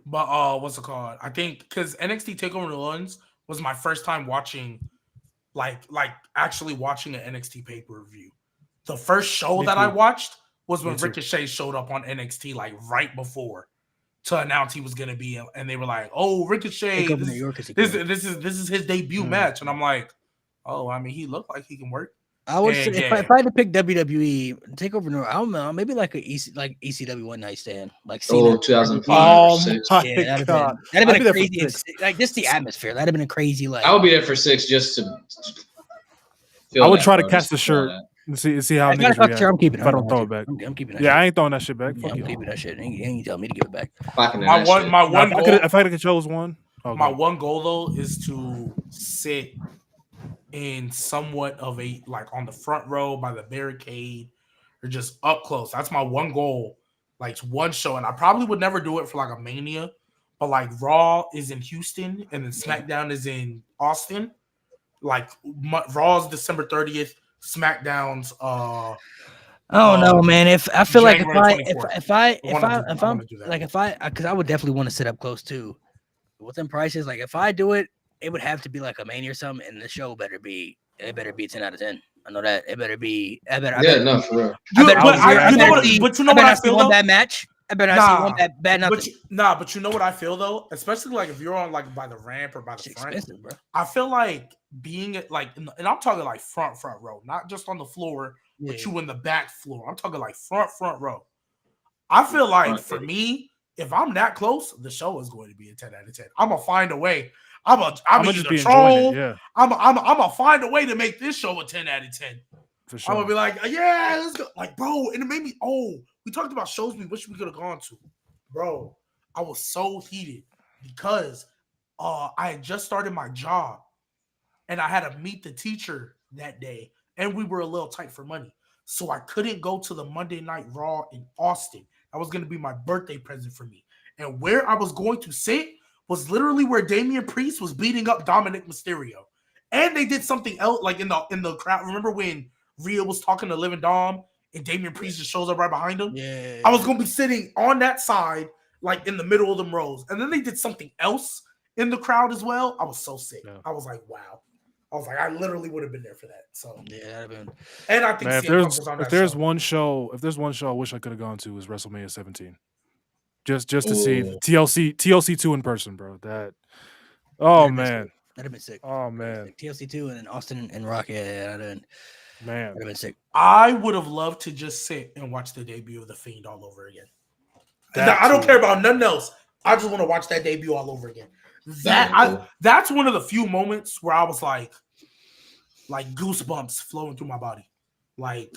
But what's it called? I think because NXT Takeover New Orleans was my first time watching, like actually watching an NXT pay-per-view. The first show that I watched was when Ricochet showed up on NXT, like right before to announce he was gonna be, and they were like, "Oh, Ricochet, this is his debut match," and I'm like, "Oh, I mean, he looked like he can work." I would say if I had to pick WWE Takeover New Orleans, I don't know, maybe like ECW One Night Stand, like 2005. Oh my that'd god, have been a crazy, like just the atmosphere. That'd have been a crazy. Like I would be there for 6 just to. I would try to catch the shirt. See how niggas react. I'm keeping it. If I don't throw it back. I'm keeping it. Yeah, I ain't throwing that shit back. I'm keeping that shit. Ain't tell me to give it back. My one goal, if I could have chose one. My one goal though is to sit in somewhat of a like on the front row by the barricade or just up close. That's my one goal. Like one show, and I probably would never do it for like a Mania, but like Raw is in Houston and then SmackDown is in Austin. Like Raw's December 30th. SmackDown's I don't know, man. If I feel like if I because I would definitely want to sit up close too. With them prices, like if I do it, it would have to be like a Mania or something, and the show better be 10 out of 10. I know that it better be. For real. But you know what I feel though? Bad match. I better not see one bad nothing. But you know what I feel though, especially like if you're on like by the ramp or by the front. Bro. I feel like being like, and I'm talking like front row, not just on the floor, but you in the back floor. I'm talking like front row. I feel like for me, if I'm that close, the show is going to be a 10 out of 10. I'm gonna find a way. I'm gonna just be troll. I'm gonna find a way to make this show a 10 out of 10. For sure. I'm gonna be like, yeah, let's go. Like, bro, and it made me. We talked about shows we wish we could have gone to, bro. I was so heated because I had just started my job and I had to meet the teacher that day, and we were a little tight for money, so I couldn't go to the Monday Night Raw in Austin. That was gonna be my birthday present for me, and where I was going to sit was literally where Damian Priest was beating up Dominic Mysterio, and they did something else like in the crowd. Remember when Rhea was talking to Living Dom? And Damian Priest just shows up right behind him. Yeah. I was gonna be sitting on that side, like in the middle of them rows. And then they did something else in the crowd as well. I was so sick. Yeah. I was like, wow. I was like, I literally would have been there for that. So yeah, that'd have been. And I think if there's one show I wish I could have gone to was WrestleMania 17. Just to see TLC 2 in person, bro. That'd have been sick. Oh man. TLC 2 and then Austin and Rock. Yeah, man, that'd have been sick. I would have loved to just sit and watch the debut of The Fiend all over again. I don't care about nothing else. I just want to watch that debut all over again. That's one of the few moments where I was like goosebumps flowing through my body. Like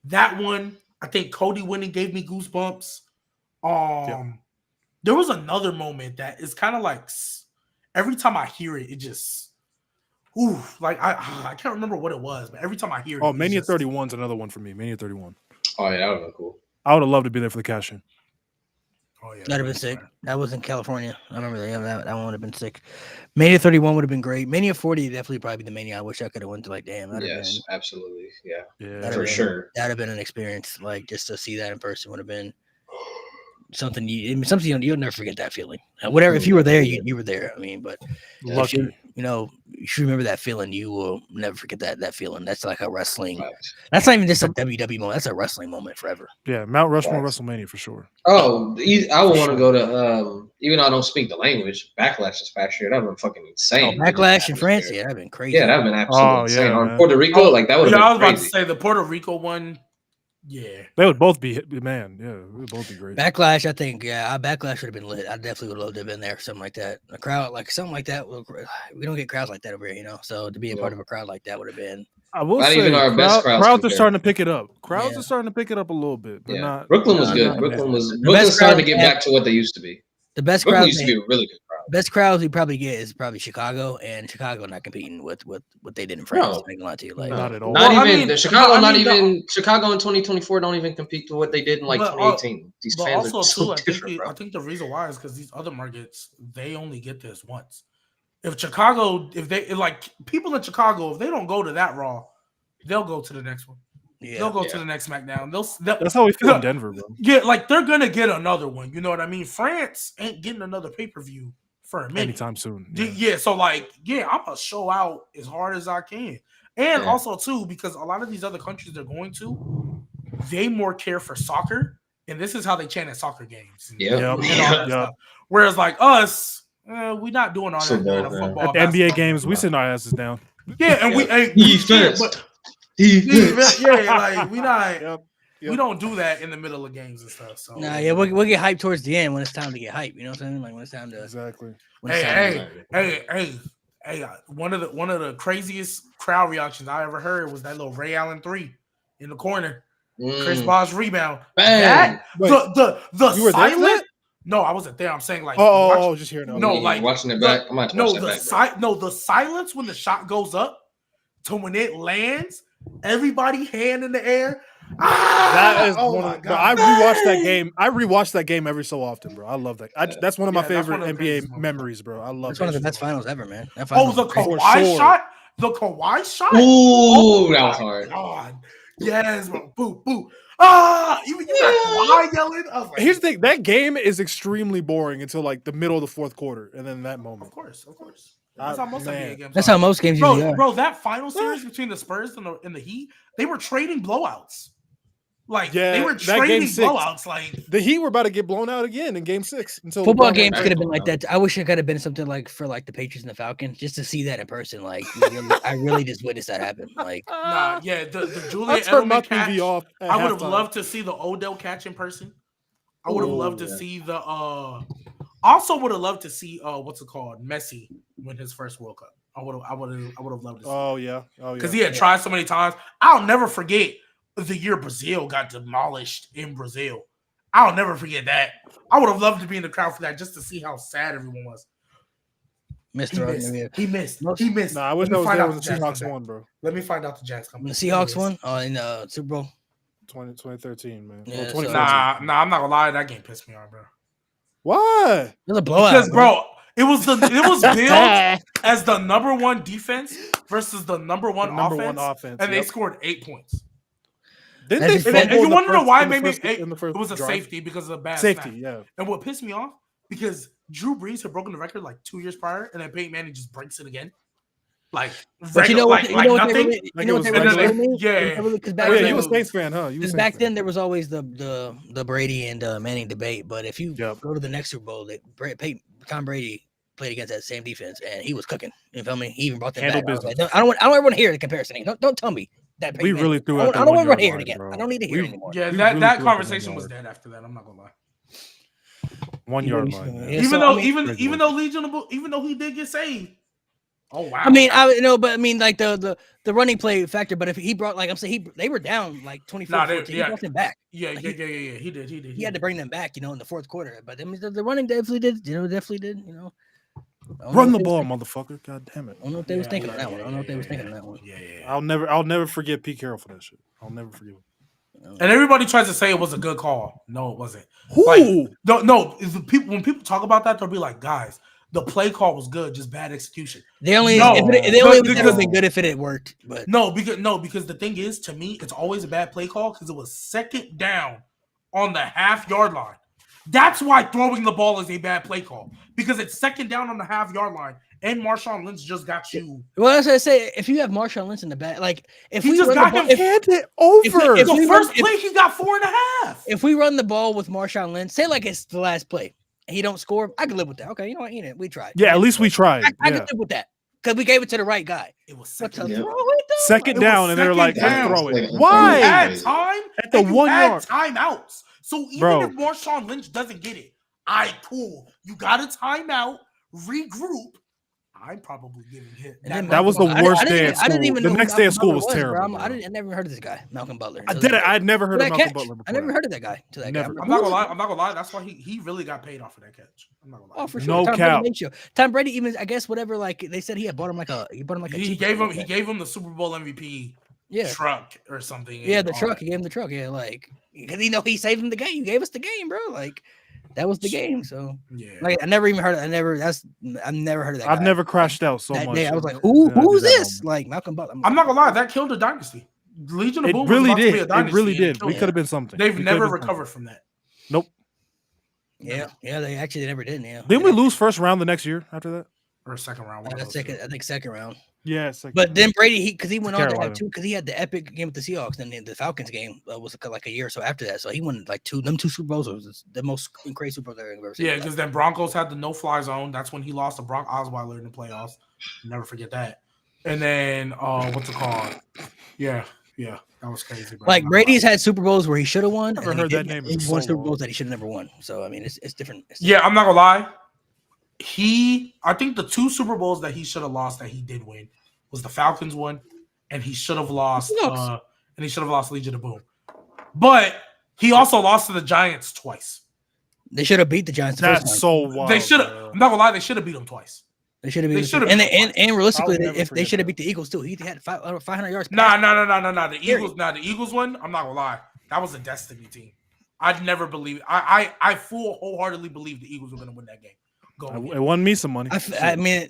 that one, I think Cody winning gave me goosebumps. There was another moment that is kind of like every time I hear it, it just. Ooh, like I can't remember what it was, but every time I hear it. Oh, Mania 31's another one for me. Mania 31. Oh yeah, that would have been cool. I would have loved to be there for the cash-in. Oh yeah, that'd have been sick. That was in California. I remember that one would have been sick. Mania 31 would have been great. Mania 40 definitely probably the Mania I wish I could have went to. Like, damn. Yes, absolutely. Yeah, for sure. That'd have been an experience. Like just to see that in person would have been something. You'll never forget that feeling. Whatever. If you were there, you were there. I mean, but you should remember that feeling. You will never forget that feeling. That's like a wrestling. Right. That's not even just a WWE moment. That's a wrestling moment forever. Yeah, Mount Rushmore WrestleMania for sure. Oh, I would want to go to. Even though I don't speak the language, Backlash this past year. That would have been fucking insane. Backlash in France, yeah, that'd been crazy. Yeah, that'd been absolutely insane. Or Puerto Rico, like that would have been. I was about to say the Puerto Rico one. Yeah, They would both be man. Yeah, it would both be great. Backlash, I think. Yeah, our Backlash would have been lit. I definitely would love to have been there, something like that. A crowd like something like that. We don't get crowds like that over here, you know. So to be a part of a crowd like that would have been. I will Not say, even our best crowds are starting to pick it up. Crowds Yeah. are starting to pick it up a little bit, but not. Brooklyn was good. Brooklyn's starting to get back to what they used to be. The best Brooklyn crowds used to be a really good crowd. Best crowds we probably get is probably Chicago, and Chicago not competing with what they did in France. No. I ain't gonna lie to you, like Not at all. Not even Chicago. Chicago in 2024 don't even compete to what they did in like 2018. These fans are so different, bro. I think the reason why is because these other markets they only get this once. If Chicago, if they like people in Chicago, if they don't go to that Raw, they'll go to the next one. Yeah, they'll go to the next SmackDown. That's how we feel in Denver, bro. Yeah, like they're gonna get another one. You know what I mean? France ain't getting another pay-per-view for a minute anytime soon. Yeah, so like, I'm gonna show out as hard as I can, and also too because a lot of these other countries they're going to, they more care for soccer, and this is how they chant at soccer games. Yeah. Whereas like us, we're not doing all that kind of football. At the NBA games, we sitting our asses down. Yeah, and we defense. Like we not. Yep. We don't do that in the middle of games and stuff. So we'll get hyped towards the end when it's time to get hyped. You know what I'm saying? Like when it's time to exactly. Hey! One of the craziest crowd reactions I ever heard was that little Ray Allen 3 in the corner. Chris Bosh rebound. Bang. The you were silent. There? No, I wasn't there. I'm saying like just hearing it. No, like watching it back. The silence when the shot goes up to when it lands. Everybody hand in the air. That is my God. I rewatched that game. I rewatch that game every so often, bro. I love that. That's one of my favorite NBA memories, bro. I love. That's one of the best finals ever, man. The Kawhi shot. The Kawhi shot. Ooh, that was hard. God. Yes, bro. Boo, boo. You got Kawhi yelling. Like, here's the thing. That game is extremely boring until like the middle of the fourth quarter, and then that moment. Of course. That's how most NBA games. That's how most games usually are. Bro, that final series between the Spurs and the Heat, they were trading blowouts. Like they were trading blowouts. Like the Heat were about to get blown out again in Game 6. Until football games could have been like that. I wish it could have been something like for like the Patriots and the Falcons, just to see that in person. Like I really just witnessed that happen. Like the Julian Edelman catch. Off I would have loved to see the Odell catch in person. I would have loved to see the. Also, would have loved to see what's it called, Messi win his first World Cup. I would have loved to see. Oh yeah, because he had tried so many times. I'll never forget the year Brazil got demolished in Brazil. I'll never forget that. I would have loved to be in the crowd for that just to see how sad everyone was. He missed. Nah, I wish that was there when the Seahawks won, bro. Let me find out the Jacks come. The Seahawks won in Super Bowl 2013, man. Yeah, nah, I'm not gonna lie. That game pissed me off, bro. Why? It was a blowout. Because, bro, it was billed as the number one defense versus the number one offense, and they scored 8 points. Didn't they? And you want to know why it made me? It was a safety because of the bad safety. snap. Yeah. And what pissed me off because Drew Brees had broken the record like 2 years prior, and then Peyton Manning just breaks it again. Like, but you know what? Like nothing. Yeah. You was a Saints fan, huh? Because back then there was always the Brady and Manning debate. But if you go to the next Super Bowl, Tom Brady played against that same defense, and he was cooking. You feel me? He even brought them back. Like, I don't ever want to hear the comparison. Don't tell me that. We really threw out. I don't want to hear it again. Bro. I don't need to hear it anymore. Yeah, that conversation was dead after that. I'm not gonna lie. 1 yard line. Even though he did get saved. Oh wow! I mean, like the running play factor. But if he brought, like I'm saying, they were down like 24-14. He brought them back. Yeah. He did. He had to bring them back, in the fourth quarter. But I mean, the running definitely did. Run the ball, motherfucker! God damn it! I don't know what they was thinking on that one. Yeah. I'll never forget Pete Carroll for that shit. I'll never forget him. And everybody tries to say it was a good call. No, it wasn't. Who? Like, no. When people talk about that, they'll be like, guys. The play call was good, just bad execution. They only would have been good if it had worked. But because the thing is, to me, it's always a bad play call because it was second down on the half-yard line. That's why throwing the ball is a bad play call because it's second down on the half-yard line, and Marshawn Lynch just got you. Well, as I say, if you have Marshawn Lynch in the back, like if he we just got him handed over, the first play he got 4.5. If we run the ball with Marshawn Lynch, say like it's the last play. He don't score. I can live with that. Okay, you know what? We tried. Yeah, at least we tried. I can live with that because we gave it to the right guy. It was What second. the Yeah. throw it though? Second down, and they're like, second let's down. throw it. Like, Why? You had Crazy. time At the and you 1 had yard. timeouts. So even Bro. if Marshawn Lynch doesn't get it, all right, cool. You got a timeout, regroup. I'm probably giving hit. And then That was the Malcolm Butler. worst day at I didn't school. even The know who next day at Malcolm school Butler was bro. terrible. I never heard of this guy, Malcolm Butler. I did it. I'd never heard of Malcolm Butler before. I never heard of that guy. To that Never. guy. I'm not gonna lie. That's why he really got paid off of that catch. I'm not gonna lie. Oh, for sure. No Tom cap. Brady made sure. Tom Brady even, I guess, whatever. Like they said, he bought him like a. He cheap gave him truck. the Super Bowl MVP Yeah. truck or something. Yeah, and the all truck. that. He gave him the truck. Yeah, like because he saved him the game. He gave us the game, bro. Like that was the game. So Yeah. like I never even heard. I've never heard of that. I've guy. never crashed out so That much. day I was like, than I did who's that this? moment. Like Malcolm Butler. I'm not gonna lie. That killed the dynasty. Legion of It Boom was really about to be did. a It dynasty, really and did. killed We it. could have been something. They've We could've never been something. recovered from that. Nope. Yeah, they never did. Yeah. Didn't we lose first round the next year after that? Or second round. one of those Second, two. I think second round. Yeah. Second. But then Brady, because he went on to Carolina. have two, because he had the epic game with the Seahawks, and then the Falcons game was like a year or so after that. So he won like them two Super Bowls. Was the most crazy Super Bowls I've ever seen. Yeah, because then Broncos had the no-fly zone. That's when he lost to Brock Osweiler in the playoffs. Never forget that. And then what's it called? Yeah, that was crazy. Bro. Like Brady's had Super Bowls where he should have won. Never and he heard that didn't. name in He so won Super long. Bowls that he should have never won. So I mean, it's different. Yeah, I'm not gonna lie. I think the two Super Bowls that he should have lost that he did win was the Falcons one, and he should have lost. Legion of Boom. But he also lost to the Giants twice. They should have beat the Giants. The first That's time. so wild. They should have. bro. I'm not gonna lie. They should have beat them twice. They should have they beat. should have And, beat the and realistically, I'll never if they forget should have that. beat the Eagles too, he had 500 yards. Nah. The Period. Eagles. Nah, the Eagles one. I'm not gonna lie. That was a destiny team. I'd never believe. I wholeheartedly believe the Eagles were gonna win that game. It won me some money. I mean,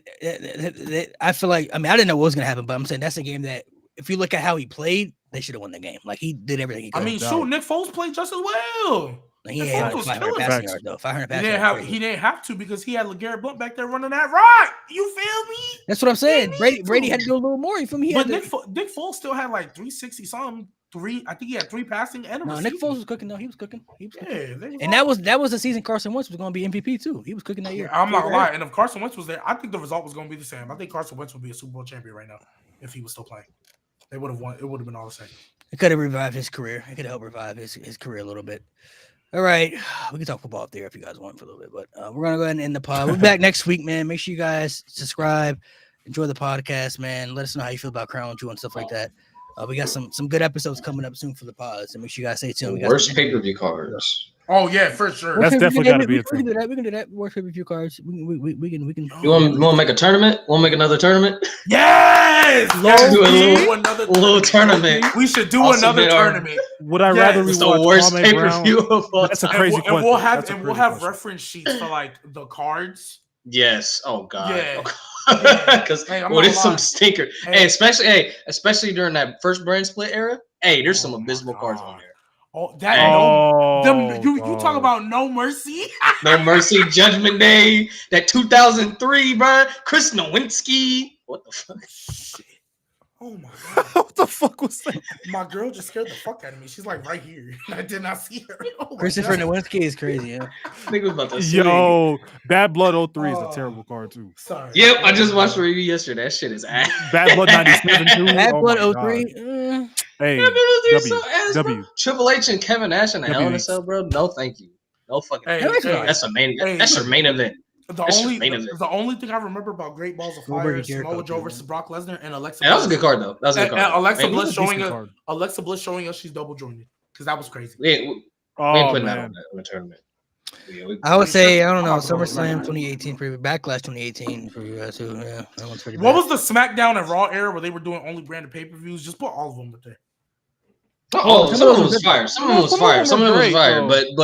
I feel like I didn't know what was gonna happen, but I'm saying that's a game that if you look at how he played, they should have won the game. Like he did everything he could. I mean, shoot, Nick Foles played just as well. Like, he Nick had Foles like was 500 killing passing it. yards though. 500 He passing didn't yards. have. Crazy. He didn't have to because he had LeGarrette Blunt back there running that rock. You feel me? That's what I'm saying. He Brady need to. had to do a little more. You feel me? He But had to- Nick Foles still had like 360 something. I think he had 3 passing and a no, Nick receiving. Foles was cooking. No, he was cooking. He was cooking. Yeah, they was And all- that was the season Carson Wentz was going to be MVP too. He was cooking that year. I'm not gonna lie. And if Carson Wentz was there, I think the result was going to be the same. I think Carson Wentz would be a Super Bowl champion right now if he was still playing. They would have won. It would have been all the same. It could have revived his career. It could help revive his career a little bit. All right, we can talk football up there if you guys want for a little bit, but we're gonna go ahead and end the pod. We'll be back next week, man. Make sure you guys subscribe, enjoy the podcast, man. Let us know how you feel about Crown Jewel and stuff like that. We got some good episodes coming up soon for the pod, so make sure you guys stay tuned. We got Worst some- pay-per-view cards. Oh yeah, for sure. That's definitely gotta be a We can thing. do that. We can do that. Worst pay-per-view cards. We can. You want to make a tournament? Want to make another tournament? Yes, Do a another little tournament. We should do Also another been our- tournament. Would I Yeah, rather It's the rewatch worst Kwame pay-per-view Brown? of all That's a time. crazy And question. we'll have That's a crazy have question. reference sheets for like the cards. Yes. Oh God. Yeah. Because Hey, I'm what not is gonna some lie. stinker? Hey. Especially during that first brand split era. Hey, there's some Oh, my abysmal cards God. on there. Oh, that Oh, you talk God. about No Mercy. No Mercy, Judgment Day, that 2003, bro. Chris Nowinski. What the fuck? Oh my God. What the fuck was that? My girl just scared the fuck out of me. She's like right here. I did not see her. Oh my Christopher God. Nowinski is crazy. Yeah. Think about that. swing. Yo, Bad Blood 03 is a Oh. terrible card too. Sorry. Yep, I just watched a review yesterday. That shit is ass. Bad Blood 97 too. Bad Oh Blood my God. 03. Hey, Yeah, they're W, so ass, bro. W. Triple H and Kevin Nash in the Hell in a WH. Cell, bro. No, thank you. No fucking. Hey, thank you. hey, That's a main. hey, That's your main event. The That's your only main event. the only thing I remember about Great Balls of Fire Goldberg is and Jericho, Samoa Joe too, versus man. Brock Lesnar and Alexa. And that was a Bliss. good card though. That was a good And card. Alexa Man, Bliss Decent showing us card. Alexa Bliss showing us she's double jointed because that was crazy. we ain't Oh putting that man. on the tournament. Yeah, we, I would say I don't know I'm not going SummerSlam to- 2018 preview, Backlash 2018 for you guys too. Yeah, that one's pretty. What bad. was the SmackDown and Raw era where they were doing only branded pay per views? Just put all of them with there. oh, some some of of them them was are fire. Some of them was Some of fire. them Some are of them was great, fire. though.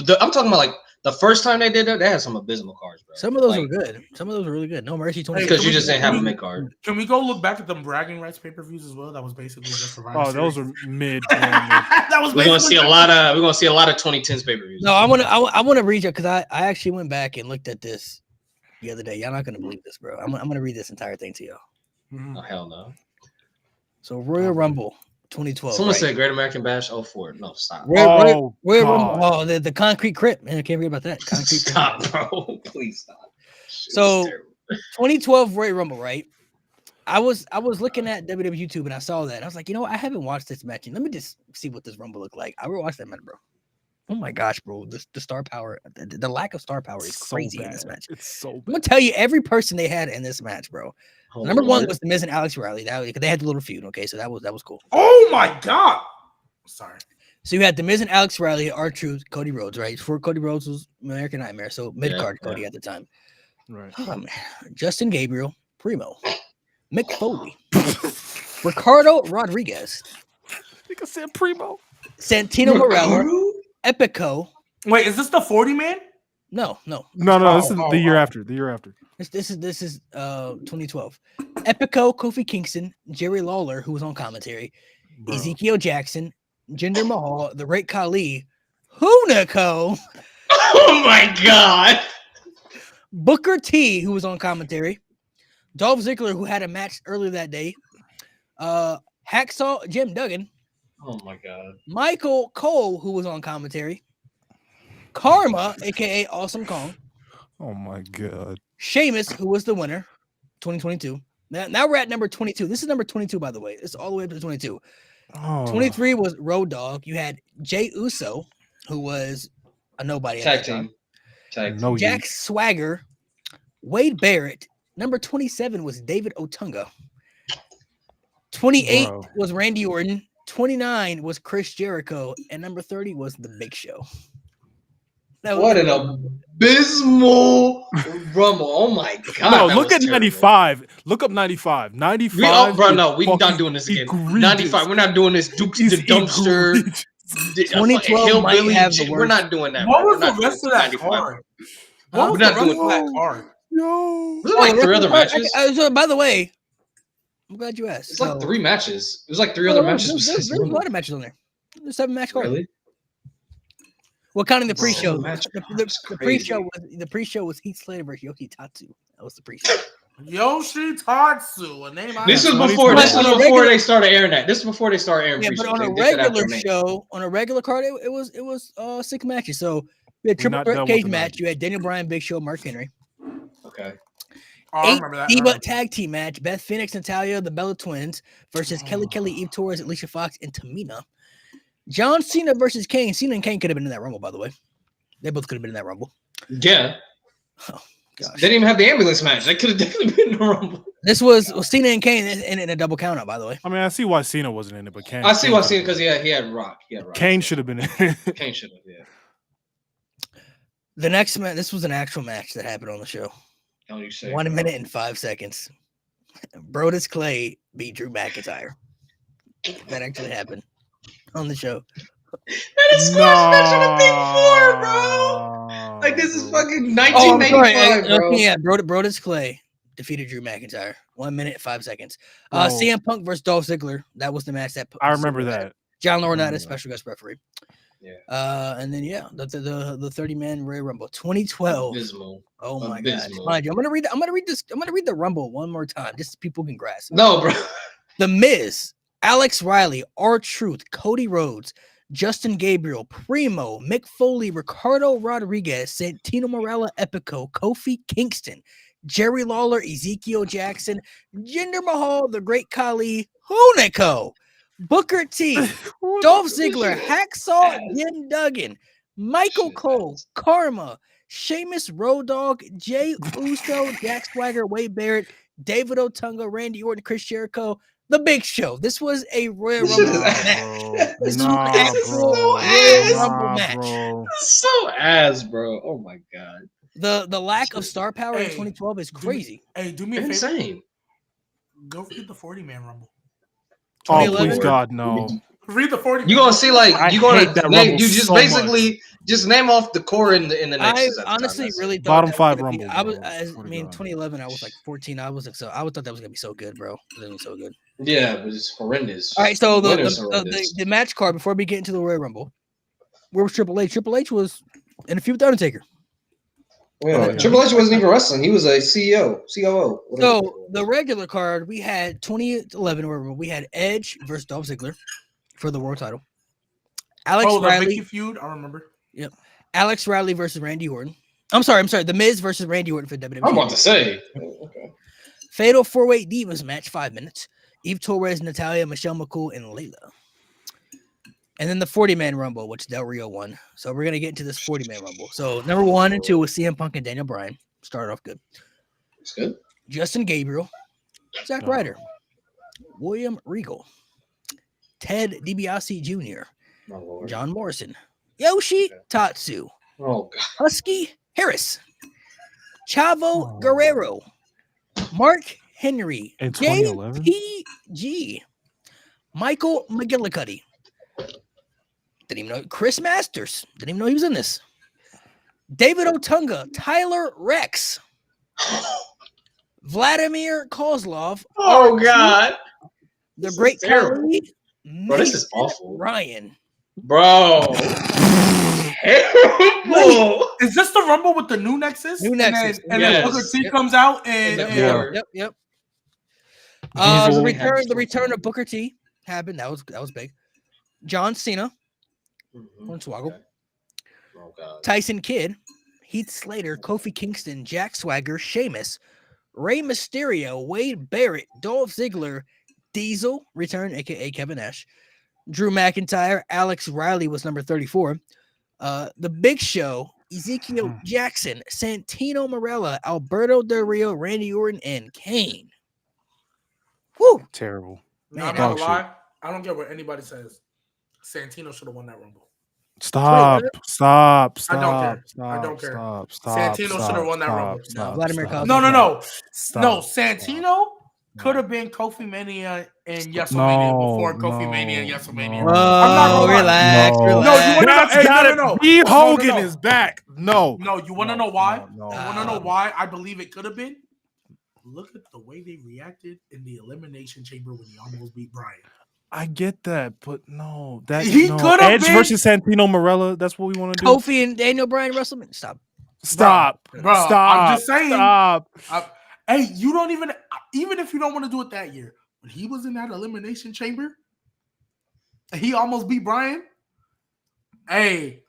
But I'm talking about like the first time they did that, they had some abysmal cards, bro. Some of those like, were good. Some of those were really good. No Mercy Hey, 20. because you Can just we- didn't have a can we- mid card. Can we go look back at them bragging rights pay per views as well? That was basically just Survivor Oh, those Series. are mid. that was We're gonna basically see a lot of 2010s pay per views. No, I want to read you because I actually went back and looked at this the other day. Y'all not gonna believe this, bro. I'm gonna read this entire thing to y'all. Mhm. Oh hell no. So Royal Rumble 2012. Someone right? said Great American Bash 04. No, stop. Royal Oh, Rumble. God. Oh, the Concrete Crypt. Man, I can't read about that. Concrete Crypt. Stop, bro. Please stop. Shit So- was terrible. 2012 Royal Rumble, right? I was looking at WWE YouTube and I saw that. I was like, you know what? I haven't watched this match. And let me just see what this Rumble looked like. I will watch that match, bro. Oh my gosh, bro. The star power, the lack of star power is crazy in this match. It's so bad. I'm gonna tell you every person they had in this match, bro. Number one was the Miz and Alex Riley. They had the little feud. Okay, so that was cool. Oh my god. Sorry. So you had the Miz and Alex Riley, R-Truth, Cody Rhodes, right? Before Cody Rhodes was American Nightmare, so mid-card Cody at the time. Right. Justin Gabriel, Primo, Mick Foley, Ricardo Rodriguez. I think I said Primo. Santino Marella, Epico. Wait, is this the 40 man? No. No. This is the year after. The year after. This is 2012. Epico, Kofi Kingston, Jerry Lawler, who was on commentary, Bro. Ezekiel Jackson, Jinder Mahal, the Great Khali, Hunico. Oh my god. Booker T, who was on commentary, Dolph Ziggler, who had a match earlier that day, Hacksaw Jim Duggan, Oh my god. Michael Cole, who was on commentary, Karma, aka Awesome Kong, Oh my god. Sheamus, who was the winner, 2022. Now we're at number 22. This is number 22, by the way. It's all the way up to 22. Oh. 23 was Road Dogg. You had Jay Uso, who was a nobody. Tag team. No, Jack Swagger, Wade Barrett. Number 27 was David Otunga. 28 Bro. was Randy Orton. 29 was Chris Jericho. And number 30 was The Big Show. What an abysmal Rumble. Oh my god. No, that look was at terrible. 95. Look up 95. 95. Bro, no, we're fucking not doing this again. egregious. 95. We're not doing this Dukes He's the dumpster. egregious. 2012 might Hillbilly have the shit. We're worst. not doing that. What bro. was We're the not rest of doing that 95. card? We're What was not the rest doing of that that. card? Yo. Was it like three other matches? So, by the way, I'm glad you asked. It's like So- 3 matches. It was like 3 other matches. There's besides a Rumble. lot of matches on there. There's 7 match card. Really? Well, counting the Bro, pre-show. match The card pre-show was crazy. was Heath Slater versus Yoshi Tatsu. That was the pre-show. Yoshi Tatsu, a name I This was have. before. This was On a before regular- they started airing that. This is before they started airing Yeah, pre-shows. but on a They did that after regular me. show, on a regular card, it was 6 matches. So we had We're triple not threat done with cage the match. matches. You had Daniel Bryan, Big Show, Mark Henry. Okay. Oh, I 8 remember that. Diva tag team match. Beth Phoenix, Natalia, the Bella Twins versus Kelly, Oh. Eve Torres, Alicia Fox, and Tamina. John Cena versus Kane. Cena and Kane could have been in that Rumble, by the way. They both could have been in that Rumble. Yeah. Oh, gosh. They didn't even have the ambulance match. They could have definitely been in the Rumble. This was Cena and Kane in a double count out, by the way. I mean, I see why Cena wasn't in it, but Kane. I see why Kane Cena because he had Rock. He had Rock. Kane should have been in it. Kane should have. Yeah. The next match, this was an actual match that happened on the show. Don't you say? 1 minute and 5 seconds. Brodus Clay beat Drew McIntyre. That actually happened on the show. That is squash match on a big four, bro. Like this is fucking 1985, bro. Yeah, Brodus Clay defeated Drew McIntyre. 1 minute, 5 seconds. Bro. CM Punk versus Dolph Ziggler. That was the match that I remember that. John remember Laurinaitis, that. special guest referee. Yeah. And then the 30-man Royal Rumble 2012. Abysmal. Oh my god. Abysmal. Mind you, I'm gonna read the Rumble one more time, just so people can grasp. No, bro. The Miz, Alex Riley, R-Truth, Cody Rhodes, Justin Gabriel, Primo, Mick Foley, Ricardo Rodriguez, Santino Marella, Epico, Kofi Kingston, Jerry Lawler, Ezekiel Jackson, Jinder Mahal, the Great Khali, Hunico, Booker T, Dolph Ziggler, Hacksaw Jim Duggan, Michael Cole, Karma, Sheamus, Road Dogg, Jay Uso, Jack Swagger, Wade Barrett, David Otunga, Randy Orton, Chris Jericho, The Big Show. This was a Royal This shit Rumble is match. This is Nah, actual bro. ass. Rumble match. Bro. That's so ass, bro. Oh my god. The lack of star power in Hey, 2012 is crazy. Hey, do me a favor. Insane. Go read the 40-man Rumble. Oh, 2011? please, God, no. Read the 40. You gonna see like I you gonna hate that name, Rumble you just so basically just name off the core in the next. I at the time. honestly That's- really thought Bottom that was 5 gonna be- Rumble, I was, bro. I Swear to mean, God. 2011. I was like 14. I thought that was gonna be so good, bro. It was gonna be so good. Yeah, but it's horrendous. All right, so Winner's horrendous. the match card before we get into the Royal Rumble, where was Triple H? Triple H was in a feud with the Undertaker. Wait, Oh, yeah. Triple H wasn't even wrestling. He was a CEO, COO. whatever. So the regular card, we had 2011 Royal Rumble. We had Edge versus Dolph Ziggler for the world title. Alex Oh, the Riley, Mickey feud. I remember. Alex Riley versus Randy Orton. I'm sorry. The Miz versus Randy Orton for WWE. I'm about to say. Okay. Fatal 4-Way Divas match, 5 minutes. Eve Torres, Natalia, Michelle McCool, and Layla. And then the 40-man Rumble, which Del Rio won. So we're going to get into this 40-man Rumble. So number 1 and 2 was CM Punk and Daniel Bryan. Started off good. It's good. Justin Gabriel, Zack Ryder, William Regal, Ted DiBiase Jr., John Morrison, Yoshi Tatsu, Husky Harris, Chavo Guerrero, Mark Henry, In 2011? JPG, Michael McGillicuddy. Didn't even know. Chris Masters. Didn't even know he was in this. David Otunga, Tyler Rex, Vladimir Kozlov. Oh God. The Great Khali. Bro, this is awful. Ryan. Bro. Terrible. Is this the Rumble with the new Nexus? New Nexus. And then Booker T comes out and Yep. The return of Booker T happened. That was big. John Cena. Swaggle. Oh, God. Tyson Kidd, Heath Slater, Kofi Kingston, Jack Swagger, Sheamus, Rey Mysterio, Wade Barrett, Dolph Ziggler, Diesel, return, aka Kevin Nash, Drew McIntyre, Alex Riley was number 34. The Big Show, Ezekiel Jackson, Santino Marella, Alberto Del Rio, Randy Orton, and Kane. Woo! Terrible. Man, I'm not gonna lie. I don't care what anybody says. Santino should have won that Rumble. Stop. I don't care. Santino should have won that Rumble. Vladimir Kozlov. No. Santino could have been Kofi Mania and WrestleMania before Kofi Mania and WrestleMania. Oh, I'm not gonna relax. No, B. Hogan is back. No, you want to know why? No. You want to know why I believe it could have been? Look at the way they reacted in the Elimination Chamber when he almost beat Bryan. I get that, but no, could have Edge been versus Santino Marella. That's what we want to do. Kofi and Daniel Bryan WrestleMania. Stop. I'm just saying. Stop. Hey, you don't even if you don't want to do it that year, when he was in that Elimination Chamber, he almost beat Bryan. Hey,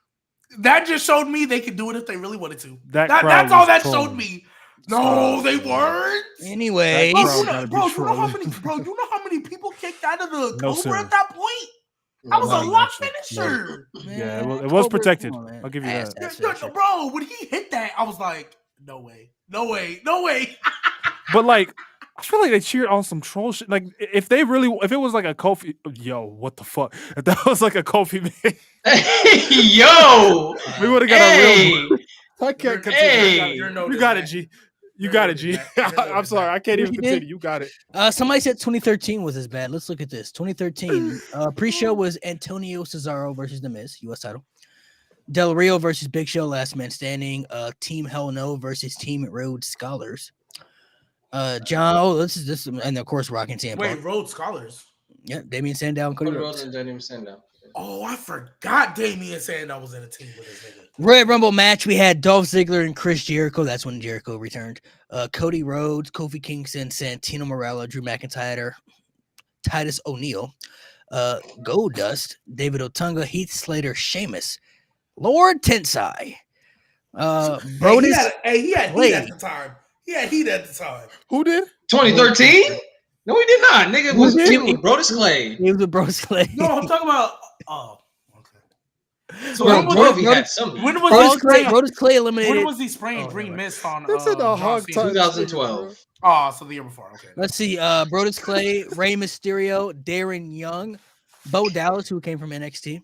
that just showed me they could do it if they really wanted to. That's all that showed me. No, they weren't. Anyway, bro, you know how many people kicked out of the Cobra at that point? That was a lock finisher. Yeah, it was protected. I'll give you that. Bro, when he hit that, I was like, no way. But like, I feel like they cheered on some troll shit. Like, if it was like a Kofi, what the fuck? If that was like a Kofi man, yo, we would have got a real. I can't continue. You got it, G. You got it, G. I'm sorry, I can't even continue. You got it. Somebody said 2013 was as bad. Let's look at this. 2013 pre-show was Antonio Cesaro versus The Miz, U.S. title. Del Rio versus Big Show, Last Man Standing. Team Hell No versus Team Rhodes Scholars. This is and of course Rock and CM Punk. Wait, Rhodes Scholars. Yeah, Damian Sandow and Cody Rhodes. Oh, I forgot Damian Sandow was in a team with his nigga. Royal Rumble match, we had Dolph Ziggler and Chris Jericho. That's when Jericho returned. Cody Rhodes, Kofi Kingston, Santino Marella, Drew McIntyre, Titus O'Neil, Goldust, David Otunga, Heath Slater, Sheamus, Lord Tensai, Brodus. He had heat at the time. He had heat at the time. Who did? 2013? No, he did not. Nigga was Brodus Clay. He was with Brodus Clay. No, I'm talking about. Oh, okay. So when was Brodus Clay eliminated? When was he spraying green mist on? That's in the hog 2012. Oh, so the year before. Okay. Let's see. Brodus Clay, Rey Mysterio, Darren Young, Bo Dallas, who came from NXT,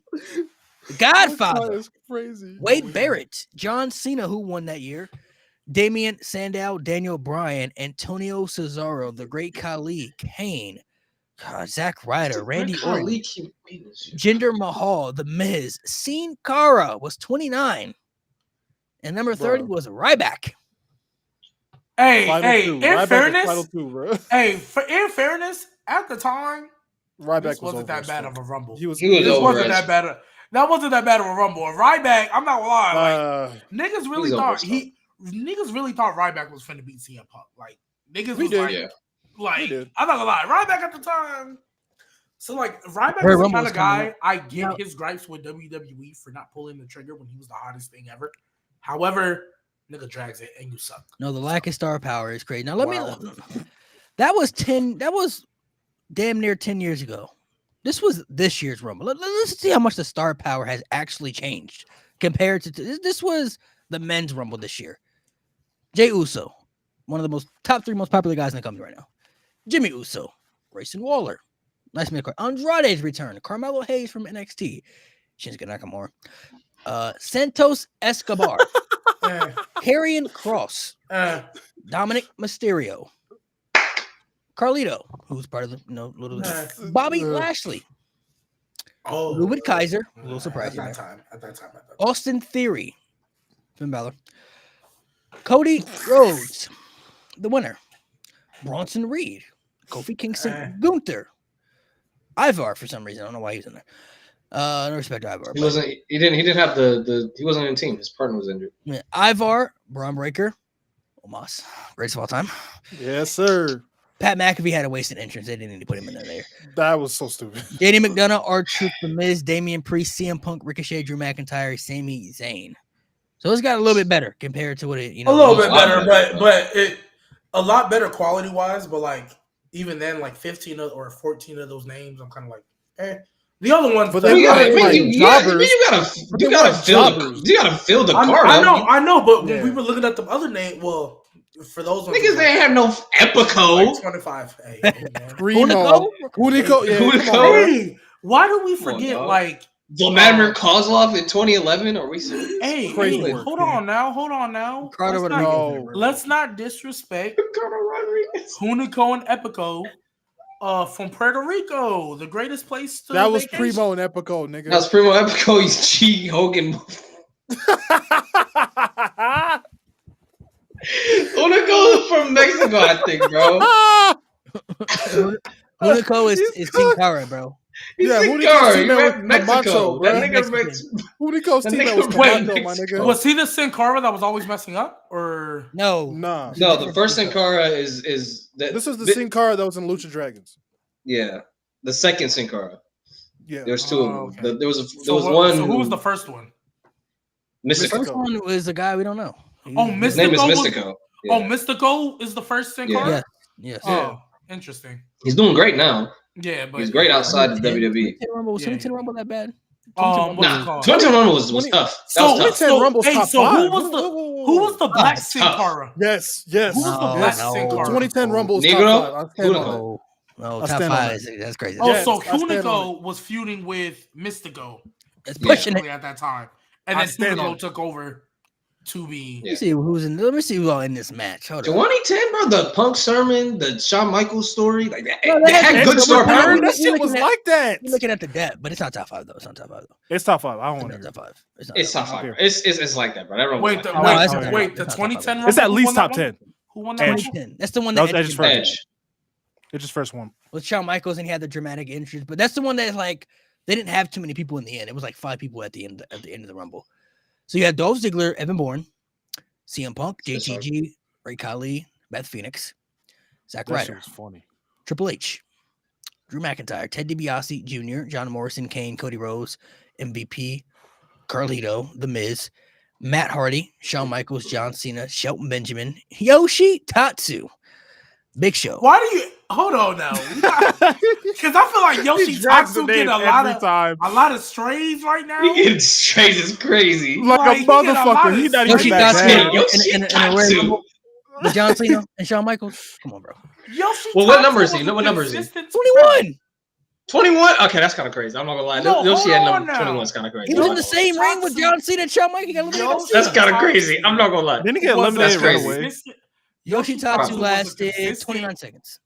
Godfather, crazy. Wade Barrett, John Cena, who won that year, Damian Sandow, Daniel Bryan, Antonio Cesaro, The Great Khali, Kane, Zack Ryder, Randy Orton, Jinder Mahal, The Miz, Sin Cara was 29, and number 30 was Ryback. In fairness, at the time, Ryback wasn't that bad of a Rumble. He wasn't that bad. That wasn't that bad of a Rumble. And Ryback, I'm not gonna lie, niggas really thought Ryback was finna beat CM Punk. Like niggas was I'm not gonna lie, Ryback at the time. So like Ryback is the kind of guy I get his gripes with WWE for not pulling the trigger when he was the hottest thing ever. However, nigga drags it and you suck. No, the lack of star power is crazy. Now let me That was damn near 10 years ago. This was this year's Rumble. Let's see how much the star power has actually changed compared to this was the men's Rumble this year. Jey Uso, one of the top 3 most popular guys in the company right now. Jimmy Uso, Grayson Waller, nice man. Andrade's return, Carmelo Hayes from NXT, Shinsuke Nakamura, Santos Escobar, Karrion Kross, Dominic Mysterio, Carlito, who's part of the Bobby Lashley, Ruben Kaiser, a little surprising at that time. Austin Theory, Finn Balor, Cody Rhodes, the winner, Bronson Reed, Kofi Kingston, Gunther, Ivar for some reason. I don't know why he's in there. No respect to Ivar. He wasn't. He didn't have he wasn't in the team. His partner was injured. Yeah, Ivar, Braun Breaker, Omos, greatest of all time. Yes, sir. Pat McAfee had a wasted entrance. They didn't need to put him in there. That was so stupid. JD McDonough, R-Truth, The Miz, Damian Priest, CM Punk, Ricochet, Drew McIntyre, Sami Zayn. So it's got a little bit better compared to what it, a little bit better, but it a lot better quality wise. But like even then, like 15 or 14 of those names, I'm kind of like, The other ones, but you gotta fill the card. I know, but when we were looking at the other name, well, for those ones, niggas ain't have no Epico. Like 25. Hey, Primo, Hunico. Hey, why do we forget like Vladimir Kozlov in 2011? Are we serious? Hey, hold on now. Let's not disrespect Hunico and Epico. From Puerto Rico, the greatest place to that was vacation. Primo and Epico, nigga. That was Primo Epico. He's G Hogan. Hunico from Mexico, I think, bro. Hunico is Sin Cara, bro. Yeah, Hunico's team was Mexico. That nigga Hunico's team was Camacho, my nigga. Was he the Sin Cara that was always messing up, or no? No, the first Sin Cara is that. This is the Sin Cara that was in Lucha Dragons. Yeah, the second Sin Cara. Yeah, there's 2 of them. Okay. There was one. So who was the first one? Mystico. The first one was the guy we don't know. Mystico. His name is Mystico. Yeah. Mystico is the first Sin Cara? Yes. Oh, interesting. He's doing great now. Yeah, but he's great outside of WWE. Was 2010 Rumble that bad? 2010 Rumble was tough. So 2010 Rumble's top 5. Who was the Black Sin Cara? Yes. Who was the Black Sin Cara? 2010 Rumble was top 5. No, top 5. That's crazy. So Hunico was feuding with Mystico. It's pushing it at that time, and then Hunico took over to be. Let me see who's all in this match. Hold on. 2010, bro. The Punk Sermon, the Shawn Michaels story, like that. They had good star power. That shit was like that. You're looking at the depth, but it's not top 5 though. It's not top 5 though. It's top 5. I don't want to. Top 5. It's top 5. It's like that, bro. Wait, the 2010. It's at least top 10. Who won that? 2010. That's the one that Edge's first. Edge's first one with Shawn Michaels, and he had the dramatic entrance. But that's the one that like they didn't have too many people in the end. It was like 5 people at the end of the Rumble. So you had Dolph Ziggler, Evan Bourne, CM Punk, JTG, Ray Khali, Beth Phoenix, Zack Ryder, Triple H, Drew McIntyre, Ted DiBiase Jr., John Morrison, Kane, Cody Rhodes, MVP, Carlito, The Miz, Matt Hardy, Shawn Michaels, John Cena, Shelton Benjamin, Yoshi Tatsu, Big Show. Why do you hold on now? Because I feel like Yoshi Tatsu get a lot of strays right now. He getting strays is crazy. Like a motherfucker. He's not even that bad. With John Cena and Shawn Michaels. Come on, bro. Yoshi. Well, what number is he? What number is he? 21. 21? Okay, that's kind of crazy. I'm not gonna lie. Yoshi had number 21 is kind of crazy. He was in the same ring with John Cena and Shawn Michaels. That's kind of crazy. I'm not gonna lie. Didn't he get eliminated right away? Yoshi Tatsu lasted 29 seconds.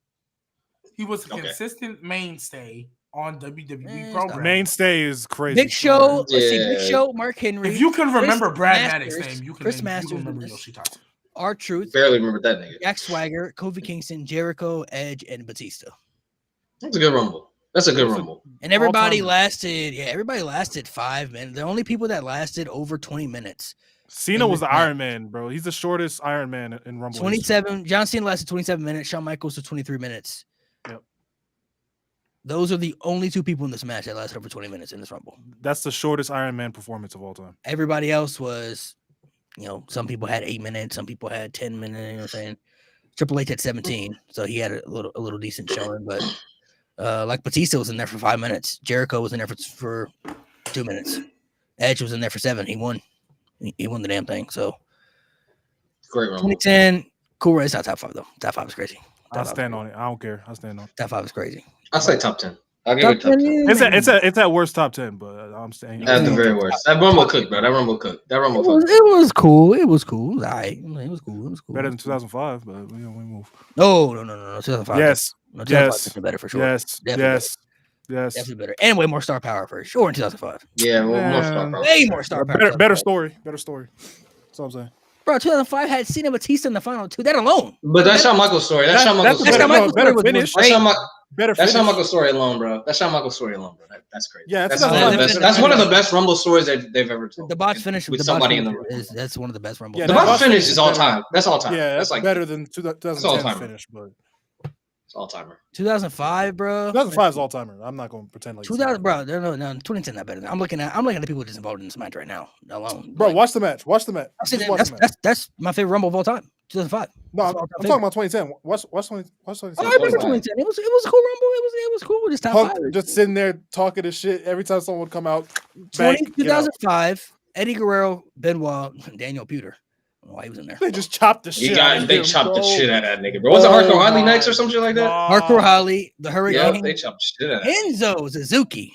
He was a consistent mainstay on WWE program. Mainstay is crazy. Big Show, Big Show, Mark Henry. If you can remember Brad Maddox's name, you can remember Yoshi Tatsu. R-Truth. Barely remember that nigga. Jack Swagger, Kofi Kingston, Jericho, Edge, and Batista. That's a good Rumble. And everybody lasted. Yeah, everybody lasted 5 minutes. The only people that lasted over 20 minutes. Cena was the Iron Man, bro. He's the shortest Iron Man in Rumble. 27. John Cena lasted 27 minutes. Shawn Michaels to 23 minutes. Yep. Those are the only 2 people in this match that lasted over 20 minutes in this Rumble. That's the shortest Iron Man performance of all time. Everybody else was, some people had 8 minutes, some people had 10 minutes. You know what I'm saying? Triple H had 17, so he had a little decent showing. But like Batista was in there for 5 minutes. Jericho was in there for 2 minutes. Edge was in there for 7. He won. He won the damn thing. So Great Rumble. 2010, cool. It's not top 5 though. Top 5 is crazy. I'll stand on it. I don't care. I'll stand on it. Top 5 is crazy. I'll say top 10. I'll give it top 10. It's at worst top 10, but I'm staying. At the very worst. That Rumble cooked, bro. That Rumble cooked. That Rumble cooked. It was cool. It was cool. It was all right. It was cool. It was cool. Better than 2005, but we move. No. 2005. Yes. No, 2005 is better for sure. Yes. Definitely better. And way more star power for sure in 2005. Yeah, more star power. Way more star power. Better story. That's all I'm saying. Bro, 2005 had Cena Batista in the final 2. That alone. But that's Shawn Michaels' story. That's Shawn Michaels' story. Better finish. That's Finish. Shawn Michaels' story alone, bro. That's Shawn Michaels' story alone, bro. That's crazy. Yeah, that's one of the best Rumble stories they've ever told. The botch finish with somebody in the room. That's one of the best Rumble. Yeah, the botch finish is all time. That's all time. Yeah, that's like better than 2010 finish, but it's all timer. 2005, bro. 2005 is all timer. I'm not going to pretend like 2000, bro. No, 2010 not better. I'm looking at the people that's involved in this match right now alone. Bro, watch the match. That's my favorite Rumble of all time. 2005. No, I'm talking about 2010. Watch 2010. I remember 2010. It was a cool Rumble. It was cool. Just top Punk 5. just sitting there talking to shit every time someone would come out. 2005. Eddie Guerrero, Benoit, Daniel Puder. I don't know why he was in there. They just chopped the shit. They chopped the shit out of that nigga, bro. Was it Hardcore Holly next or some shit like that? Hardcore Holly, the Hurricane. Yeah, they chopped shit out of that. Enzo Suzuki.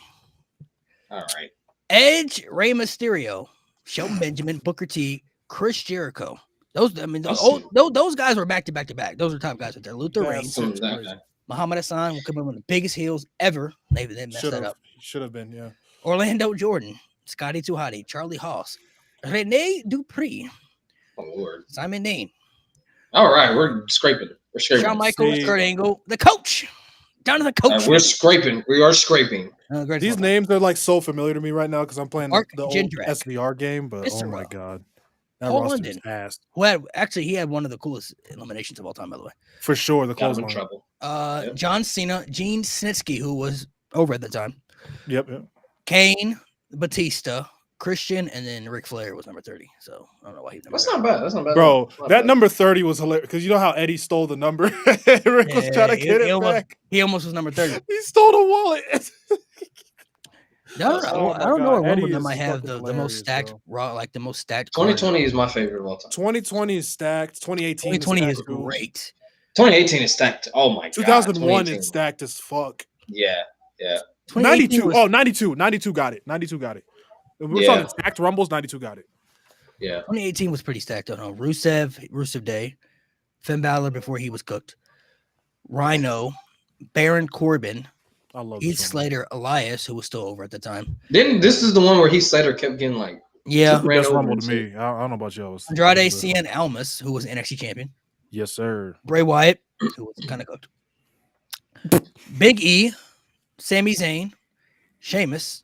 All right. Edge, Rey Mysterio, Shelton Benjamin, Booker T, Chris Jericho. Those guys were back to back to back. Those are top guys right there. Luther Reigns, Muhammad Hassan will come in one of the biggest heels ever. They messed that up. Should have been, yeah. Orlando Jordan, Scotty 2 Hotty, Charlie Haas, Rene Dupree. Oh Lord. Simon Dean. All right, we're scraping. Shawn Michaels, Kurt Angle, the coach. Down to the coach. We're scraping. We are scraping. These names are like so familiar to me right now because I'm playing the old Jindrak. SVR game, but Mr. oh my god. That Paul roster London, is fast. He had one of the coolest eliminations of all time, by the way. For sure, the close one. Trouble. John Cena, Gene Snitsky, who was over at the time. Yep. Kane, Batista, Christian, and then Ric Flair was number 30. So I don't know why he's number 30. That's not bad. Bro, that number 30 was hilarious because you know how Eddie stole the number? Rick was trying to get it back. He almost was number 30. He stole the wallet. I don't know. A Rumble that might have the most stacked the most stacked. 2020 is my favorite of all time. 2020 is stacked. 2018 is great. 2018 is stacked. Oh my god. 2001 is stacked as fuck. Yeah. 92. 92 got it. 92 got it. If we're talking stacked Rumbles, 92 got it. Yeah. 2018 was pretty stacked. I don't know. Rusev Day, Finn Balor before he was cooked, Rhino, Baron Corbin. I love Heath Slater, Elias, who was still over at the time. Then this is the one where Heath Slater kept getting like best Rumble to me. I don't know about y'all. Andrade Cien Almas, who was NXT champion. Yes, sir. Bray Wyatt, who was kind of cooked. Big E, Sami Zayn, Sheamus,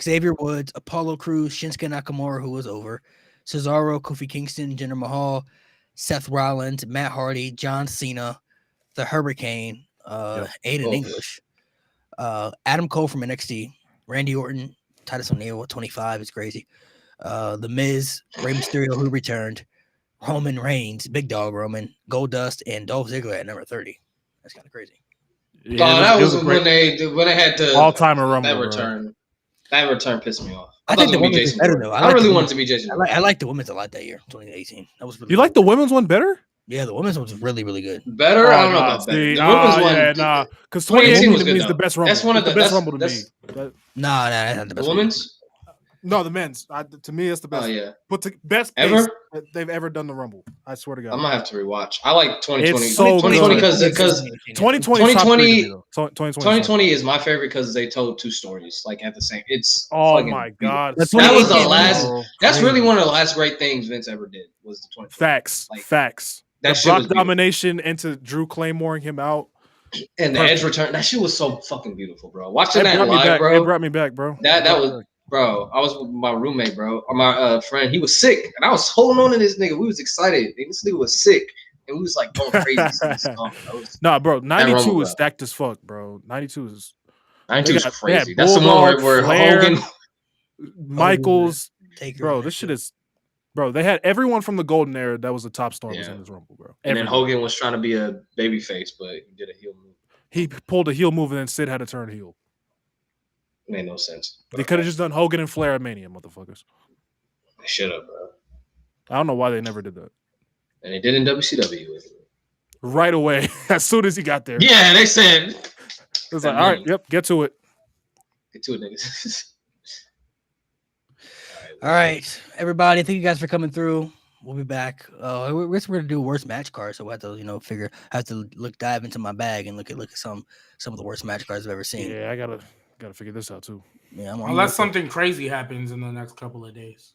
Xavier Woods, Apollo Crews, Shinsuke Nakamura, who was over, Cesaro, Kofi Kingston, Jinder Mahal, Seth Rollins, Matt Hardy, John Cena, the Hurricane, Aiden English. Adam Cole from NXT, Randy Orton, Titus O'Neil at 25 is crazy. The Miz, Rey Mysterio, who returned, Roman Reigns, Big Dog Roman, Goldust, and Dolph Ziggler at number 30. That's kind of crazy. Yeah, that was when they had the all-timer Rumble. That return pissed me off. I think the women's is better though. I really wanted to be Jason. I like the women's a lot that year, 2018. That was really you like the women's one better? Yeah, the women's one was really, really good. Better? I don't know about better. The women's one, because 2018 was good, the best Rumble. That's one of the best Rumble to me. Nah, that's not the best. The women's? No, the men's. To me, it's the best. Oh yeah, but the best ever that they've ever done the Rumble. I swear to God. I'm gonna have to rewatch. I like 2020. It's so 2020 because 2020 is my favorite because they told two stories like at the same. It's my god. That was the last. That's really one of the last great things Vince ever did was the 2020. Facts. That the Brock domination into Drew Claymoring him out. And the Edge return. That shit was so fucking beautiful, bro. Watching that live, bro. It brought me back, bro. That was. Bro, I was with my roommate, bro, or my friend. He was sick, and I was holding on to this nigga. We was excited. This nigga was sick, and we was like going crazy. Nah, bro, 92 is stacked as fuck, bro. 92 is crazy. That's the one where Hogan, Michaels, bro. This shit is Bro, they had everyone from the Golden Era that was the top star was Yeah. in this Rumble, bro. And then Everyone. Hogan was trying to be a babyface, but he did a heel move. He pulled a heel move and then Sid had to turn heel. Made no sense. They could have just done Hogan and Flair at Mania, motherfuckers. They should have, bro. I don't know why they never did that. And they did in WCW. Right away, as soon as he got there. Yeah, they said. It was like, all right, yep, get to it. Get to it, niggas. All right, everybody. Thank you guys for coming through. We'll be back. We're gonna do worst match cards, so we have to have to dive into my bag and look at some of the worst match cards I've ever seen. Yeah, I gotta figure this out too. Yeah, unless something crazy happens in the next couple of days.